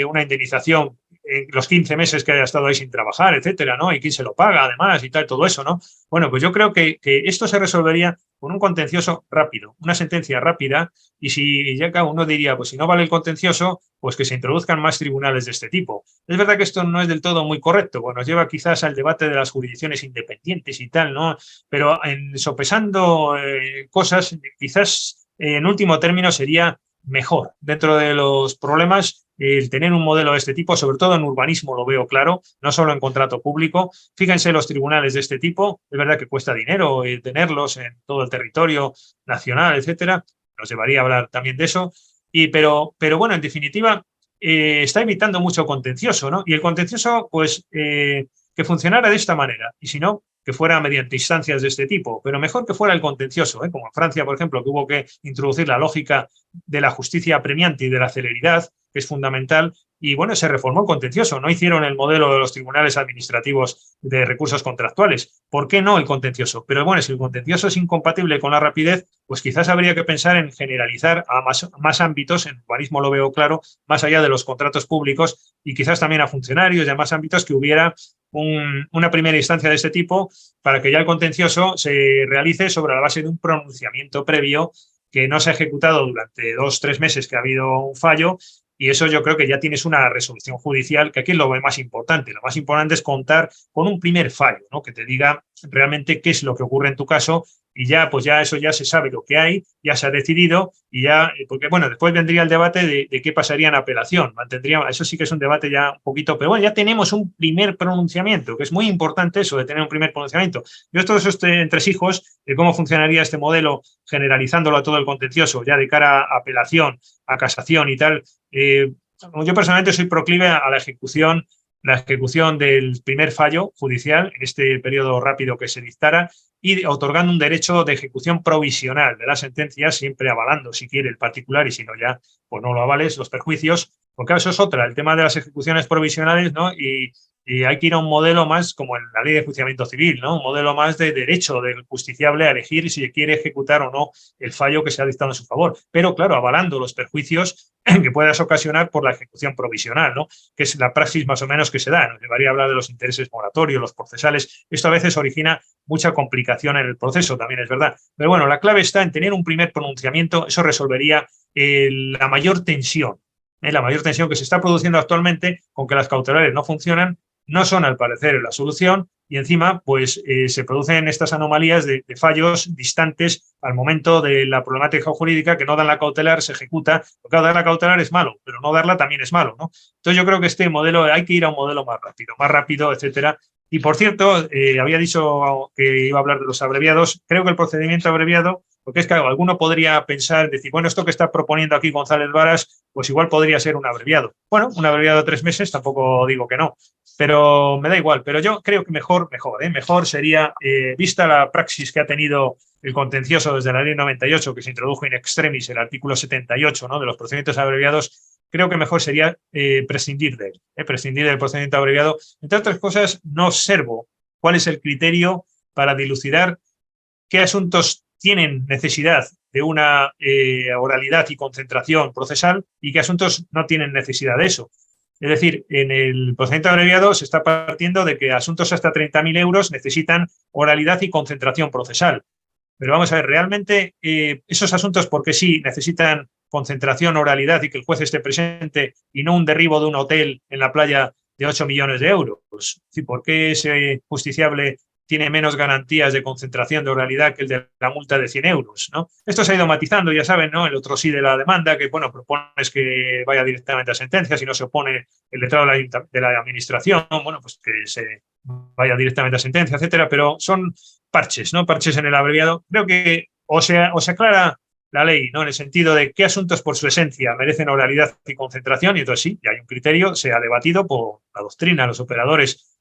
una indemnización en los 15 meses que haya estado ahí sin trabajar, etcétera, ¿no? Y quién se lo paga, además, y tal, todo eso, ¿no? Bueno, pues yo creo que esto se resolvería con un contencioso rápido, una sentencia rápida, y si ya cada uno diría, pues si no vale el contencioso, pues que se introduzcan más tribunales de este tipo. Es verdad que esto no es del todo muy correcto, bueno, nos lleva quizás al debate de las jurisdicciones independientes y tal, ¿no? Pero sopesando cosas, quizás en último término sería mejor dentro de los problemas el tener un modelo de este tipo, sobre todo en urbanismo lo veo claro, no solo en contrato público. Fíjense los tribunales de este tipo, es verdad que cuesta dinero tenerlos en todo el territorio nacional, etcétera, nos llevaría a hablar también de eso, pero bueno, en definitiva, está evitando mucho contencioso, ¿no? Y el contencioso, pues, que funcionara de esta manera, y si no, que fuera mediante instancias de este tipo, pero mejor que fuera el contencioso, ¿eh? Como en Francia, por ejemplo, que hubo que introducir la lógica de la justicia apremiante y de la celeridad, que es fundamental, y bueno, se reformó el contencioso. No hicieron el modelo de los tribunales administrativos de recursos contractuales. ¿Por qué no el contencioso? Pero bueno, si el contencioso es incompatible con la rapidez, pues quizás habría que pensar en generalizar a más ámbitos, en urbanismo lo veo claro, más allá de los contratos públicos y quizás también a funcionarios y a más ámbitos, que hubiera una primera instancia de este tipo para que ya el contencioso se realice sobre la base de un pronunciamiento previo que no se ha ejecutado durante 2 o 3 meses que ha habido un fallo, y eso yo creo que ya tienes una resolución judicial, que aquí es lo más importante. Lo más importante es contar con un primer fallo, ¿no? Que te diga realmente qué es lo que ocurre en tu caso, y ya, pues ya eso ya se sabe lo que hay, ya se ha decidido, y ya, porque bueno, después vendría el debate de qué pasaría en apelación. Eso sí que es un debate ya un poquito, pero bueno, ya tenemos un primer pronunciamiento, que es muy importante eso de tener un primer pronunciamiento. Yo todos estos entresijos de cómo funcionaría este modelo, generalizándolo a todo el contencioso, ya de cara a apelación, a casación y tal, yo personalmente soy proclive a la ejecución del primer fallo judicial en este periodo rápido que se dictara, y otorgando un derecho de ejecución provisional de la sentencia, siempre avalando, si quiere, el particular, y si no ya, pues no lo avales, los perjuicios, porque eso es otra, el tema de las ejecuciones provisionales, ¿no? Y hay que ir a un modelo más como en la ley de enjuiciamiento civil, ¿no? Un modelo más de derecho del justiciable a elegir si quiere ejecutar o no el fallo que se ha dictado en su favor, pero claro, avalando los perjuicios que puedas ocasionar por la ejecución provisional, ¿no? Que es la praxis más o menos que se da. Nos llevaría a hablar de los intereses moratorios, los procesales. Esto a veces origina mucha complicación en el proceso, también es verdad. Pero bueno, la clave está en tener un primer pronunciamiento. Eso resolvería la mayor tensión que se está produciendo actualmente con que las cautelares no funcionan, no son al parecer la solución, y encima pues se producen estas anomalías de fallos distantes al momento de la problemática jurídica, que no dan la cautelar, se ejecuta, porque dar la cautelar es malo, pero no darla también es malo, ¿no? Entonces yo creo que este modelo, hay que ir a un modelo más rápido, etcétera. Y por cierto, había dicho que iba a hablar de los abreviados. Creo que el procedimiento abreviado, porque es que alguno podría pensar, decir, bueno, esto que está proponiendo aquí González Varas, pues igual podría ser un abreviado. Bueno, un abreviado de 3 meses, tampoco digo que no, pero me da igual. Pero yo creo que mejor sería, vista la praxis que ha tenido el contencioso desde la ley 98, que se introdujo in extremis, el artículo 78, ¿no?, de los procedimientos abreviados. Creo que mejor sería prescindir de él, prescindir del procedimiento abreviado. Entre otras cosas, no observo cuál es el criterio para dilucidar qué asuntos tienen necesidad de una oralidad y concentración procesal y qué asuntos no tienen necesidad de eso. Es decir, en el procedimiento abreviado se está partiendo de que asuntos hasta 30.000 euros necesitan oralidad y concentración procesal. Pero vamos a ver, realmente esos asuntos, porque sí necesitan concentración, oralidad y que el juez esté presente, y no un derribo de un hotel en la playa de 8 millones de euros. ¿Por qué ese justiciable tiene menos garantías de concentración de oralidad que el de la multa de 100 euros? ¿No? Esto se ha ido matizando, ya saben, ¿no? El otro sí de la demanda, que bueno, propones que vaya directamente a sentencia, si no se opone el letrado de la administración, bueno, pues que se vaya directamente a sentencia, etcétera, pero son parches, ¿no? Parches en el abreviado. Creo que o se aclara la ley, ¿no?, en el sentido de qué asuntos por su esencia merecen oralidad y concentración, y entonces sí, ya hay un criterio, se ha debatido por la doctrina, los operadores,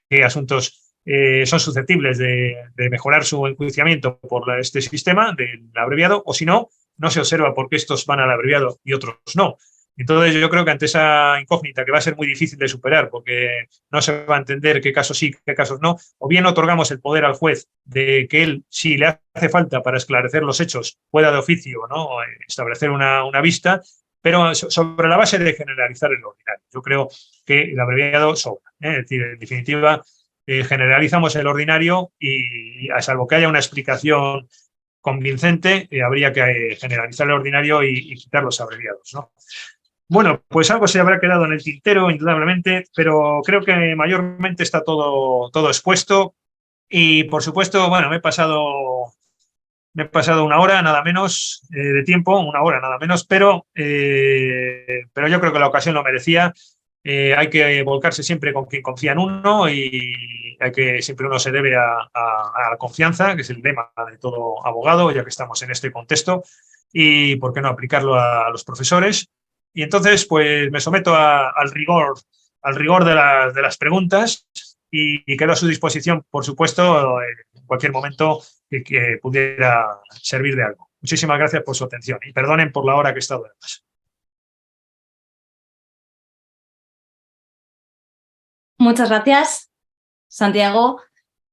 qué asuntos son susceptibles de mejorar su enjuiciamiento por este sistema del abreviado, o si no, no se observa por qué estos van al abreviado y otros no. Entonces yo creo que ante esa incógnita, que va a ser muy difícil de superar porque no se va a entender qué casos sí, qué casos no, o bien otorgamos el poder al juez de que él, si le hace falta para esclarecer los hechos, pueda de oficio, ¿no?, establecer una vista, pero sobre la base de generalizar el ordinario. Yo creo que el abreviado sobra, ¿eh? Es decir, en definitiva, generalizamos el ordinario y a salvo que haya una explicación convincente, habría que generalizar el ordinario y quitar los abreviados, ¿no? Bueno, pues algo se habrá quedado en el tintero, indudablemente, pero creo que mayormente está todo expuesto. Y, por supuesto, bueno, me he pasado 1 hora, nada menos, de tiempo, 1 hora, nada menos, pero yo creo que la ocasión lo merecía. Hay que volcarse siempre con quien confía en uno, y siempre uno se debe a la confianza, que es el lema de todo abogado, ya que estamos en este contexto, y por qué no aplicarlo a los profesores. Y entonces, pues me someto al rigor de las preguntas, y quedo a su disposición, por supuesto, en cualquier momento que pudiera servir de algo. Muchísimas gracias por su atención y perdonen por la hora que he estado de más. Muchas gracias, Santiago,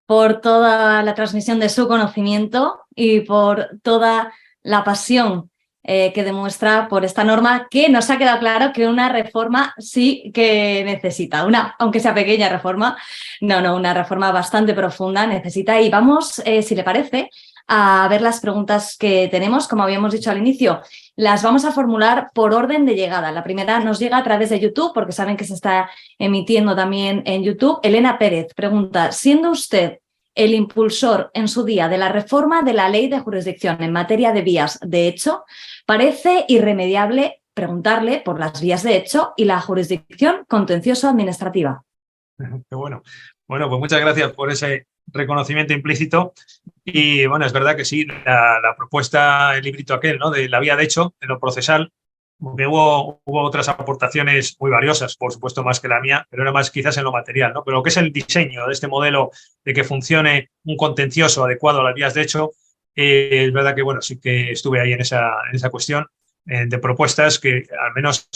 por toda la transmisión de su conocimiento y por toda la pasión que demuestra por esta norma, que nos ha quedado claro que una reforma sí que necesita, aunque sea pequeña reforma, una reforma bastante profunda necesita. Y vamos, si le parece, a ver las preguntas que tenemos. Como habíamos dicho al inicio, las vamos a formular por orden de llegada. La primera nos llega a través de YouTube, porque saben que se está emitiendo también en YouTube. Elena Pérez pregunta, siendo usted el impulsor en su día de la reforma de la ley de jurisdicción en materia de vías de hecho, parece irremediable preguntarle por las vías de hecho y la jurisdicción contencioso-administrativa. Qué bueno. Bueno, pues muchas gracias por ese reconocimiento implícito. Y bueno, es verdad que sí, la propuesta, el librito aquel, ¿no?, de la vía de hecho, en lo procesal, porque hubo otras aportaciones muy valiosas, por supuesto más que la mía, pero era más quizás en lo material, ¿no? Pero lo que es el diseño de este modelo de que funcione un contencioso adecuado a las vías de hecho, es verdad que, bueno, sí que estuve ahí en esa cuestión de propuestas que al menos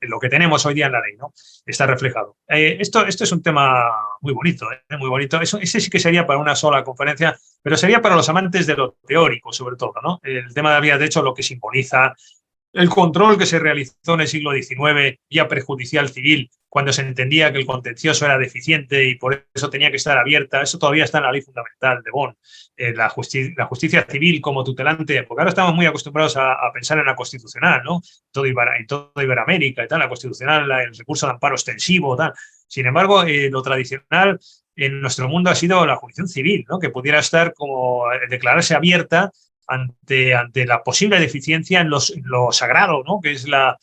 lo que tenemos hoy día en la ley, ¿no? Está reflejado. Esto es un tema muy bonito, muy bonito. Ese sí que sería para una sola conferencia, pero sería para los amantes de lo teórico, sobre todo, ¿no? El tema de las vías de hecho, lo que simboliza, el control que se realizó en el siglo XIX, vía prejudicial civil, cuando se entendía que el contencioso era deficiente y por eso tenía que estar abierta, eso todavía está en la ley fundamental de Bonn. La justicia civil como tutelante, porque ahora estamos muy acostumbrados a pensar en la constitucional, ¿no? Todo Iberoamérica y tal, la constitucional, el recurso de amparo extensivo, tal. Sin embargo, lo tradicional en nuestro mundo ha sido la jurisdicción civil, ¿no? Que pudiera estar como declararse abierta ante la posible deficiencia en lo sagrado, ¿no?, que es la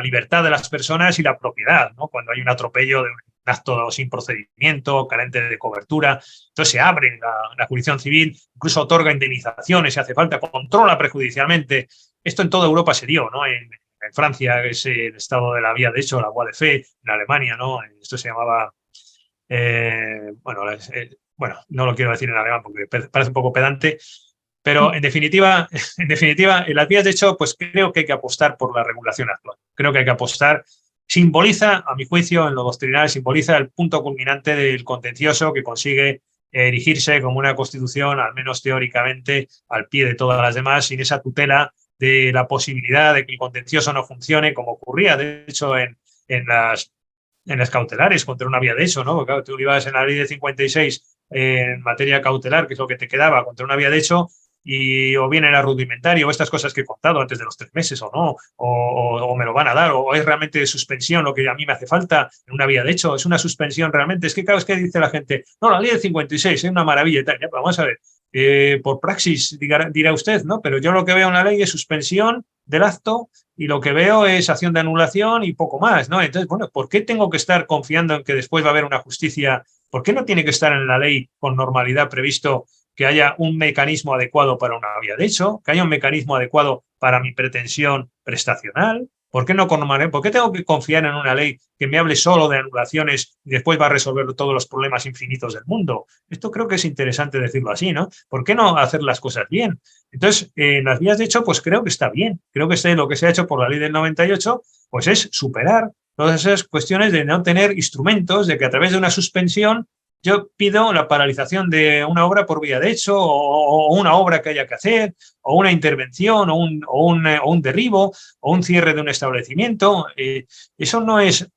libertad de las personas y la propiedad, ¿no? Cuando hay un atropello de un acto sin procedimiento, carente de cobertura, entonces se abre la jurisdicción civil, incluso otorga indemnizaciones si hace falta, controla prejudicialmente. Esto en toda Europa se dio, ¿no? En Francia es el estado de la vía de hecho, la voie de fait, en Alemania, ¿no? Esto se llamaba, bueno, no lo quiero decir en alemán porque parece un poco pedante, pero en definitiva, en las vías de hecho, pues creo que hay que apostar por la regulación actual. Creo que hay que apostar. Simboliza, a mi juicio, en lo doctrinal, simboliza el punto culminante del contencioso que consigue erigirse como una constitución, al menos teóricamente, al pie de todas las demás, sin esa tutela de la posibilidad de que el contencioso no funcione, como ocurría, de hecho, en las cautelares contra una vía de hecho, ¿no? Porque claro, tú ibas en la ley de 56 en materia cautelar, que es lo que te quedaba contra una vía de hecho, y o bien era rudimentario, o estas cosas que he contado antes de los 3 meses o no, o me lo van a dar, o es realmente de suspensión lo que a mí me hace falta en una vía de hecho, es una suspensión realmente. Es que claro, es que dice la gente, no, la ley del 56 es una maravilla y tal. Ya, pero vamos a ver, por praxis dirá usted, ¿no? Pero yo lo que veo en la ley es suspensión del acto y lo que veo es acción de anulación y poco más, ¿no? Entonces, bueno, ¿por qué tengo que estar confiando en que después va a haber una justicia? ¿Por qué no tiene que estar en la ley con normalidad previsto que haya un mecanismo adecuado para una vía de hecho, que haya un mecanismo adecuado para mi pretensión prestacional? ¿Por qué no ¿Por qué tengo que confiar en una ley que me hable solo de anulaciones y después va a resolver todos los problemas infinitos del mundo? Esto creo que es interesante decirlo así, ¿no? ¿Por qué no hacer las cosas bien? Entonces, en las vías de hecho, pues creo que está bien. Creo que lo que se ha hecho por la ley del 98, pues es superar todas esas cuestiones de no tener instrumentos, de que a través de una suspensión yo pido la paralización de una obra por vía de hecho, o una obra que haya que hacer, o una intervención, o un derribo, o un cierre de un establecimiento. Eso no es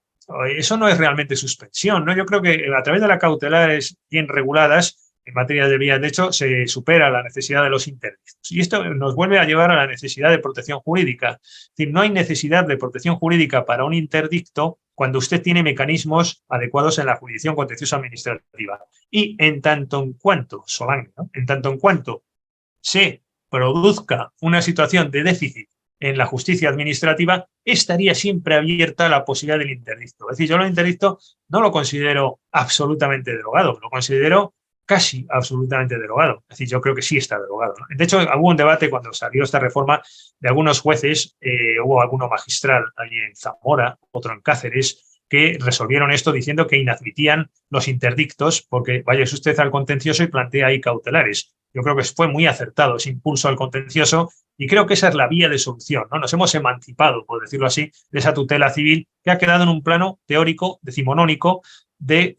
realmente suspensión, ¿no? Yo creo que a través de las cautelares bien reguladas en materia de vías de hecho se supera la necesidad de los interdictos. Y esto nos vuelve a llevar a la necesidad de protección jurídica. Es decir, no hay necesidad de protección jurídica para un interdicto cuando usted tiene mecanismos adecuados en la jurisdicción contenciosa administrativa. Y en tanto en cuanto, Solange, ¿no?, en tanto en cuanto se produzca una situación de déficit en la justicia administrativa, estaría siempre abierta la posibilidad del interdicto. Es decir, yo el interdicto no lo considero absolutamente derogado, lo considero casi absolutamente derogado. Es decir, yo creo que sí está derogado, ¿no? De hecho, hubo un debate cuando salió esta reforma de algunos jueces, hubo alguno magistral allí en Zamora, otro en Cáceres, que resolvieron esto diciendo que inadmitían los interdictos porque vaya usted al contencioso y plantea ahí cautelares. Yo creo que fue muy acertado ese impulso al contencioso y creo que esa es la vía de solución, ¿no? Nos hemos emancipado, por decirlo así, de esa tutela civil que ha quedado en un plano teórico, decimonónico, de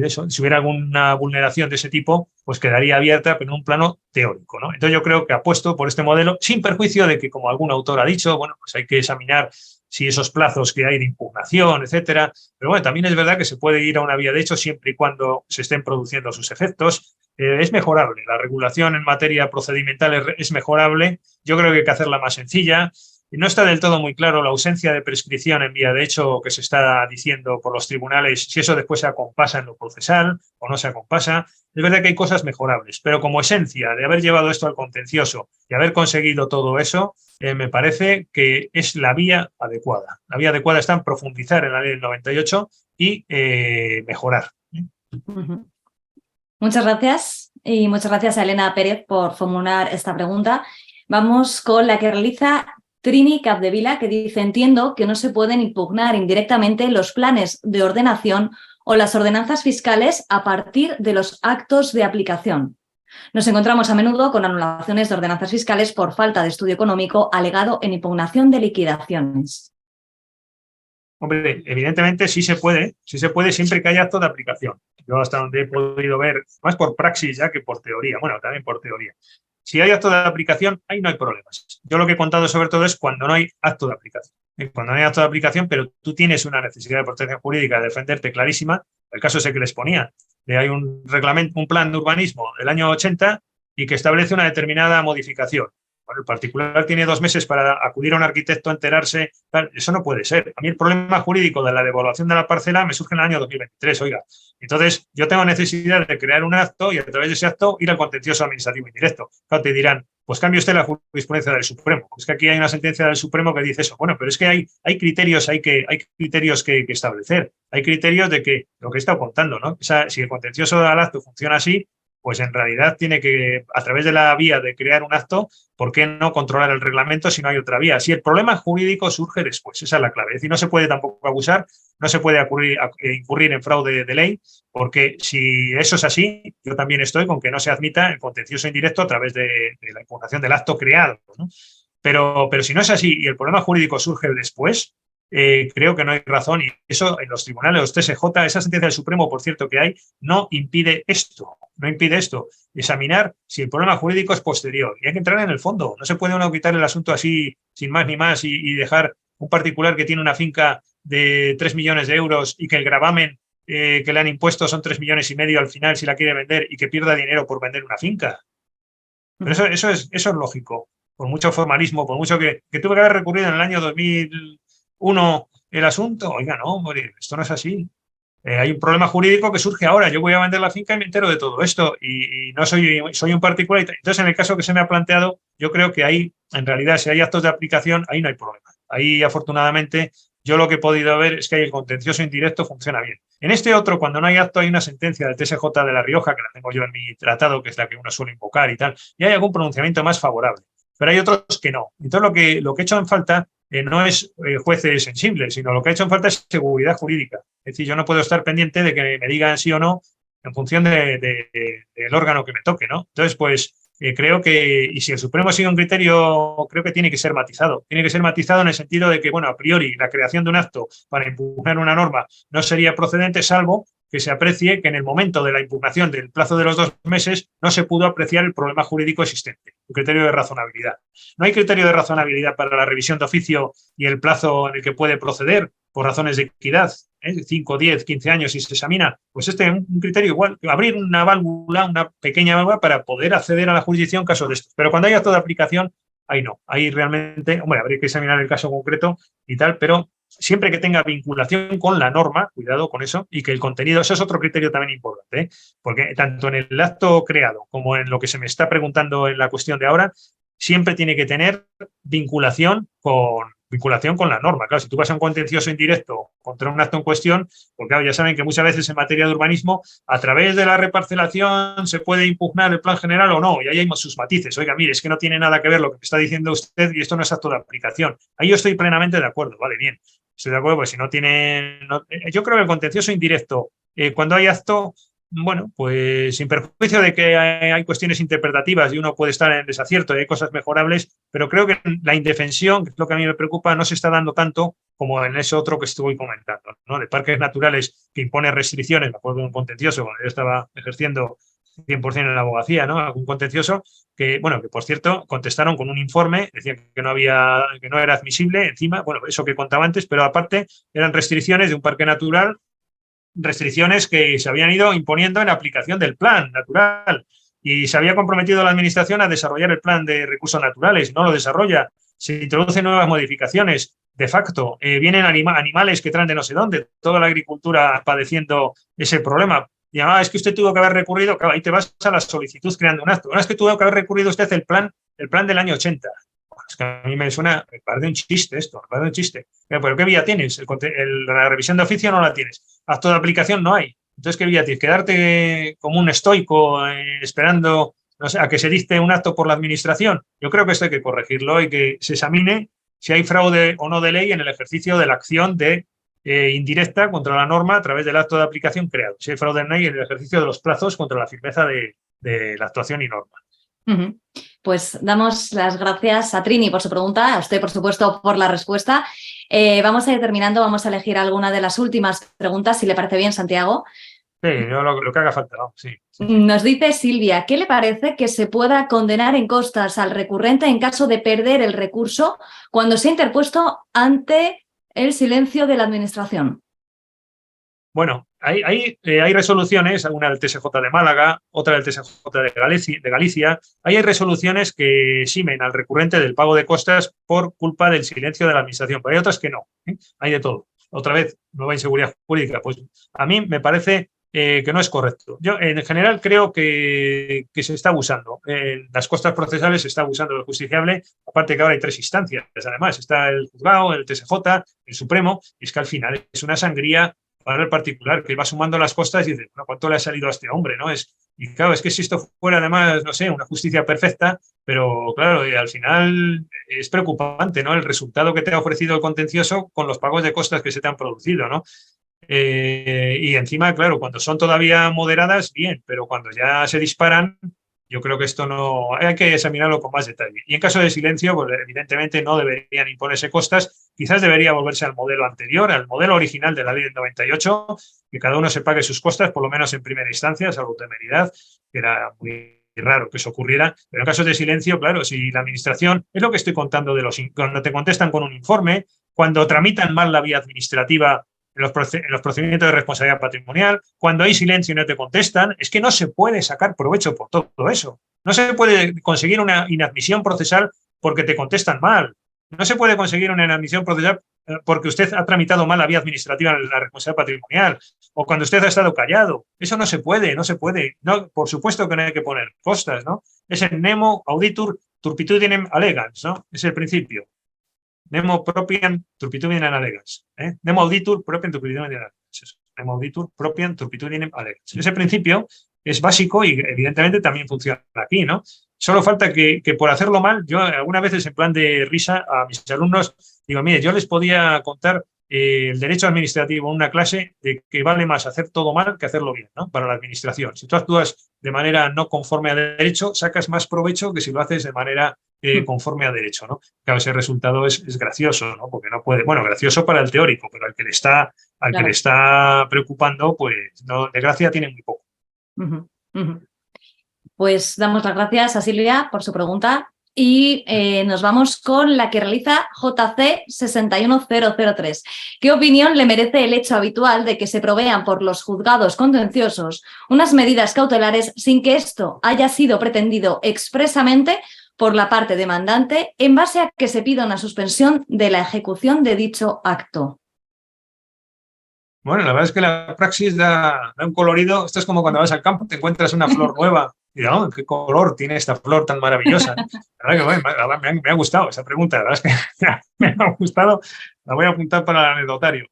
eso. Si hubiera alguna vulneración de ese tipo, pues quedaría abierta, pero en un plano teórico, ¿no? Entonces yo creo que apuesto por este modelo, sin perjuicio de que, como algún autor ha dicho, bueno, pues hay que examinar si esos plazos que hay de impugnación, etcétera. Pero bueno, también es verdad que se puede ir a una vía de hecho siempre y cuando se estén produciendo sus efectos. Es mejorable. La regulación en materia procedimental es mejorable. Yo creo que hay que hacerla más sencilla. No está del todo muy claro la ausencia de prescripción en vía de hecho que se está diciendo por los tribunales, si eso después se acompasa en lo procesal o no se acompasa. Es verdad que hay cosas mejorables, pero como esencia de haber llevado esto al contencioso y haber conseguido todo eso, me parece que es la vía adecuada. La vía adecuada está en profundizar en la ley del 98 y mejorar. Uh-huh. Muchas gracias y muchas gracias a Elena Pérez por formular esta pregunta. Vamos con la que realiza Trini Capdevila, que dice: entiendo que no se pueden impugnar indirectamente los planes de ordenación o las ordenanzas fiscales a partir de los actos de aplicación. Nos encontramos a menudo con anulaciones de ordenanzas fiscales por falta de estudio económico alegado en impugnación de liquidaciones. Hombre, evidentemente sí se puede siempre que haya acto de aplicación. Yo hasta donde he podido ver, más por praxis ya que por teoría, bueno, también por teoría. Si hay acto de aplicación, ahí no hay problemas. Yo lo que he contado sobre todo es cuando no hay acto de aplicación. Cuando no hay acto de aplicación, pero tú tienes una necesidad de protección jurídica de defenderte clarísima, el caso ese que les ponía, hay un reglamento, un plan de urbanismo del año 80 y que establece una determinada modificación. Bueno, el particular tiene 2 meses para acudir a un arquitecto, enterarse, tal. Eso no puede ser. A mí el problema jurídico de la devaluación de la parcela me surge en el año 2023, oiga. Entonces, yo tengo necesidad de crear un acto y a través de ese acto ir al contencioso administrativo indirecto. Claro, te dirán, pues cambie usted la jurisprudencia del Supremo. Es que aquí hay una sentencia del Supremo que dice eso. Bueno, pero es que hay criterios, hay criterios que establecer. Hay criterios de que lo que he estado contando, ¿no? O sea, si el contencioso del acto funciona así, pues en realidad tiene que, a través de la vía de crear un acto, ¿por qué no controlar el reglamento si no hay otra vía? Si el problema jurídico surge después, esa es la clave. Es decir, no se puede tampoco abusar, no se puede incurrir en fraude de ley, porque si eso es así, yo también estoy con que no se admita el contencioso indirecto a través de la impugnación del acto creado, ¿no? Pero si no es así y el problema jurídico surge después, creo que no hay razón, y eso en los tribunales, los TSJ, esa sentencia del Supremo, por cierto, que hay, no impide esto, examinar si el problema jurídico es posterior. Y hay que entrar en el fondo. No se puede uno quitar el asunto así, sin más ni más, y dejar un particular que tiene una finca de 3 millones de euros y que el gravamen que le han impuesto son 3,5 millones al final si la quiere vender y que pierda dinero por vender una finca. Pero eso es lógico. Por mucho formalismo, por mucho que tuve que haber recurrido en el año 2001 el asunto, oiga, no, hombre, esto no es así. Hay un problema jurídico que surge ahora. Yo voy a vender la finca y me entero de todo esto y no soy un particular. Entonces, en el caso que se me ha planteado, yo creo que ahí, en realidad, si hay actos de aplicación, ahí no hay problema. Ahí, afortunadamente, yo lo que he podido ver es que el contencioso indirecto funciona bien. En este otro, cuando no hay acto, hay una sentencia del TSJ de La Rioja, que la tengo yo en mi tratado, que es la que uno suele invocar y tal, y hay algún pronunciamiento más favorable. Pero hay otros que no. Entonces, lo que he hecho en falta no es jueces sensibles, sino lo que ha hecho en falta es seguridad jurídica. Es decir, yo no puedo estar pendiente de que me digan sí o no en función del órgano que me toque, ¿no? Entonces, pues creo que, y si el Supremo sigue un criterio, creo que tiene que ser matizado. Tiene que ser matizado en el sentido de que, bueno, a priori, la creación de un acto para impugnar una norma no sería procedente, salvo que se aprecie que en el momento de la impugnación del plazo de los 2 meses no se pudo apreciar el problema jurídico existente, el criterio de razonabilidad. No hay criterio de razonabilidad para la revisión de oficio y el plazo en el que puede proceder por razones de equidad, 5, 10, 15 años si se examina, pues es un criterio igual, abrir una válvula, una pequeña válvula para poder acceder a la jurisdicción en caso de esto. Pero cuando hay acto de aplicación, ahí no, ahí realmente, hombre, habría que examinar el caso concreto y tal, pero siempre que tenga vinculación con la norma, cuidado con eso, y que el contenido, eso es otro criterio también importante, porque tanto en el acto creado como en lo que se me está preguntando en la cuestión de ahora, siempre tiene que tener vinculación con la norma. Claro, si tú vas a un contencioso indirecto contra un acto en cuestión, porque claro, ya saben que muchas veces en materia de urbanismo, a través de la reparcelación se puede impugnar el plan general o no, y ahí hay sus matices. Oiga, mire, es que no tiene nada que ver lo que me está diciendo usted y esto no es acto de aplicación. Ahí yo estoy plenamente de acuerdo, vale, bien. Estoy de acuerdo, pues si no tienen... yo creo que el contencioso indirecto, cuando hay acto, bueno, pues sin perjuicio de que hay cuestiones interpretativas y uno puede estar en desacierto y hay cosas mejorables, pero creo que la indefensión, que es lo que a mí me preocupa, no se está dando tanto como en ese otro que estoy comentando, ¿no? De parques naturales que impone restricciones, me acuerdo de un contencioso cuando yo estaba ejerciendo 100% en la abogacía, ¿no? Algún contencioso que, bueno, que por cierto contestaron con un informe, decían que no era admisible, encima, bueno, eso que contaba antes, pero aparte eran restricciones de un parque natural, restricciones que se habían ido imponiendo en aplicación del plan natural y se había comprometido la administración a desarrollar el plan de recursos naturales, no lo desarrolla, se introducen nuevas modificaciones de facto, vienen animales que traen de no sé dónde, toda la agricultura padeciendo ese problema. Y es que usted tuvo que haber recurrido, claro, ahí te vas a la solicitud creando un acto. Es que tuvo que haber recurrido usted el plan del año 80. Es que a mí me suena, me parece un chiste esto, me parece un chiste. ¿Pero qué vía tienes? La revisión de oficio no la tienes. Acto de aplicación no hay. Entonces, ¿qué vía tienes? Quedarte como un estoico esperando, no sé, a que se dicte un acto por la administración. Yo creo que esto hay que corregirlo y que se examine si hay fraude o no de ley en el ejercicio de la acción indirecta contra la norma a través del acto de aplicación creado. Si hay fraude en ley en el ejercicio de los plazos contra la firmeza de la actuación y norma. Pues damos las gracias a Trini por su pregunta, a usted, por supuesto, por la respuesta. Vamos a ir terminando, vamos a elegir alguna de las últimas preguntas, si le parece bien, Santiago. Sí, yo lo que haga falta, ¿no? Sí. Nos dice Silvia, ¿qué le parece que se pueda condenar en costas al recurrente en caso de perder el recurso cuando se ha interpuesto ante el silencio de la administración? Bueno, hay resoluciones, una del TSJ de Málaga, otra del TSJ de Galicia. Hay resoluciones que eximen al recurrente del pago de costas por culpa del silencio de la administración, pero hay otras que no. Hay de todo. Otra vez, nueva inseguridad jurídica. Pues a mí me parece que no es correcto. Yo, en general, creo que se está abusando. Las costas procesales se está abusando del justiciable, aparte que ahora hay 3 instancias. Además, está el juzgado, el TSJ, el Supremo, y es que al final es una sangría para el particular, que va sumando las costas y dice, bueno, ¿cuánto le ha salido a este hombre? ¿No? Y claro, es que si esto fuera además, no sé, una justicia perfecta, pero claro, al final es preocupante, ¿no? El resultado que te ha ofrecido el contencioso con los pagos de costas que se te han producido, ¿no? Y encima, claro, cuando son todavía moderadas, bien, pero cuando ya se disparan, yo creo que esto no... Hay que examinarlo con más detalle. Y en caso de silencio, pues evidentemente no deberían imponerse costas. Quizás debería volverse al modelo anterior, al modelo original de la ley del 98, que cada uno se pague sus costas, por lo menos en primera instancia, salvo temeridad, que era muy raro que eso ocurriera. Pero en casos de silencio, claro, si la administración... Es lo que estoy contando cuando te contestan con un informe, cuando tramitan mal la vía administrativa en los procedimientos de responsabilidad patrimonial, cuando hay silencio y no te contestan, es que no se puede sacar provecho por todo eso. No se puede conseguir una inadmisión procesal porque te contestan mal. No se puede conseguir una inadmisión procesal porque usted ha tramitado mal la vía administrativa en la responsabilidad patrimonial o cuando usted ha estado callado. Eso no se puede, no se puede. No, por supuesto que no hay que poner costas, ¿no? Es el nemo auditur turpitudinem allegans, ¿no? Es el principio. Nemo propiam turpitudinem allegans. Nemo auditur propiam turpitudinem allegans. Nemo auditur propiam turpitudinem allegans. Ese principio es básico y evidentemente también funciona aquí, ¿no? Solo falta que por hacerlo mal, yo algunas veces en plan de risa a mis alumnos digo, mire, yo les podía contar el derecho administrativo en una clase de que vale más hacer todo mal que hacerlo bien, ¿no? Para la administración. Si tú actúas de manera no conforme a derecho, sacas más provecho que si lo haces de manera conforme a derecho, ¿no? Claro, ese resultado es gracioso, ¿no? Porque no puede, bueno, gracioso para el teórico, pero al que le está preocupando, pues no, de gracia tiene muy poco. Pues damos las gracias a Silvia por su pregunta y nos vamos con la que realiza JC61003. ¿Qué opinión le merece el hecho habitual de que se provean por los juzgados contenciosos unas medidas cautelares sin que esto haya sido pretendido expresamente por la parte demandante en base a que se pida una suspensión de la ejecución de dicho acto? Bueno, la verdad es que la praxis da un colorido. Esto es como cuando vas al campo, te encuentras una flor nueva y oh, ¿qué color tiene esta flor tan maravillosa? La verdad que bueno, me ha gustado esa pregunta, la verdad es que me ha gustado. La voy a apuntar para el anecdotario.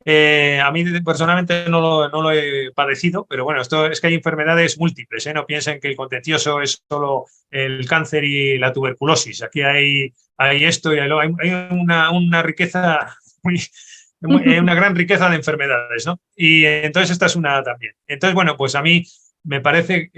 A mí personalmente no lo he padecido, pero bueno, esto es que hay enfermedades múltiples, ¿eh? No piensen que el contencioso es solo el cáncer y la tuberculosis. Aquí hay esto y hay una riqueza una gran riqueza de enfermedades, ¿no? Y entonces esta es una también. Entonces, bueno, pues a mí me parece,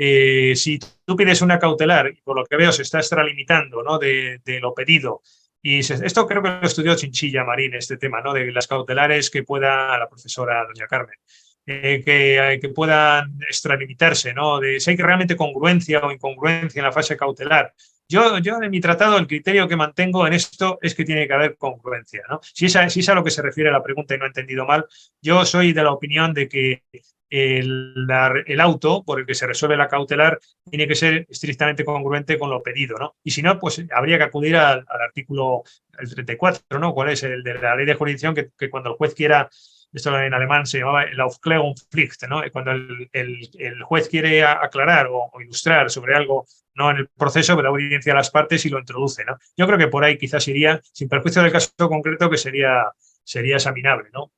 si tú pides una cautelar y por lo que veo se está extralimitando, ¿no? de lo pedido. Esto creo que lo estudió Chinchilla Marín, este tema, ¿no? De las cautelares que pueda la profesora doña Carmen. Que puedan extralimitarse, ¿no? De si hay realmente congruencia o incongruencia en la fase cautelar. Yo en mi tratado, el criterio que mantengo en esto es que tiene que haber congruencia, ¿no? Si es a lo que se refiere la pregunta y no he entendido mal, yo soy de la opinión de que el auto por el que se resuelve la cautelar tiene que ser estrictamente congruente con lo pedido, ¿no? Y si no, pues habría que acudir al artículo el 34, ¿no? ¿Cuál es? El de la ley de jurisdicción que cuando el juez quiera. Esto en alemán se llamaba el Aufklärungspflicht, ¿no? Cuando el juez quiere aclarar o ilustrar sobre algo, no en el proceso, pero da audiencia a las partes y lo introduce, ¿no? Yo creo que por ahí quizás iría, sin perjuicio del caso concreto, que sería examinable, ¿no?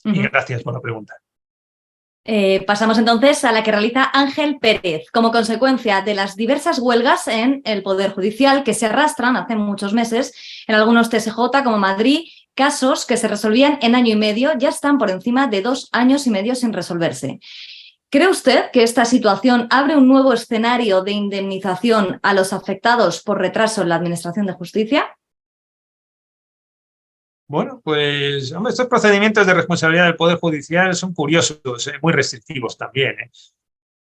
Y gracias por la pregunta. Pasamos entonces a la que realiza Ángel Pérez. Como consecuencia de las diversas huelgas en el Poder Judicial que se arrastran hace muchos meses en algunos TSJ como Madrid, casos que se resolvían en año y medio ya están por encima de 2 años y medio sin resolverse. ¿Cree usted que esta situación abre un nuevo escenario de indemnización a los afectados por retraso en la Administración de Justicia? Bueno, pues hombre, estos procedimientos de responsabilidad del Poder Judicial son curiosos, muy restrictivos también.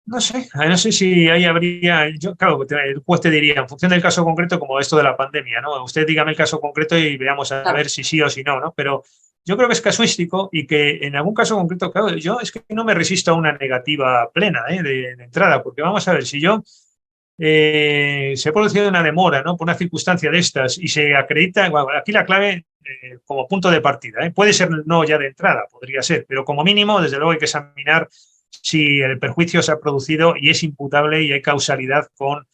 No sé si ahí habría, claro, el juez te diría, en función del caso concreto, como esto de la pandemia, ¿no? Usted dígame el caso concreto y veamos a ver si sí o si no, ¿no? Pero yo creo que es casuístico y que en algún caso concreto, claro, yo es que no me resisto a una negativa plena de entrada, porque vamos a ver, si yo se ha producido una demora, ¿no? Por una circunstancia de estas y se acredita, bueno, aquí la clave como punto de partida, puede ser no ya de entrada, podría ser, pero como mínimo, desde luego hay que examinar si el perjuicio se ha producido y es imputable y hay causalidad con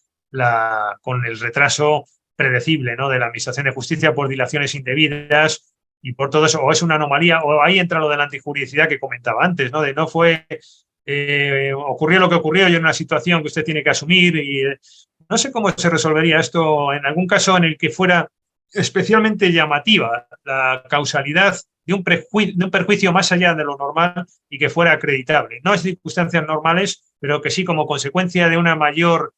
el retraso predecible, ¿no? De la Administración de Justicia por dilaciones indebidas y por todo eso, o es una anomalía, o ahí entra lo de la antijuridicidad que comentaba antes, ¿no? De no fue, ocurrió lo que ocurrió y en una situación que usted tiene que asumir y no sé cómo se resolvería esto en algún caso en el que fuera especialmente llamativa la causalidad de un perjuicio más allá de lo normal y que fuera acreditable. No es circunstancias normales, pero que sí como consecuencia de una mayor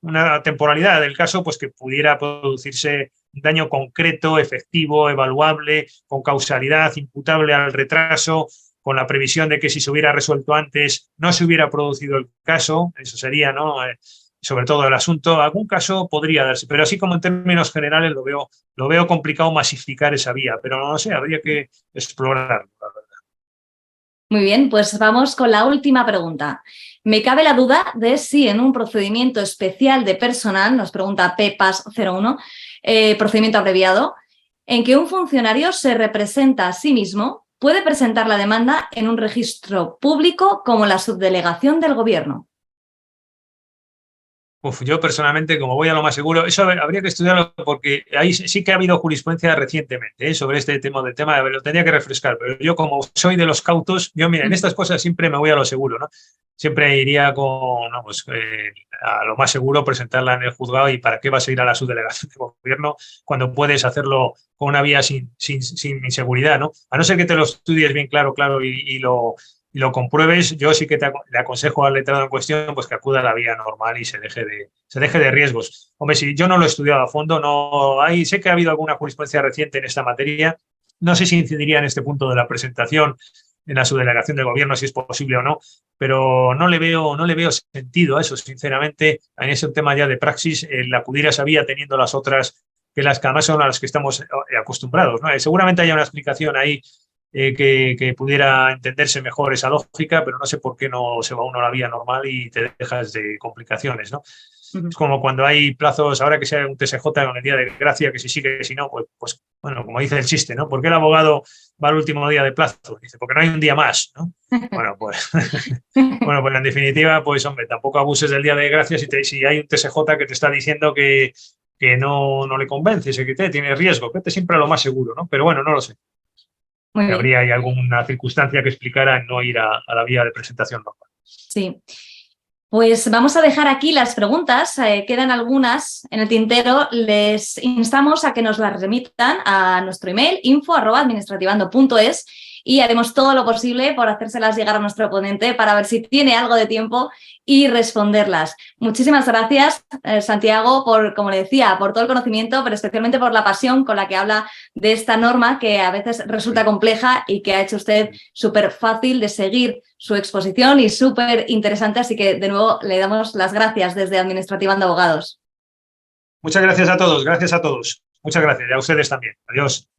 una temporalidad del caso, pues que pudiera producirse un daño concreto, efectivo, evaluable, con causalidad, imputable al retraso, con la previsión de que si se hubiera resuelto antes no se hubiera producido el caso, eso sería, ¿no? Sobre todo el asunto, algún caso podría darse, pero así como en términos generales lo veo complicado masificar esa vía, pero no sé, habría que explorarlo, la verdad. Muy bien, pues vamos con la última pregunta. Me cabe la duda de si en un procedimiento especial de personal, nos pregunta PEPAS 01, procedimiento abreviado, en que un funcionario se representa a sí mismo, puede presentar la demanda en un registro público como la subdelegación del Gobierno. Yo personalmente, como voy a lo más seguro, eso habría que estudiarlo porque ahí sí que ha habido jurisprudencia recientemente sobre este tema, lo tendría que refrescar, pero yo como soy de los cautos, yo mira, en estas cosas siempre me voy a lo seguro, ¿no? Siempre iría con, no, pues, a lo más seguro, presentarla en el juzgado y para qué vas a ir a la subdelegación de gobierno cuando puedes hacerlo con una vía sin inseguridad, ¿no? A no ser que te lo estudies bien claro y lo compruebes, yo sí que le aconsejo al letrado en cuestión pues que acuda a la vía normal y se deje de riesgos. Hombre, si yo no lo he estudiado a fondo, sé que ha habido alguna jurisprudencia reciente en esta materia, no sé si incidiría en este punto de la presentación en la subdelegación del gobierno, si es posible o no, pero no le veo sentido a eso, sinceramente, en ese tema ya de praxis, el acudir a esa vía teniendo las otras que además son a las que estamos acostumbrados, ¿no? Seguramente haya una explicación ahí que pudiera entenderse mejor esa lógica, pero no sé por qué no se va uno a la vía normal y te dejas de complicaciones, ¿no? Es como cuando hay plazos, ahora que sea un TSJ con el día de gracia, que si sí, que si no, pues bueno, como dice el chiste, ¿no? ¿Por qué el abogado va al último día de plazo? Dice, porque no hay un día más, ¿no? Bueno, pues en definitiva, pues hombre, tampoco abuses del día de gracia si hay un TSJ que te está diciendo que no le convences, que tiene riesgo, vete siempre a lo más seguro, ¿no? Pero bueno, no lo sé. Que habría ahí alguna circunstancia que explicara no ir a la vía de presentación normal. Sí. Pues vamos a dejar aquí las preguntas, quedan algunas en el tintero. Les instamos a que nos las remitan a nuestro email info@administrativando.es y haremos todo lo posible por hacérselas llegar a nuestro ponente para ver si tiene algo de tiempo y responderlas. Muchísimas gracias, Santiago, por, como le decía, por todo el conocimiento, pero especialmente por la pasión con la que habla de esta norma que a veces resulta compleja y que ha hecho usted súper fácil de seguir su exposición y súper interesante. Así que, de nuevo, le damos las gracias desde Administrativando Abogados. Muchas gracias a todos, gracias a todos. Muchas gracias y a ustedes también. Adiós.